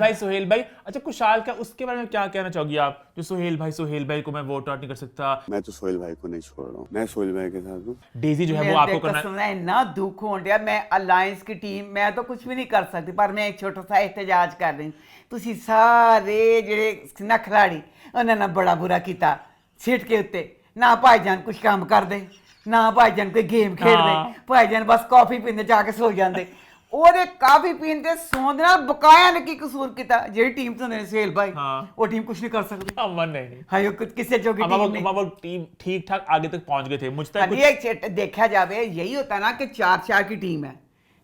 Speaker 1: भाई। अच्छा खुशहाल का उसके बारे में क्या कहना चाहोगी आप, जो सुहेल भाई को मैं वोट आउट नहीं कर सकता।
Speaker 13: मैं तो सुहेल भाई को नहीं छोड़ रहा हूँ, मैं सुहेल भाई के साथ हूँ।
Speaker 1: डेजी जो है वो आपको करना
Speaker 2: है ना, दुख हो गया। मैं अलायंस की टीम मैं तो कुछ भी नहीं कर सकती, पर मैं एक छोटा सा एहतजाज कर रही। तुसी सारे जेडे ना खिलाड़ी उन्होंने बड़ा बुरा किया सीट के उत्ते ना, भाईजान कुछ काम कर दे ना, भाईजान कोई गेम खेल दे, भाईजान बस कॉफी पीने जाके सो जाते। ਉਹਦੇ ਕਾਫੀ ਪੀਣ ਤੇ ਸੌਣ ਦੇ ਨਾਲ ਬਕਾਇਆ ਨੇ ਕੀ ਕਸੂਰ ਕੀਤਾ ਜਿਹੜੀ ਟੀਮ ਤੋਂ ਨੇ ਸਹੇਲ ਭਾਈ ਉਹ ਟੀਮ ਕੁਝ नहीं कर सकती
Speaker 1: अमन नहीं
Speaker 2: हाय किससे जो की टीम नहीं
Speaker 1: वो टीम ठीक ठाक आगे तक पहुंच गए थे मुझ तक
Speaker 2: कुछ देखा जावे यही होता ना कि 4-4 की टीम है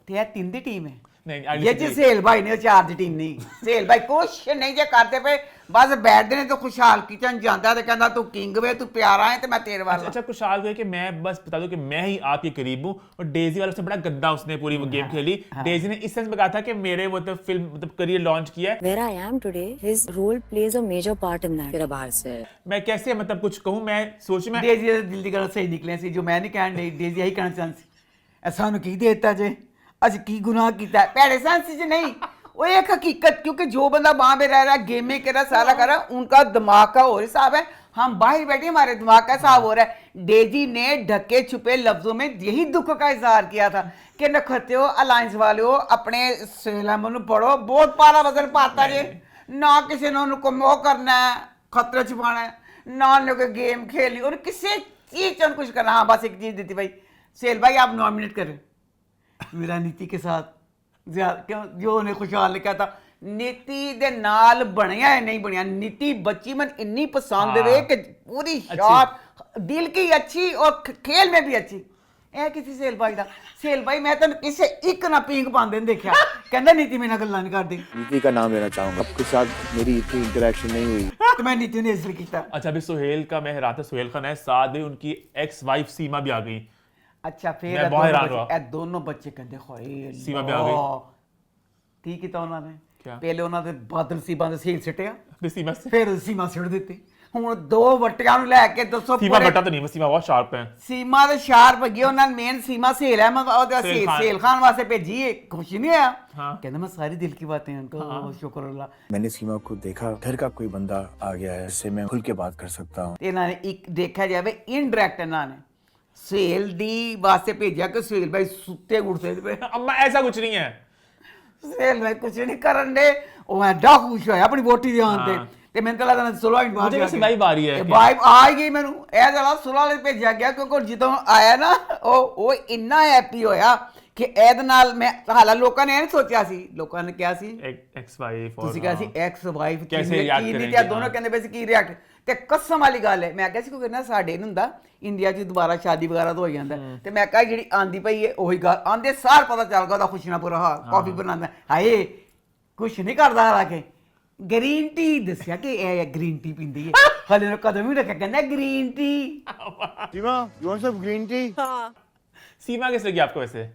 Speaker 2: तो यार 3 दी टीम है
Speaker 1: नहीं
Speaker 2: ये जी सहेल भाई ने 4 दी टीम नहीं सहेल भाई कुछ नहीं जे करते पे बस बैठते ने तो खुशहाल किचन जाता तो कहता तू किंग वे तू प्यारा है तो मैं तेरे वाला
Speaker 1: अच्छा खुशहाल हुए कि मैं बस बता दूं कि मैं ही आपके करीब हूं और डेजी वाला से बड़ा गंदा उसने पूरी वो गेम खेली डेजी ने इस सेंस में कहा था कि मेरे मतलब फिल्म मतलब करियर लॉन्च किया है
Speaker 3: Where I am today, his role plays a major part in that. तेरा बाहर से
Speaker 1: मैं कैसे मतलब कुछ कहूं मैं सोच में
Speaker 2: डेजी दिल दी गल सही निकले सी जो मैं नहीं कहन डेजी यही कहना चाहती ऐसा नु की देता जे अज की गुनाह कीता पैड़े सेंस च नहीं वो एक हकीकत क्योंकि जो बंदा वहां पे रह रहा है गेम में कर रहा सारा कर रहा उनका दिमाग का और हिसाब है हम बाहर बैठे हमारे दिमाग का हिसाब हो रहा है डेजी ने ढके छुपे लफ्जों में यही दुख का इजहार किया था कि नखते हो अलायंस वाले हो अपने सहेलामों को पढ़ो बहुत पारा वजन पाता जे ना किसी ने उनको मोह करना है खतरे छुपाना है ना उन्होंने गेम खेली और किसी चीज से कुछ करना हाँ बस एक चीज देती भाई सहेल भाई आप नॉमिनेट करें मेरा नीति के साथ क्यों जो उन्हें खुशहाल ने कहा था नीति दे नाल बनया है नहीं बनया नीति बच्ची मन इन्नी पसंद रहे कि पूरी शार्प दिल की अच्छी और खेल में भी अच्छी ए किसी सहेल भाई दा सहेल भाई मैं तो किसे एक ना पिंग पांदे देखा कहंदा नीति मेरे नाल गल्लां नहीं करदी
Speaker 14: नीति का नाम लेना चाहूंगा आपके साथ मेरी इतनी इंटरेक्शन नहीं हुई
Speaker 2: तो मैं नीति ने इसलिए किया
Speaker 1: अच्छा अभी सुहेल का मैं हैरान था सुहेल खान है साथ में उनकी एक्स वाइफ सीमा भी आ गई
Speaker 2: अच्छा फिर
Speaker 1: मैं बहुत हैरान हुआ
Speaker 2: दोनों बच्चे कहते खोए
Speaker 1: सीमा भी आ गई
Speaker 2: ठीक है तो उन्होंने
Speaker 1: क्या
Speaker 2: पहले उन्होंने बादल सीमा ਦੇ ਸੀਲ ਸਿੱਟਿਆ
Speaker 1: सीमा से
Speaker 2: ਫਿਰ ਸੀਮਾ ਸਿੱਟ ਦਿੱਤੀ ਹੁਣ ਦੋ ਵੱਟਿਆਂ ਨੂੰ ਲੈ ਕੇ ਦੱਸੋ
Speaker 1: सीमा बटा तो नहीं सीमा बहुत शार्प है
Speaker 2: ਸੀਮਾ ਦੇ ਸ਼ਾਰਪ ਹੈਗੀ ਉਹਨਾਂ ਨੇ ਮੇਨ ਸੀਮਾ ਸੇਲ ਹੈ ਮੈਂ ਉਹਦਾ ਸੇਲ ਖਾਨ ਵਾਸਤੇ ਭੇਜੀ ਹੈ ਖੁਸ਼ ਨਹੀਂ ਹੋਇਆ ਕਹਿੰਦਾ मैं सारी दिल की बातें उनको शुक्र अल्लाह
Speaker 14: मैंने सीमा को देखा घर का कोई बंदा आ गया है जिससे मैं खुल के बात कर सकता हूँ
Speaker 2: ਇਹਨਾਂ ਨੇ ਇੱਕ ਦੇਖਿਆ ਜਾਵੇ ਇਨਡਾਇਰੈਕਟ ਇਹਨਾਂ ਨੇ ਸੇਲ ਦੀ ਵਾਸਤੇ ਭੇਜਿਆ ਕਿ ਸੇਲ ਭਾਈ ਸੁੱਤੇ ਉੱਠਦੇ ਪਏ
Speaker 1: अम्मा ऐसा कुछ नहीं है
Speaker 2: ਸੇਲ ਭਾਈ ਕੁਝ ਨਹੀਂ ਕਰਨ ਦੇ ਉਹ ਐਡਾ ਖੁਸ਼ ਹੋਇਆ ਆਪਣੀ ਵੋਟੀ ਦੇ ਆਉਣ ਤੇ ਤੇ ਮੈਨੂੰ ਤਾਂ ਲੱਗਦਾ ਸੁਲਾ ਹੀ ਬਾਹਰ
Speaker 1: मुझे वैसे वाइब आ रही है
Speaker 2: ਵਾਈਬ ਆ ਹੀ ਗਈ ਮੈਨੂੰ ਇਹ ਜਲਾ ਸੁਲਾ ਲਈ ਭੇਜਿਆ ਗਿਆ ਕਿਉਂਕਿ ਜਦੋਂ ਆਇਆ ਨਾ ਉਹ ਇੰਨਾ ਹੈਪੀ ਹੋਇਆ ਕਿ ਇਹਦੇ ਨਾਲ ਮੈਂ ਹਾਲਾ ਲੋਕਾਂ ਨੇ ਇਹ ਨਹੀਂ ਸੋਚਿਆ ਸੀ ਲੋਕਾਂ ਨੇ ਕਿਹਾ ਸੀ
Speaker 1: एक्स वाइफ
Speaker 2: ਤੁਸੀਂ ਕਿਹਾ ਸੀ ਐਕਸ ਵਾਈਫ
Speaker 1: कैसे रिएक्ट
Speaker 2: ਕੀ
Speaker 1: करेंगे
Speaker 2: ਨਹੀਂ ਦੋਨੋਂ ਕਹਿੰਦੇ ਪਏ ਸੀ ਕੀ ਰਿਐਕਟ ਤੇ ਕਸਮ ਵਾਲੀ ਗੱਲ ਹੈ ਮੈਂ ਕਿਹਾ ਸੀ ਕੋਈ ਨਾ ਸਾਡੇ ਨੂੰ ਹੁੰਦਾ ਇੰਡੀਆ 'ਚ ਦੁਬਾਰਾ ਸ਼ਾਦੀ ਵਗੈਰਾ ਤਾਂ ਹੋ ਜਾਂਦਾ ਤੇ ਮੈਂ ਕਿਹਾ ਜਿਹੜੀ ਆਂਦੀ ਪਈ ਹੈ ਉਹੀ ਗੱਲ ਆਂਦੇ ਸਾਰ ਪਤਾ ਚੱਲ ਗਿਆ ਉਹਦਾ ਖੁਸ਼ੀ ਨਾਲ ਪੂਰਾ ਹਾਲ ਕਾਫੀ ਬਣਾਉਂਦਾ ਹਾਏ ਕੁਛ ਨਹੀਂ ਕਰਦਾ ਹਾਲਾ ਕੇ ਗ੍ਰੀਨ ਟੀ ਦੱਸਿਆ ਕਿ ਇਹ ਗ੍ਰੀਨ ਟੀ ਪੀਂਦੀ ਹੈ ਹਲੇ ਨੂੰ ਕਦਮ ਹੀ ਰੱਖਿਆ ਕਹਿੰਦਾ green tea
Speaker 14: Seema you want some green tea
Speaker 1: Seema कैसे लगी आपको वैसे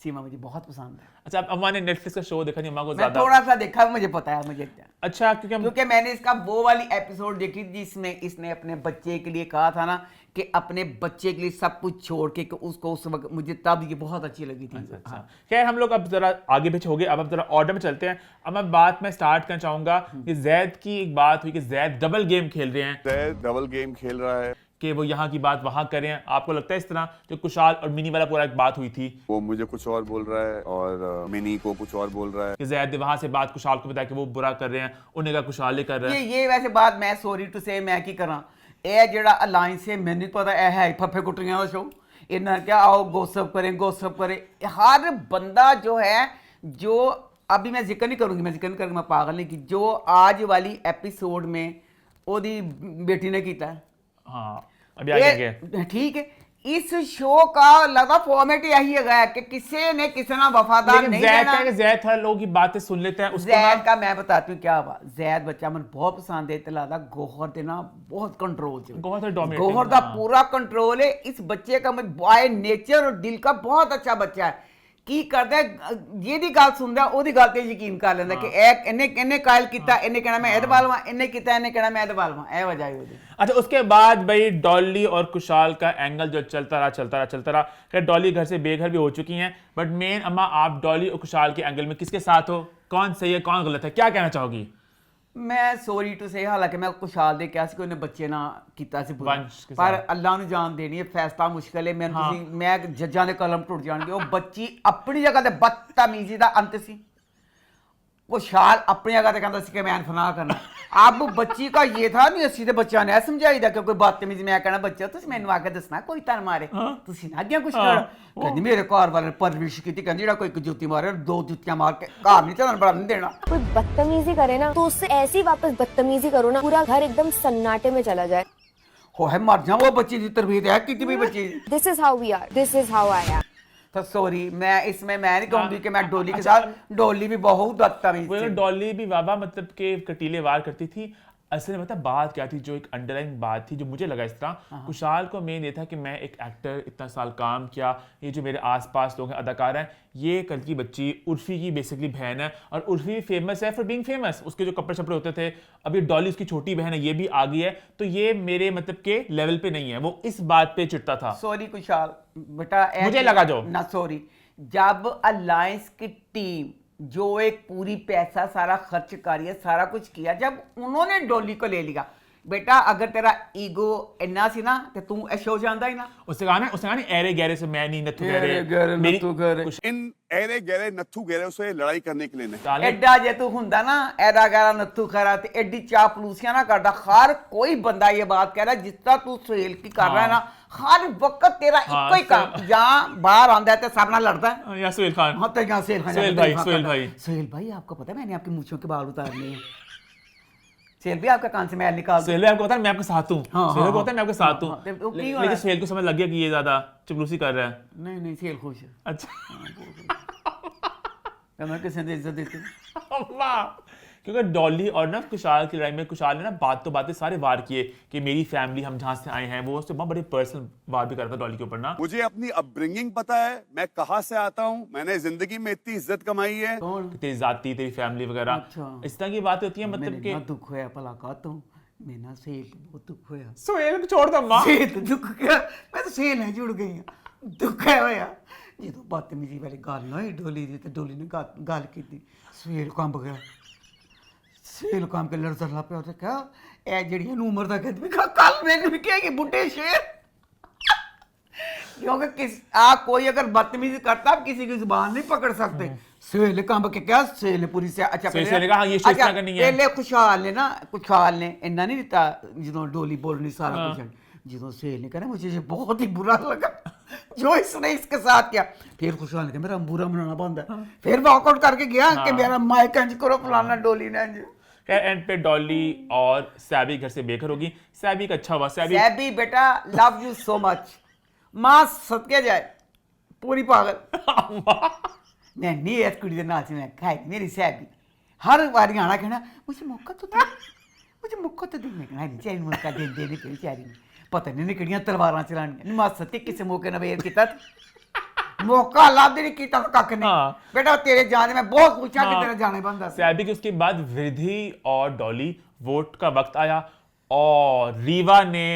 Speaker 2: सीमा मुझे बहुत पसंद है
Speaker 1: अच्छा अम्मा ने नेटफ्लिक्स का शो देखा नहीं अम्मा को
Speaker 2: मैं
Speaker 1: ज्यादा
Speaker 2: थोड़ा सा देखा मुझे पता है मुझे
Speaker 1: अच्छा
Speaker 2: क्योंकि मैंने इसका वो वाली एपिसोड देखी जिसमें इसने अपने बच्चे के लिए कहा था ना कि अपने बच्चे के लिए सब कुछ छोड़ के उसको उस वक्त मुझे तब ये बहुत अच्छी लगी थी
Speaker 1: अच्छा। खैर हम लोग अब जरा आगे पीछे हो गए अब जरा ऑर्डर में चलते हैं अब मैं बात में स्टार्ट करना चाहूंगा कि जैद की एक बात हुई कि जैद डबल गेम खेल रहे हैं
Speaker 14: जैद डबल गेम खेल रहा है
Speaker 1: कि वो यहाँ की बात वहाँ करें आपको लगता है इस तरह जो कुशाल और मिनी वाला पूरा एक बात हुई थी
Speaker 14: वो मुझे कुछ और बोल रहा है और मिनी को कुछ और बोल रहा है
Speaker 1: कि जैद वहाँ से बात कुशाल को बताया कि वो बुरा कर रहे हैं उन्हें का कुशाल ही कर रहा है
Speaker 2: ये वैसे बात मैं सॉरी टू से मैं की करा ਇਹ ਜਿਹੜਾ ਅਲਾਈਅੰਸ ਹੈ ਮੈਨੂੰ ਪਤਾ ਇਹ ਹੈ ਫੱਫੇ ਕੁੱਟੀਆਂ ਦਾ ਸ਼ੋ ਇਹਨਾਂ क्या आओ गोसप करें हर बंदा जो है जो अभी मैं जिक्र नहीं करूँगी मैं जिक्र नहीं करूँगी मैं पागल नहीं की जो आज वाली एपिसोड में ओदी बेटी ने किया
Speaker 1: हाँ अभी आगे
Speaker 2: ठीक है इस शो का लगा फॉर्मेट यही है कि किसी ने किसी ना वफादार नहीं रहना
Speaker 1: जैद हर लोगों की बातें सुन लेते हैं
Speaker 2: जैद का मैं बताती हूँ क्या हुआ जैद बच्चा मन बहुत पसंद है तलादा गोहर देना बहुत कंट्रोल गोहर का पूरा कंट्रोल है इस बच्चे का बाय नेचर और दिल का बहुत अच्छा बच्चा है की करता है ਜਿਹਦੀ ਗੱਲ ਸੁਣਦਾ ਉਹਦੀ ਗੱਲ ਤੇ ਯਕੀਨ ਕਰ ਲੈਂਦਾ ਕਿ ਇਹ ਇਹਨੇ ਕਾਇਲ ਕੀਤਾ ਇਹਨੇ ਕਹਿਣਾ ਮੈਂ ਇਹਦੇ ਬਾਲਵਾ ਇਹਨੇ ਕੀਤਾ ਇਹਨੇ ਕਹਿਣਾ मैं ਇਹਦੇ ਬਾਲਵਾ ਇਹ ਵਜ੍ਹਾ है ਉਹਦੀ
Speaker 1: अच्छा उसके बाद भाई डॉली और कुशाल का एंगल जो चलता रहा खैर डॉली घर से बेघर भी हो चुकी हैं बट मेन अम्मा आप डॉली और कुशाल के एंगल में किसके साथ हो कौन सही है कौन गलत है क्या कहना चाहोगी
Speaker 2: मैं सॉरी टू से हालांकि मैं खुशहाल दे किया कि उन्हें बच्चे ना किया सी पर अल्लाह ने जान देनी है फैसला मुश्किल है मैं जज्जां दे कलम टुट जाणगे वो बच्ची अपनी जगह ते बदतमीजी दा अंत सी खुशहाल अपनी जगह कहता सी कि मैं फना करना। अब बच्ची का ये था नहीं, ਅਸੀਂ ਤੇ ਬੱਚਾ ਨੇ ਸਮਝਾਈਦਾ ਕਿ ਕੋਈ ਬਦਤਮੀਜ਼ ਮੈਂ ਕਹਿਣਾ ਬੱਚਾ ਤੁਸੀਂ ਮੈਨੂੰ ਆ ਕੇ ਦੱਸਣਾ ਕੋਈ ਤਨ ਮਾਰੇ ਤੁਸੀਂ ਨਾ ਅੱਗੇ ਕੁਝ ਕਰ। ਕਹਿੰਦੀ ਮੇਰੇ ਘਰ ਵਾਲੇ ਨੇ ਪਰਵਰਿਸ਼ ਕੀਤੀ, ਕਹਿੰਦੀ ਜਿਹੜਾ ਕੋਈ ਇੱਕ ਜੁੱਤੀ ਮਾਰੇ 2 ਜੁੱਤੀਆਂ ਮਾਰ ਕੇ ਘਰ ਨਹੀਂ ਚੱਲਣ ਬੜਾ ਨਹੀਂ ਦੇਣਾ।
Speaker 10: कोई बदतमीजी करे ना तो उससे ऐसे ही वापस बदतमीजी करो ना, पूरा घर एकदम सन्नाटे में चला जाए।
Speaker 2: ਹੋਏ ਮਰ ਜਾ, ਉਹ ਬੱਚੀ ਦੀ ਤਰਬੀयत है ਕੀਤੀ ਵੀ ਬੱਚੀ।
Speaker 10: This is how we are, this is how I am.
Speaker 2: तो सॉरी, मैं इसमें मैं नहीं कहूंगी कि मैं डोली के साथ, डोली भी बहुत बदतमीज
Speaker 1: वो
Speaker 2: थी।
Speaker 1: डॉली भी वावा मतलब के कटीले वार करती थी। असल में मतलब बात क्या थी, जो एक अंडरलाइन बात थी जो मुझे लगा इस तरह, कुशाल को मेन ये था कि मैं एक एक्टर, इतना साल काम किया, ये जो मेरे आसपास लोग हैं अदाकार हैं, ये कल की बच्ची उर्फी की बेसिकली बहन है, और उर्फी फेमस है फॉर बीइंग फेमस, उसके जो कपड़े शपड़े होते थे। अभी डॉली उसकी छोटी बहन है, ये भी आ गई है, तो ये मेरे मतलब के लेवल पे नहीं है। वो इस बात पे चिढ़ता था।
Speaker 2: सॉरी कुशाल बेटा,
Speaker 1: मुझे लगा जो
Speaker 2: ना सॉरी, जब अलायंस की टीम जो एक पूरी पैसा सारा खर्च कर है, सारा कुछ किया, जब उन्होंने डोली को ले लिया, बेटा अगर तेरा ईगो इन्ना सी ना तो तू ऐसे हो जाता ही ना।
Speaker 1: उससे कहा ना एरे गहरे से मैं नहीं नथु गहरे,
Speaker 15: इन एरे गहरे नथु गहरे से लड़ाई करने के लिए नहीं।
Speaker 2: एडा जे तू हुंदा ना एरा गहरा नथु खरा ते एडी चापलूसियां ना करदा। हर कोई बंदा ये बात कह रहा है, जिस तरह तू सुहेल की कर रहा है ना, हर वक्त तेरा इको ही काम, जहाँ बाहर आंदा है तो सब नाल लड़दा है।
Speaker 1: या सुहेल खान,
Speaker 2: हाँ तो यहाँ सुहेल खान,
Speaker 1: सुहेल भाई
Speaker 2: आपको पता है मैंने आपकी मूंछों के बाल उतारने हैं। सुहेल भी आपका कान से मैल निकाल।
Speaker 1: सुहेल आपको पता है मैं आपके साथ हूँ, सुहेल को पता है मैं आपके साथ हूँ, लेकिन सुहेल को समझ लग गया कि ये ज्यादा चपलूसी कर रहा है।
Speaker 2: नहीं सुहेल खुश है।
Speaker 1: अच्छा
Speaker 2: मैं किसी ने इज्जत देती हूँ।
Speaker 1: क्योंकि डॉली और ना कुशाल की लड़ाई में कुशाल ने ना बातें सारे वार किए कि मेरी फैमिली, हम जहाँ से आए हैं, वो उससे बहुत बड़े पर्सनल वार भी करता डॉली के ऊपर ना।
Speaker 15: मुझे अपनी अपब्रिंगिंग पता है, मैं कहाँ से आता हूँ, मैंने जिंदगी में इतनी इज्जत कमाई है।
Speaker 1: तेरी जाति, तेरी फैमिली वगैरह,
Speaker 2: अच्छा।
Speaker 1: इस तरह की बातें होती है। मतलब कि
Speaker 2: दुख होया भला कहता हूँ मैं ना, सेल बहुत दुख होया।
Speaker 1: सुहेल छोड़ दो मां,
Speaker 2: दुख क्या, मैं तो सेल है जुड़ गई हूँ। दुख है होया जो बदतमीजी वाली गल ना होई डोली दी, ते डोली ने गल की, सुहेल कंब गया, सुहेल कंब के लड़ चला पे उसे क्या ए जड़ी उम्र दा कहती कल मैंने भी कहेगी बुढ़े शेर। क्योंकि कोई अगर बदतमीजी करता आप किसी की जुबान नहीं पकड़ सकते। सुहेल कंब के क्या, सुहेल पूरी से अच्छा पहले खुशहाल ने इन्ना नहीं दिता जो डोली बोलनी सारा कुछ, जो सुहेल ने कहा मुझे बहुत ही बुरा लगा जो इसने इसके साथ किया। फिर खुशहाल ने कहा मेरा बुरा मनाना बंद है, फिर वॉकआउट करके गया कि मेरा माइक इंज करो फलाना डोली ने इंज।
Speaker 1: खैर एंड पे डॉली और सैबी घर से बेघर होगी। सैबी का अच्छा हुआ,
Speaker 2: सैबी बेटा लव यू सो मच, मां सदके जाए पूरी पागल। मैं नहीं इस कुड़ी दे नाल से मैं खाई मेरी सैबी हर बारी आना कहना मुझे मौका तो दे, मुझे मौका तो दे। मैं कहना नहीं चाहिए मौका देंदे नहीं कोई चारी नहीं, पता नहीं किहड़ियां तलवारां चलानियां। मां सत्य किसी मौके ने वेर कीता, मौका लाभ नहीं किया तो कख नहीं। बेटा तेरे जाने में बहुत पूछा कि तेरे जाने बंदा।
Speaker 1: सैबी के उसके बाद विधि और डॉली, वोट का वक्त आया और रीवा ने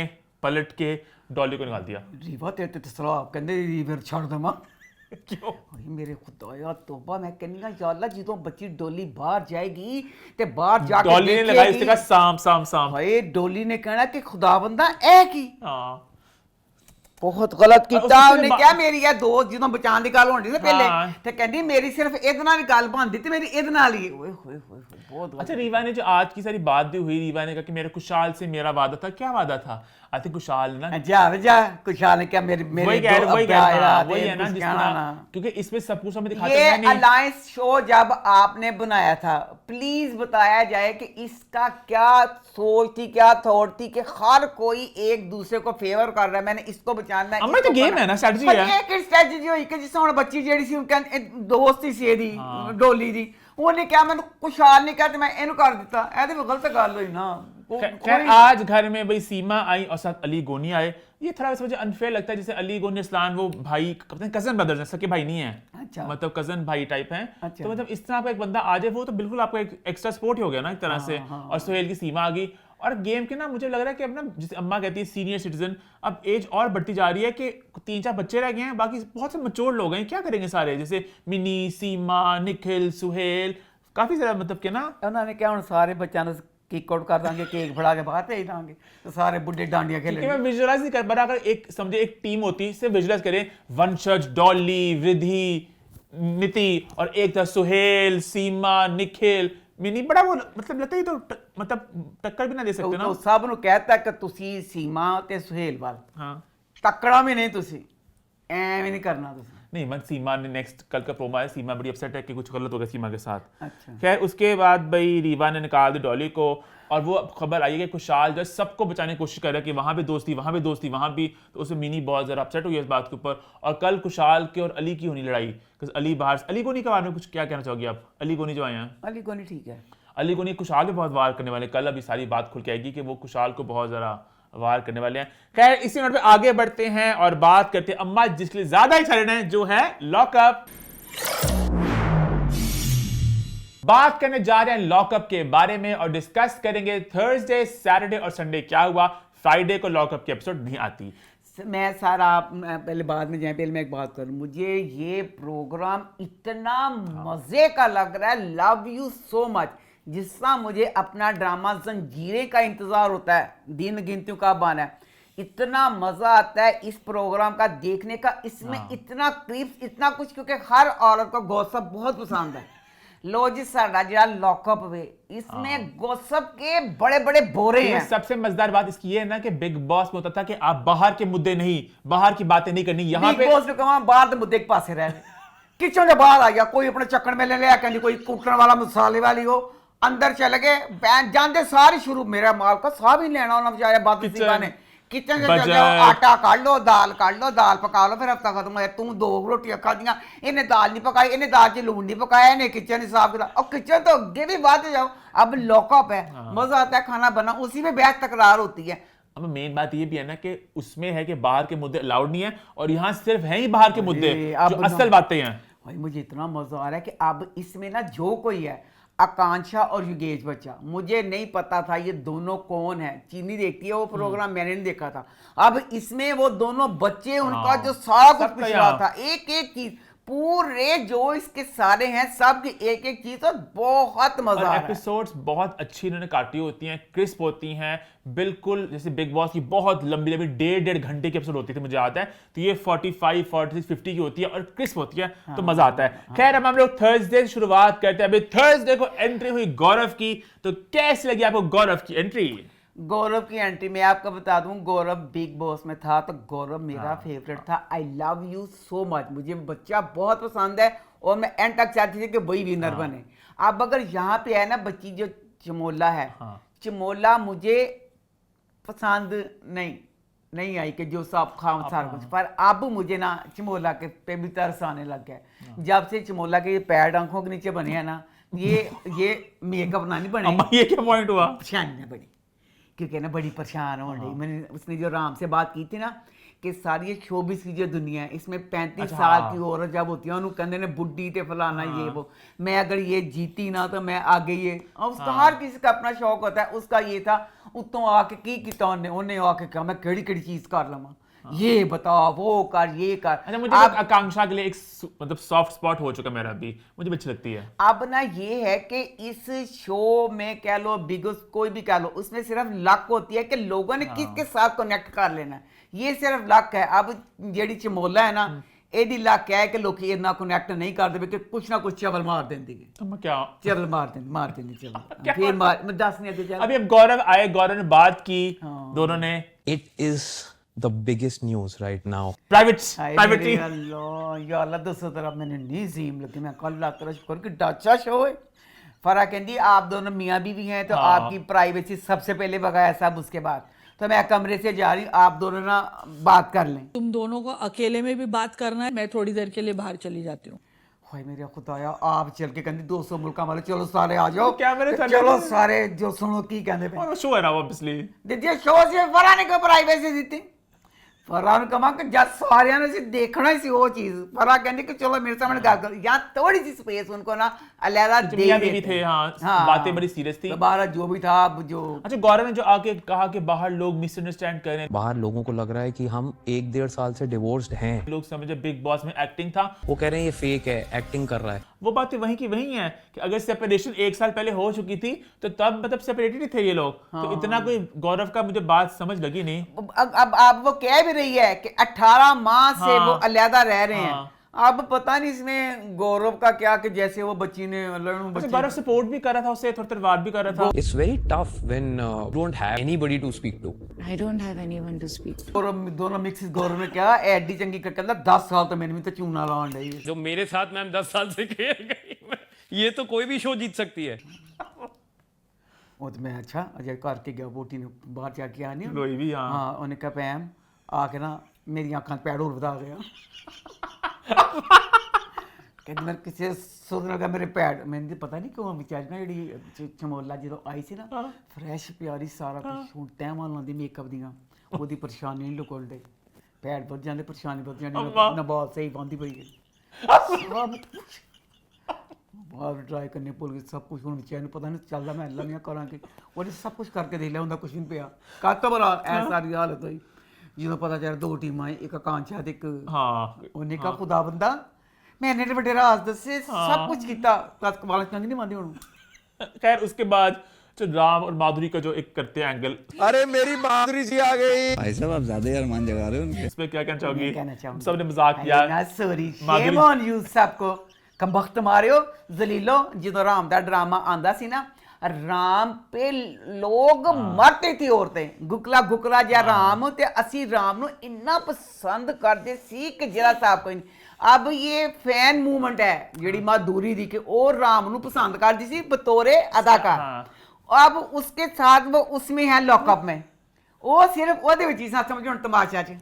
Speaker 1: पलट के डॉली को निकाल दिया।
Speaker 2: रीवा तेरे तो सलाह कहंदे रीवर छोड़ दमा क्यों मेरे खुदाया तौबा। मैं कहनी या अल्लाह जो बच्ची डोली बाहर जाएगी ते बाहर जाके
Speaker 1: डॉली ने लगाई उसके बाद साम साम साम,
Speaker 2: भाई डोली ने कहना कि खुदा बंदा ए की बहुत गलत किया ਉਹਨੇ ਕਿਹਾ ਮੇਰੀ ਇਹ ਦੋ ਜਦੋਂ ਬਚਾਉਣ ਦੀ ਗੱਲ ਹੋਣੀ ਸੀ ਪਹਿਲੇ ਤੇ ਕਹਿੰਦੀ ਮੇਰੀ ਸਿਰਫ ਇਹਦੇ ਨਾਲ ਹੀ ਗੱਲ ਬਣਦੀ ਤੇ ਮੇਰੀ ਇਹਦੇ ਨਾਲ ही ओए होए होए बहुत।
Speaker 1: अच्छा रीवा ने जो आज की सारी बात भी हुई, रीवा ने कहा कि मेरे कुशाल से मेरा वादा था। क्या वादा था? आई थिंक कुशाल ने ना
Speaker 2: जा कुशाल ने क्या मेरे
Speaker 1: वही है ना जिस तरह, क्योंकि इसमें सब कुछ हमें दिखाते
Speaker 2: हैं। ये अलायंस शो जब आपने बनाया था, प्लीज बताया जाए कि इसका क्या सोच थी, क्या थॉट थी कि हर कोई एक दूसरे को फेवर कर रहा है, मैंने इसको बचाना है।
Speaker 1: तो गेम है ना, स्ट्रेटजी है।
Speaker 2: एक स्ट्रेटजी हुई कि जिस हुन बच्ची जेड़ी सी उनके दोस्त ही सी दी डोली दी, ਉਹਨੇ ਕਿਹਾ ਮੈਨੂੰ ਕੁਸ਼ਾਲ ਨੇ ਕਿਹਾ ਤੇ ਮੈਂ ਇਹਨੂੰ ਕਰ ਦਿੱਤਾ। ਇਹ ਤੇ ਗਲਤ ਗੱਲ ਹੋਈ ना।
Speaker 1: खैर आज घर में भाई सीमा आई और साथ अली गोनी आए। ये थोड़ा सा मुझे अनफेयर लगता है, जैसे अली गोनी अरसलान वो भाई कजन ब्रदर्स हैं, सके भाई नहीं है।
Speaker 2: अच्छा।
Speaker 1: मतलब कजन भाई टाइप हैं।
Speaker 2: अच्छा।
Speaker 1: तो मतलब इस तरह का एक बंदा आ जाए वो तो बिल्कुल आपका एक एक्स्ट्रा सपोर्ट ही हो गया ना एक तरह से। और सोहेल की सीमा आ गई और गेम के ना मुझे लग रहा है कि अब ना जैसे अम्मा कहती है सीनियर सिटीजन, अब एज और बढ़ती जा रही है कि 3-4 बच्चे रह गए हैं, बाकी बहुत से मैच्योर लोग हैं, क्या करेंगे सारे, जैसे मिनी, सीमा, निखिल, सुहेल, काफी ज्यादा मतलब के ना
Speaker 2: उन्होंने क्या हम सारे बच्चों किक आउट कर देंगे, केक फड़ा के बाहर भेज देंगे तो सारे बुढ़े डांडिया खेलेंगे।
Speaker 1: मैं विजुअलाइज नहीं कर पा रहा, अगर एक समझे एक टीम होती सिर्फ विजुअलाइज करें, वंशज, डॉली, रिद्धि, नीति और एक था सुहेल, सीमा, निखिल, मिनी, बड़ा वो मतलब लगता ही तो मतलब टक्कर भी ना दे सकते ना।
Speaker 2: ਸਭ ਨੂੰ ਕਹਿਤਾ ਕਿ ਤੁਸੀਂ ਸੀਮਾ ਤੇ ਸੁਹੇਲ ਵੱਲ
Speaker 1: हाँ
Speaker 2: ਟੱਕਣਾ ਵੀ ਨਹੀਂ ਤੁਸੀਂ ਐਵੇਂ ਨਹੀਂ करना ਤੁਸੀਂ।
Speaker 1: नहीं मन सीमा ने नेक्स्ट कल का प्रोमो आया, सीमा बड़ी अपसेट है कि कुछ गलत हो गया सीमा के साथ।
Speaker 2: अच्छा।
Speaker 1: खैर उसके बाद भाई रीवा ने निकाल दी डॉली को, और वो खबर आई है कि कुशाल जो है सबको बचाने की कोशिश कर रहा है कि वहाँ भी दोस्ती, वहाँ भी दोस्ती, वहाँ भी, तो उसमें मिनी बहुत ज़रा अपसेट हुई है इस बात के ऊपर। और कल कुशाल के और अली की होनी लड़ाई, अली बाहर, अली को नहीं के बारे में कुछ क्या कहना चाहोगे आप? अली को नहीं जो आए हैं,
Speaker 2: अली को नहीं, ठीक है,
Speaker 1: अली को नहीं, कुशाल भी बहुत वार करने वाले, कल अभी सारी बात खुल के आएगी कि वो कुशाल को बहुत ज़रा वार करने वाले हैं। खैर इसी नोट पे आगे बढ़ते हैं और बात करते हैं अम्मा जिसके लिए ज्यादा एक्साइटेड है, जो है लॉकअप। बात करने जा रहे हैं लॉकअप के बारे में और डिस्कस करेंगे थर्सडे, सैटरडे और संडे क्या हुआ। फ्राइडे को लॉकअप की एपिसोड नहीं आती।
Speaker 2: मैं सारा पहले बाद में जाए, पहले मैं एक बात करूं, मुझे ये प्रोग्राम इतना मजे का लग रहा है, लव यू सो मच, जिसका मुझे अपना ड्रामा जंजीरें का इंतजार होता है, दिन गिनतियों का बहाना है। इतना मजा आता है इस प्रोग्राम का देखने का, इसमें इतना क्लिप्स, इतना कुछ, क्योंकि हर औरत को गॉसिप बहुत पसंद है। लो जी साडा जरा लॉकअप वे, इसमें गॉसिप के बड़े बड़े बोरे हैं।
Speaker 1: सबसे मजेदार बात इसकी ये है ना कि बिग बॉस में होता था कि आप बाहर के मुद्दे नहीं, बाहर की बातें नहीं करनी, यहाँ पे
Speaker 2: बिग बॉस ने कहा बाहर के मुद्दे के पासे रह किचन से बाहर आ गया, कोई अपने चक्कर में ले लिया, कहीं कोई कुटन वाला मसाले वाली हो, अंदर चले गए, बैन जानते सारी शुरू, मेरा माल का साहब ही लेना होना बेचारे बात ने किचन से चल जाओ, आटा काट लो, दाल पका लो, फिर हफ्ता खत्म हो, तू 2 रोटियां खा दियां, इन्हें दाल नहीं पकाई, इन्हें दाल च लून नहीं पकाया, इन्हें किचन ही साफ करा, और किचन तो अगे भी बात जाओ। अब लॉकअप है, मजा आता है खाना बना, उसी में बहस तकरार होती है।
Speaker 1: अब मेन बात ये भी है ना कि उसमें है कि बाहर के मुद्दे अलाउड नहीं है, और यहाँ सिर्फ है ही बाहर के मुद्दे जो असल बातें हैं।
Speaker 2: भाई मुझे इतना मजा आ रहा है कि अब इसमें ना जो कोई है, आकांक्षा और युगेश बच्चा, मुझे नहीं पता था ये दोनों कौन है, चीनी देखती है वो प्रोग्राम, मैंने नहीं देखा था। अब इसमें वो दोनों बच्चे, उनका जो सारा कुछ पिछड़ा था, एक एक चीज पूरे जो इसके सारे हैं सब की एक एक चीज, और बहुत मजा आ रहा है।
Speaker 1: एपिसोड्स बहुत अच्छी इन्होंने काटी होती हैं, क्रिस्प होती हैं, बिल्कुल जैसे बिग बॉस की बहुत लंबी लंबी 1.5 घंटे की एपिसोड होती थी, मुझे आता है, तो ये 45, 46, 50 की होती है और क्रिस्प होती है, तो मजा आता है। खैर अब हम लोग थर्सडे से शुरुआत करते हैं। अभी थर्सडे को एंट्री हुई गौरव की, तो कैसी लगी आपको गौरव की एंट्री?
Speaker 2: गौरव की एंट्री मैं आपको बता दूं, गौरव बिग बॉस में था तो गौरव मेरा फेवरेट था। I love you so much, मुझे बच्चा बहुत पसंद है और मैं एंड तक चाहती थी कि वही विनर बने। अब अगर यहाँ पे है ना बच्ची जो चमोला है, चमोला मुझे पसंद नहीं आई कि जो सब खा सारा कुछ, पर अब मुझे ना चमोला के पे भी तरस आने लग गया। जब से चमोला के पैड आंखों के नीचे बने हैं ना, ये मेकअप ना नहीं बने,
Speaker 1: ये क्या पॉइंट हुआ?
Speaker 2: परेशानी ना बड़ी, क्योंकि ना बड़ी परेशान हो रही। मैंने उसने जो राम से बात की थी ना कि सारी शोबिस की जो दुनिया है, इसमें 35 साल की औरत जब होती है उन्होंने कहते ने बुढ़ी ते फलाना ये वो, मैं अगर ये जीती ना तो मैं आगे ये, और उसका हर किसी का अपना शौक होता है। उसका ये था, उत्तों आके की किता उन्हें आके कहा मैं केड़ी चीज कर लवा, ये बताओ वो कर ये कर।
Speaker 1: अच्छा मुझे आकांक्षा के लिए एक मतलब सॉफ्ट स्पॉट हो चुका मेरा भी, मुझे अच्छी लगती है।
Speaker 2: अब ना ये है कि इस शो में कह लो, बिग बॉस कोई भी कह लो, उसमें सिर्फ लक होती है कि लोगों ने किसके साथ कनेक्ट कर लेना है, ये सिर्फ लक है। अब जेडी चमोला है ना, एडी लक है कि लोग इतना कनेक्ट नहीं करते कि कुछ ना कुछ चवल मार देंगे,
Speaker 1: क्या
Speaker 2: चवल मार देंगे चवल, फिर मार मैं दस नहीं आते।
Speaker 1: अभी अब गौरव आए, गौरव ने बात की, दोनों ने,
Speaker 6: it is the biggest news right now.
Speaker 1: Privately.
Speaker 2: या अल्लाह दोस्तों तरफ मैंने नहीं जीम लगी, मैं कल रात तरह शुक्र की डाचा शो है। फरा कहती आप दोनों मियाँ बीवी हैं तो आपकी प्राइवेसी सबसे पहले बगाया सब, उसके बाद तो मैं कमरे से जा रही हूँ, आप दोनों ना बात कर लें।
Speaker 16: तुम दोनों को अकेले में भी बात करना है, मैं थोड़ी देर के लिए बाहर चली जाती हूँ।
Speaker 2: हाय मेरा खुदाया, आप चल के कहती 200 मुल्क वाले चलो सारे आ जाओ,
Speaker 1: क्या मेरे
Speaker 2: चलो सारे जो सुनो की कहते पे
Speaker 1: शो है ना ऑब्वियसली,
Speaker 2: दीजिए शो से फरा ने को प्राइवेसी दी फरहान कमा कि जब सारिया ने देखना ही सी वो चीज, फरहान कहने कि चलो मेरे सामने गल करो, यहाँ थोड़ी सी स्पेस उनको ना अलहदा दे देते
Speaker 1: थे। हाँ, बातें बड़ी सीरियस थी,
Speaker 2: दोबारा जो भी था जो।
Speaker 1: अच्छा गौरव ने जो आके कहा कि बाहर लोग मिसअंडरस्टैंड कर रहे हैं,
Speaker 6: बाहर लोगों को लग रहा है कि हम 1-1.5 साल से डिवोर्स्ड हैं,
Speaker 1: लोग समझे बिग बॉस में एक्टिंग था,
Speaker 6: वो कह रहे हैं ये फेक है, एक्टिंग कर रहा है।
Speaker 1: वो बातें वहीं की वहीं है कि अगर सेपरेशन 1 साल पहले हो चुकी थी तो तब मतलब सेपरेटेड ही थे ये लोग। तो इतना कोई गौरव का मुझे बात समझ लगी नहीं।
Speaker 2: अब वो कह भी रही है कि 18 माह से वो अलहदा रह रहे हैं, अब पता नहीं इसमें गौरव का क्या कि जैसे वो बच्ची ने
Speaker 1: गौरव सपोर्ट भी कर रहा था उससे, थोड़ी देर बाद भी कर रहा था।
Speaker 17: It's very tough when you don't have anybody to speak to.
Speaker 8: I don't have anyone to speak.
Speaker 2: गौरव दोनों मिक्स गौरव ने क्या एडी चंगी करके अंदर 10 साल तो मैंने भी तो चूना लाउंड है
Speaker 17: जो मेरे साथ मैम 10 साल से खेल गई, ये तो कोई भी शो जीत सकती है।
Speaker 2: वो तो मैं अच्छा अजय करके गया, बोटी ने बाहर जाके आ नहीं
Speaker 1: कोई भी
Speaker 2: हाँ उन्हें कहा पैम आके ना मेरी आंखां पैड़ और बता गया कहते मैं किसी सोचने लगा मेरे पैड, मैंने पता नहीं क्यों बेचारी ना जी चमोला जो आई सी ना फ्रैश प्यारी सारा कुछ हूँ तैं वाल लाँदी मेकअप दियाँ वो परेशानी नहीं लुकोल दे पैड बद जाते परेशानी बद जानी नबाल सही पाँदी पई बाहर ट्राई करने भुल गए सब कुछ हूँ बेचारे पता नहीं चलता मैं लगियाँ करा के वो सब कुछ करके देख लिया होंगे कुछ नहीं पिया काका बड़ा ऐसा सारी हालत हुई जो पता चला 2 टीमां एक आकांक्षा ते एक उन्हें का खुदा बंदा मैंने तो बड़े राज दसे सब कुछ किया तक वाला चंग नहीं मानती हूं।
Speaker 1: खैर उसके बाद जो राम और माधुरी का जो एक करते हैं एंगल,
Speaker 15: अरे मेरी माधुरी जी आ गई।
Speaker 13: भाई साहब आप ज्यादा यार मान जगा रहे हो उनके।
Speaker 1: इस पे क्या कहना चाहोगी? सबने मजाक किया।
Speaker 2: सॉरी शेम ऑन यू सबको कम वक्त मारियो जलीलो जो राम दा ड्रामा आंदा सी ना राम पे लोग मरते थी औरतें गुकला गुकला जा राम ते असी राम नु इन्ना पसंद करते सी कि जरा साहब कोई नहीं। अब ये फैन मूवमेंट है जेड़ी माधुरी दी के और राम नु पसंद करती सी बतौरे अदाकार। अब उसके साथ वो उसमें है लॉकअप में वो सिर्फ ओदे विच ही समझो तमाशा च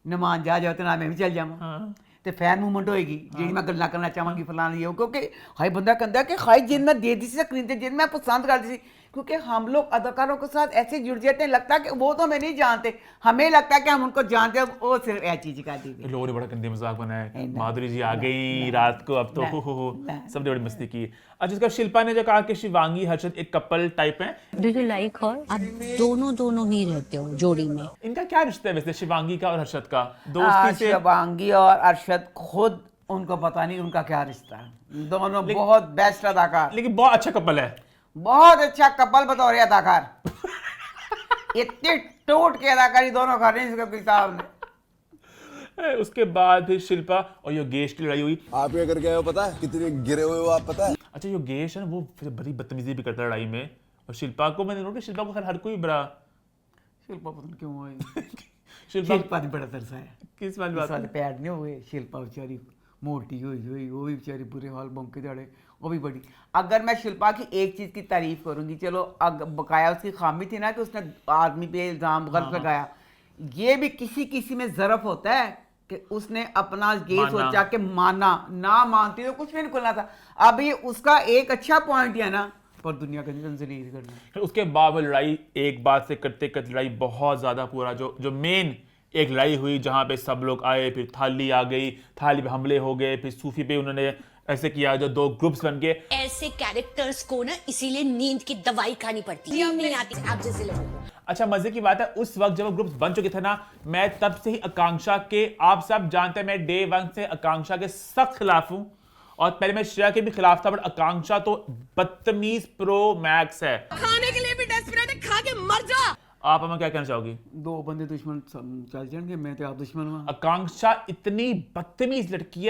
Speaker 2: नमान जाओ तो ना मैं भी चल जावां ते फैन मूवमेंट होएगी जी मैं गल्ला करना चाहांगी फलाना ये क्योंकि हाई बंदा कहता है कि हाई जिन मैं दे दी स्क्रीन पे जिन मैं पसंद करती थी क्योंकि हम लोग अदाकारों के साथ ऐसे जुड़ जाते हैं लगता है कि वो तो हमें नहीं जानते हमें लगता है कि हम उनको जानते हैं वो सिर्फ ऐसी चीज कर दी थी।
Speaker 1: लोगों ने बड़ा गंदे मजाक बनाया माधुरी जी आ गई रात को अब तो सबने बड़ी मस्ती की। अच्छा इसका शिल्पा ने जो कहा कि शिवांगी हर्षद एक कपल टाइप है,
Speaker 9: डू यू लाइक हर? आप दोनों ही रहते हो जोड़ी में,
Speaker 1: इनका क्या रिश्ता है वैसे शिवांगी का और हर्षद का? दोस्ती से
Speaker 2: शिवांगी और हर्षद खुद उनको पता नहीं उनका क्या रिश्ता है, दोनों बहुत बेस्ट अदाकार
Speaker 1: लेकिन बहुत अच्छा कपल है,
Speaker 2: बहुत अच्छा कपल बतौर अदाकार इतने टूट के अदाकारी दोनों कर रहे हैं इसके साहब ने।
Speaker 1: उसके बाद फिर शिल्पा और योगेश की लड़ाई हुई।
Speaker 15: आप क्या करके आए हो पता है कितने गिरे हुए हो आप पता है?
Speaker 1: अच्छा योगेश है ना वो फिर बड़ी बदतमीजी भी करता है लड़ाई में और शिल्पा को मैंने नोटिस शिल्पा को हर कोई बड़ा
Speaker 2: शिल्पा पता नहीं क्यों आई शिल्पा ने बड़ा तरसा है
Speaker 1: किस वाली बात
Speaker 2: वाले पैड नहीं हुए शिल्पा बेचारी मोटी हुई वो भी बेचारी बुरे हाल बंके दड़े वो भी बड़ी। अगर मैं शिल्पा की एक चीज की तारीफ करूंगी चलो बकाया उसकी खामी थी ना कि उसने आदमी पे इल्जाम गलत लगाया, ये भी किसी में ज़रफ होता है कि उसने अपना ये सोचा कि माना ना मानती तो कुछ भी नहीं खुलना था। अब ये उसका एक अच्छा पॉइंट है ना पर दुनिया का जलील करना।
Speaker 1: उसके बाद लड़ाई एक बात से करते करते लड़ाई बहुत ज्यादा पूरा जो मेन एक लड़ाई हुई जहाँ पे सब लोग आए फिर थाली आ गई, थाली पे हमले हो गए, फिर सूफी पे उन्होंने ऐसे किया जो 2 ग्रुप्स बन गए।
Speaker 18: ऐसे कैरेक्टर्स को ना इसीलिए नींद की दवाई खानी पड़ती है, नींद नहीं आती आप जैसे लोगों को।
Speaker 1: अच्छा मजे की बात है उस वक्त जब ग्रुप्स बन चुके थे ना मैं तब से ही आकांक्षा के आप सब जानते हैं मैं डे 1 से आकांक्षा के सख्त खिलाफ हूँ और पहले मैं श्रेया के भी खिलाफ था बट आकांक्षा तो बदतमीज प्रो मैक्स है,
Speaker 18: खाने के लिए भी डेस्परेट है, खा के मर जा।
Speaker 1: आप हमें क्या कहना चाहोगी?
Speaker 2: 2 बंदे दुश्मन चल जाएंगे मैं तो आप दुश्मन हूं।
Speaker 1: आकांक्षा इतनी बदतमीज लड़की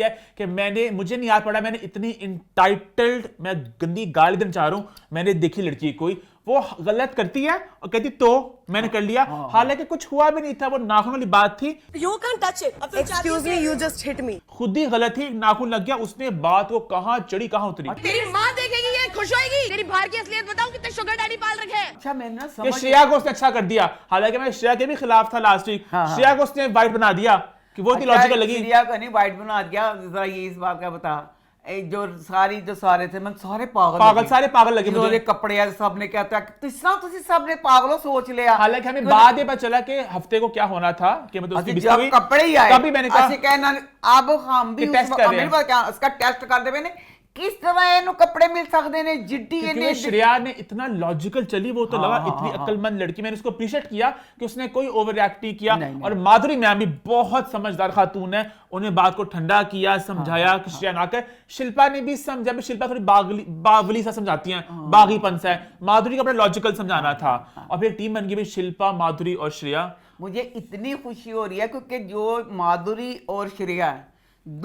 Speaker 1: है कि मुझे नहीं याद पड़ा मैंने इतनी इंटाइटल्ड मैं गंदी गाली देना चाह रहा हूं मैंने देखी लड़की कोई वो गलत करती है और कहती तो मैंने कर लिया हालांकि कुछ हुआ भी नहीं था वो नाखून वाली बात थी।
Speaker 18: You can't touch it. Excuse me, you just hit me.
Speaker 1: खुद ही गलत थी नाखून लग गया उसने बात को कहां चढ़ी कहां उतरी।
Speaker 18: तेरी माँ देखेगी ये खुश होएगी। तेरी बाहर की असलियत बताऊं कितने शुगर डैडी पाल रखे हैं।
Speaker 2: अच्छा मैंने ना
Speaker 1: समझ श्रेया को उसने अच्छा कर दिया हालांकि मैं श्रेया के भी खिलाफ था लास्ट वीक। श्रेया को उसने वाइट बना दिया कि वो लॉजिकल लगी।
Speaker 2: श्रेया को नहीं वाइट बना दिया जरा ये इस बात का बता जो सारे थे मैं सारे पागल लगे मुझे कपड़े सबने क्या था तो सबने पागलों सोच लिया।
Speaker 1: हालांकि हमें बाद में पता चला कि हफ्ते को क्या होना था कि मतलब उसकी
Speaker 2: जब कपड़े ही आए
Speaker 1: तभी मैंने कहा
Speaker 2: अब हम भी उसका टेस्ट कर देवे ने किस तरह ਇਹਨੂੰ ਕੱਪੜੇ ਮਿਲ ਸਕਦੇ ਨੇ ਜਿੱਡੀ
Speaker 1: क्योंकि
Speaker 2: ਇਹਨੇ
Speaker 1: वो श्रेया ने इतना लॉजिकल चली, वो तो लगा इतनी अक्लमंद लड़की, मैंने उसको अप्रिशिएट किया कि उसने कोई ओवर रिएक्ट नहीं किया। और माधुरी मैम भी बहुत समझदार खातून है, उन्हें बात को ठंडा किया, समझाया कि श्रेया ना कर। शिल्पा ने भी समझा, शिल्पा थोड़ी बावली सा समझाती हैं, बागीपन सा है, माधुरी को अपना लॉजिकल समझाना था। और फिर टीम बन गई शिल्पा, माधुरी और श्रेया।
Speaker 2: मुझे इतनी खुशी हो रही है क्योंकि जो माधुरी और श्रेया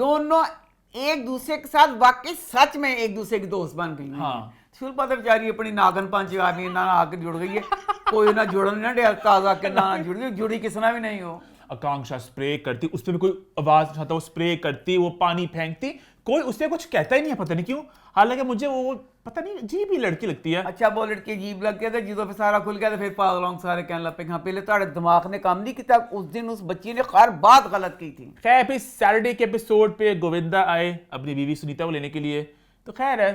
Speaker 2: दोनों एक दूसरे के साथ वाकई सच में एक दूसरे की दोस्त बन गई हैं। शिल्पा तो बेचारी अपनी नागन पंच आदमी ना आके जुड़ गई है, कोई ना जुड़न ना डे ताजा के ना जुड़ गई, जुड़ी किसना भी नहीं हो।
Speaker 1: आकांक्षा स्प्रे करती, उसमें भी कोई आवाज उठाता, वो स्प्रे करती, वो पानी फेंकती, कोई उससे कुछ कहता ही नहीं है, पता नहीं क्यों। हालांकि मुझे वो पता नहीं अजीब ही लड़की लगती है।
Speaker 2: अच्छा वो लड़की अजीब लग गया था, जिदों पे सारा खुल गया तो फिर पागलों सारे कहने लग पे हाँ पहले तो दिमाग ने काम नहीं किया, उस दिन उस बच्ची ने खैर बात गलत की थी।
Speaker 1: खैर फिर सैटरडे के एपिसोड पे गोविंदा आए अपनी बीवी सुनीता को लेने के लिए, तो खैर है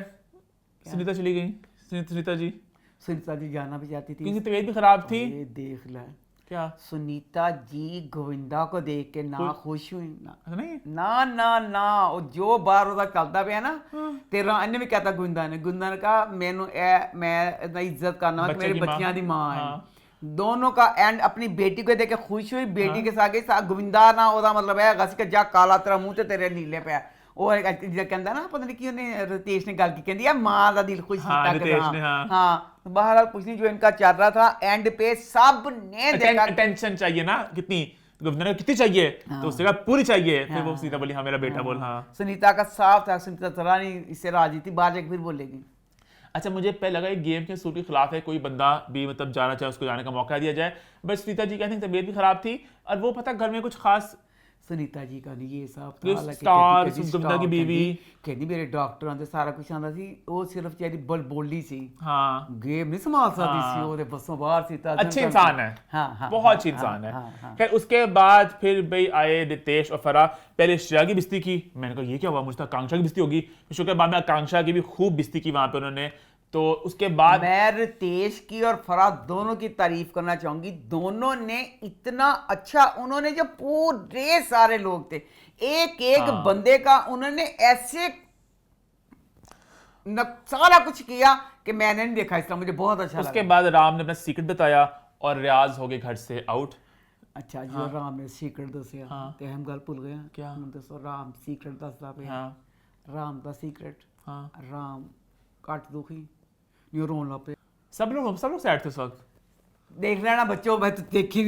Speaker 1: सुनीता चली गई। सुनीता जी
Speaker 2: जाना भी चाहती थी
Speaker 1: क्योंकि तबीयत भी खराब थी।
Speaker 2: देख ले
Speaker 1: क्या
Speaker 2: सुनीता जी गोविंदा को देख के ना खुश हुई ना
Speaker 1: नहीं
Speaker 2: ना ना ना वो जो बार ਉਹਦਾ ਚੱਲਦਾ ਪਿਆ ਨਾ तेरा अन्य भी कहता गोविंदा ने कहा मैनू मैं इज्जत करना कि मेरे बच्चियां दी मां है। दोनों का एंड अपनी बेटी को देख के खुश हुई, बेटी के साथ गोविंदा ना ਉਹਦਾ ਮਤਲਬ ਹੈ ਗਸ ਕੇ ਜਾ ਕਾਲਾ ਤੇਰਾ ਮੂੰਹ ਤੇ ਤੇਰੇ ਨੀਲੇ ਪਿਆ। ਉਹ ਜਿਹੜਾ ਕਹਿੰਦਾ ਨਾ ਪਤਾ ਨਹੀਂ ਕੀ ਉਹਨੇ रितेश ने गल की कहती है मां ਦਾ दिल खुश होता है। हाँ बहरहाल कुछ नहीं, जो इनका चल रहा था एंड पे सब ने देखा।
Speaker 1: अटेंशन चाहिए ना, कितनी चाहिए तो उससे कहा पूरी चाहिए। फिर वो सुनीता बोली हाँ मेरा बेटा बोल। हाँ
Speaker 2: सुनीता का साफ था, सुनीता जरा नहीं इससे राजी थी, बाहर जाके फिर बोलेगी।
Speaker 1: अच्छा मुझे पहले लगा गेम के सूट के खिलाफ है, कोई बंदा भी मतलब जाना चाहे उसको जाने का मौका दिया जाए, बट सुनीता जी कहते हैं तबीयत भी खराब थी और वो पता घर में कुछ खास
Speaker 2: सुनीता जी का नहीं ये सब
Speaker 1: स्टार गुप्ता की बीवी
Speaker 2: कहती मेरे डॉक्टर आंदे सारा कुछ आंदा सी, वो सिर्फ चारी बोली सी।
Speaker 1: हाँ
Speaker 2: गेम नहीं संभाल सकती सी, वो ते बसों बाहर सी।
Speaker 1: अच्छे इंसान है।
Speaker 2: हाँ
Speaker 1: बहुत अच्छी इंसान है। खैर उसके बाद फिर भाई आए रितेश और फराह, पहले श्रेया की बिस्ती की, मैंने कहा ये क्या हुआ, मुझे तो आकांक्षा की बिस्ती होगी, शुक्र बाद में आकांक्षा की भी खूब बिस्ती की वहां पे उन्होंने। तो उसके बाद
Speaker 2: मैं रितेश की और फराह दोनों की तारीफ करना चाहूंगी, दोनों ने इतना अच्छा, उन्होंने जो पूरे सारे लोग थे एक बंदे का उन्होंने ऐसे सारा कुछ किया कि मैंने नहीं देखा, इसका मुझे बहुत अच्छा
Speaker 1: उसके बाद राम ने अपना सीक्रेट बताया और रियाज हो गए घर से आउट।
Speaker 2: अच्छा जो राम ने सीक्रेट दसिया ते हम गल भूल गए क्या दसो, राम सीक्रेट दसदा पे राम दा सीक्रेट। राम घट दुखी यूं रोन लग पे, सब लोग
Speaker 1: सैड थे उस वक्त।
Speaker 2: देख लेना बच्चों, मैं तो देखी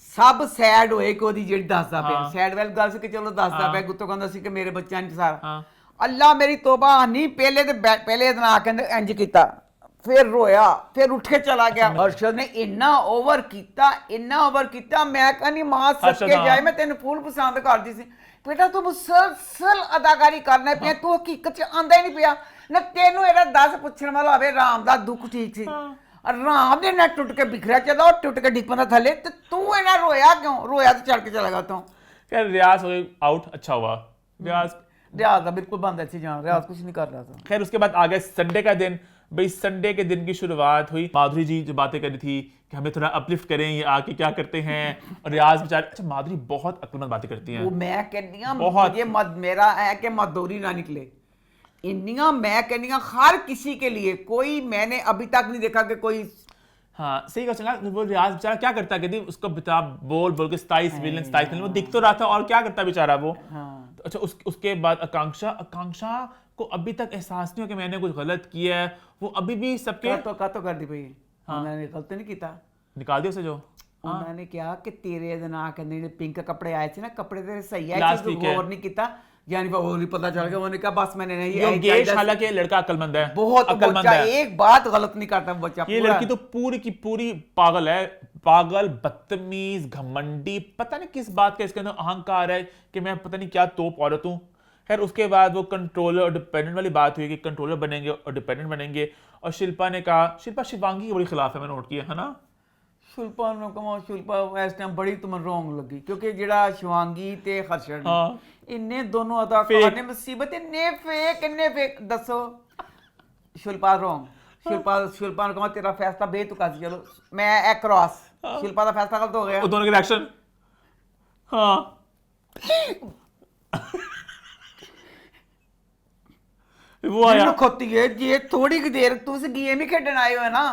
Speaker 2: सब सैड होए कि ओदी जेड़ी दसदा पे सैड वाली गल सी कि चलो दसदा पे गुत्तो कहंदा सी कि मेरे बच्चों ने सारा अल्लाह मेरी तौबा नहीं, पहले दिन आ कहंदे इंज कीता, फिर रोया, फिर उठ के चला गया। हर्षद ने इन्ना ओवर कीता, मैं कहनी मां सदके जाए मैं तेन फूल पसंद करदी सी, बेटा तू मुसलसल अदाकारी करना पिया, तू हकीकत च आंदा ही नहीं पिया ना, तेनू एड़ा दस पुछण वाला होवे राम दा दुख ठीक सी, राम ने ना टुट के बिखरा चला और टुट के डिग पंदा थले, ते तू एना रोया क्यों? रोया तो चढ़ के चला गया तो
Speaker 1: यार रियाज हो आउट, अच्छा हुआ।
Speaker 2: रियाज दा बिल्कुल बंद अच्छी जान, रियाज कुछ नहीं कर रहा था।
Speaker 1: खैर उसके बाद आ गया संडे का दिन। भाई संडे के दिन की शुरुआत हुई, माधुरी जी जो बातें कर रही थी कि हमें थोड़ा अपलिफ्ट करें, ये आके क्या करते हैं, और रियाज बेचारे, अच्छा माधुरी बहुत अक्लमंद बातें करती हैं।
Speaker 2: वो मैं कहनी हां मुझे मत मेरा है कि मधुरी ना निकले, इन्नियां मैं कहनी हां हर किसी के लिए, कोई मैंने अभी तक नहीं देखा कि कोई।
Speaker 1: हाँ सही कहा, वो रियाज बेचारा क्या करता, कहती उसको बोल के 27 मिलियन वो दिख तो रहा था और क्या करता बेचारा वो। अच्छा उसके बाद आकांक्षा को अभी तक एहसास नहीं हो कि मैंने कुछ गलत किया है, वो अभी भी सबके
Speaker 2: तो कर दी भाई। मैंने गलत नहीं किया,
Speaker 1: निकाल दिया उसे जो
Speaker 2: उन्होंने क्या कि तेरे दिन आ के पिंक कपड़े आए थे ना, कपड़े तेरे सही आए थे, गौर नहीं किया, यानी वो नहीं पता चल गया, उन्होंने कहा बस मैंने नहीं।
Speaker 1: योगेश हालांकि लड़का अक्लमंद है,
Speaker 2: बहुत अक्लमंद है, एक बात गलत नहीं करता बच्चा।
Speaker 1: ये लड़की तो पूरी की पूरी पागल है, पागल, बदतमीज, घमंडी, पता नहीं किस बात का इसके अंदर अहंकार है कि मैं पता नहीं क्या तोप औरत हूँ। खैर उसके बाद वो कंट्रोलर और डिपेंडेंट वाली बात हुई कि कंट्रोलर बनेंगे और डिपेंडेंट बनेंगे, और शिल्पा ने कहा, शिल्पा शिवांगी के बड़ी खिलाफ है, मैंने नोट किया है ना।
Speaker 2: शिल्पा ने कहा शिल्पा इस टाइम बड़ी तुम्हें रॉन्ग लगी, क्योंकि जेड़ा शिवांगी ते हर्षद इन्ने दोनों अदाकार ने मुसीबत इन्ने फेक दसो। शिल्पा रॉन्ग, शिल्पा ने कहा तेरा फैसला बेतुका सी, चलो मैं एक क्रॉस, शिल्पा का फैसला गलत हो गया।
Speaker 1: दोनों के रिएक्शन वो आया
Speaker 2: खोती है ये थोड़ी की देर तुम गेम ही खेडन आए हो है ना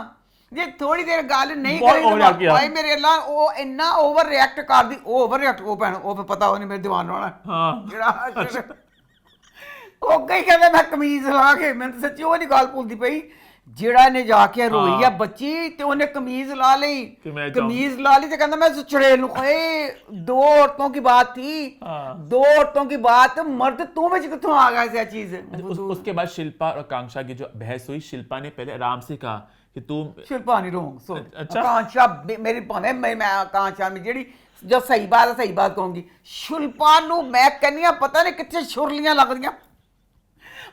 Speaker 2: जे थोड़ी देर गल नहीं
Speaker 1: करेगी
Speaker 2: भाई मेरे अल्लाह ओ इन्ना ओवर रिएक्ट कर दी ओवर रिएक्ट ओ भैन ओ फिर पता हो नहीं मेरे दीवान होना
Speaker 1: हां
Speaker 2: जेड़ा ओ कई कहंदा मैं कमीज ला के मैं सच्ची वो नहीं गल भूलदी पई जेड़ा ने जाके रोई है बच्ची ते ओने कमीज ला ली कमीज ला ली ते कहंदा मैं चुड़ैल नु ए दो औरतों की बात थी दो औरतों की बात मर्द तू में किथों आ गया ऐसी चीज
Speaker 1: उसके बाद शिल्पा और आकांक्षा की जो बहस हुई शिल्पा ने पहले आराम से कहा कि तू
Speaker 2: शिल्पा नहीं रोंग सो आकांक्षा मेरी भावे मैं आकांक्षा में जेड़ी जो सही बात कहूंगी शिल्पा नु मैं कहनी पता नहीं कितने छुरलियां लगदियां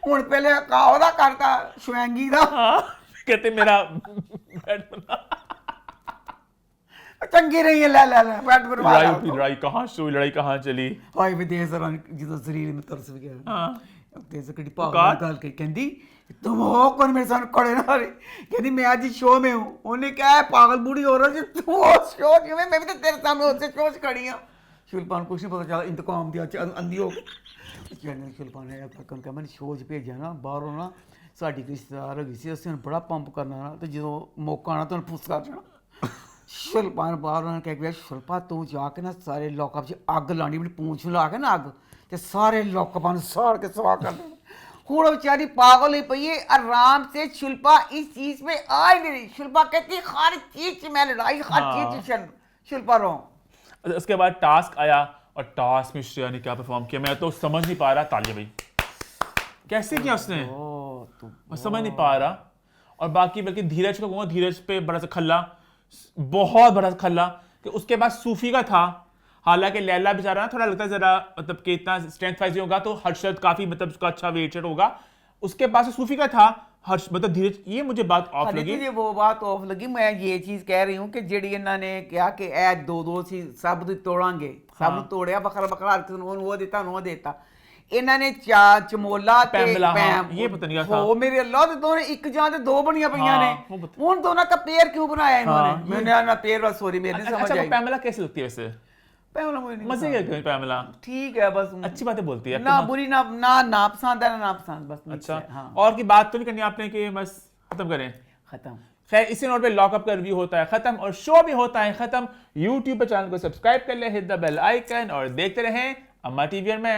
Speaker 2: ਹੁਣ ਪਹਿਲੇ ਉਹਦਾ ਕਰਤਾ ਸ਼ਵੈਂਗੀ ਦਾ
Speaker 1: कहते मेरा
Speaker 2: ਚੰਗੀ ਰਹੀ ਲੈ ਬੈਠ ਪਰ
Speaker 1: लड़ाई कहाँ शुरू लड़ाई कहाँ चली
Speaker 2: ਹਾਏ ਵਿਦੇਸ਼ ਰਾਂ ਜਦੋਂ ਜ਼ਰੀਲ में तरस भी गया हां ਤੇ ਸਕੜੀ ਭਾਗ ਗੱਲ ਕਹੀ ਕਹਿੰਦੀ तुम हो कौन मेरे साथ खड़े ना रे कहती मैं आज शो में हूं उन्होंने क्या है पागल बूढ़ी औरत तू शो में मैं भी तो तेरे सामने उससे शो खड़ी हूं शिल्पा को कुछ नहीं पता चला इंतकाम दिया अंधी हो शिल्पा ने कहा मैंने शो च भेजा ना बाहरों ना साड़ी रिश्तेदार हो गई सी असं बड़ा पंप करना ना तो जो मौका आना तो फुस कर जाना शिल्पा ने बाहरों ने कहा शिल्पा तू जाके ना सारे लॉकअप च अग लानी अपनी पूंछ ला के ना अग ते सारे लॉकअप साड़ के सवा कर देना हूँ बेचारी पागल ही पई है आराम से शिल्पा इस चीज में आ ही नहीं रही शिल्पा कहती हर चीज मैं लड़ाई हर चीज शिल्पा रो
Speaker 1: उसके बाद टास्क आया और टास्क में श्रेया ने क्या परफॉर्म किया मैं तो समझ नहीं पा रहा तालिया भाई कैसे किया उसने मैं समझ नहीं पा रहा और बाकी बल्कि धीरज को कहूँगा धीरज पे बड़ा सा खल्ला बहुत बड़ा सा खल्ला कि उसके बाद सूफी का था हालांकि लैला बेचारा ना थोड़ा लगता है जरा मतलब कि इतना स्ट्रेंथ वाइज होगा तो हर्षद काफी मतलब उसका अच्छा वेट होगा उसके पास सूफी का था हर्ष मतलब धीरज ये मुझे बात ऑफ लगी
Speaker 2: मुझे वो बात ऑफ लगी मैं ये चीज कह रही हूँ कि जेडी इन्होंने कहा कि ए दो सी सब तोड़ांगे सब तोड़िया बखरा बखरा वो देता वो देता इन्होंने चमोला
Speaker 1: ये पता नहीं था
Speaker 2: वो मेरे अल्लाह ते दोनों एक जान ते दो बनिया पईयां ने उन दोनों का पेयर क्यों बनाया इन्होंने मैंने ना पेयर सॉरी मेरे नहीं समझ आई
Speaker 1: पैमेला कैसी लगती है वैसे मजे के पैमेला
Speaker 2: ठीक है बस
Speaker 1: अच्छी बातें बोलती है
Speaker 2: ना बुरी ना पसंद है ना पसंद बस
Speaker 1: अच्छा और की बात तो नहीं करनी आपने कि बस खत्म करें
Speaker 2: खत्म
Speaker 1: खैर इसी नोट पे लॉकअप का रिव्यू होता है खत्म और शो भी होता है खत्म YouTube पे चैनल को सब्सक्राइब कर ले हिट द बेल आइकन और देखते रहें अम्मा टीवी और मैं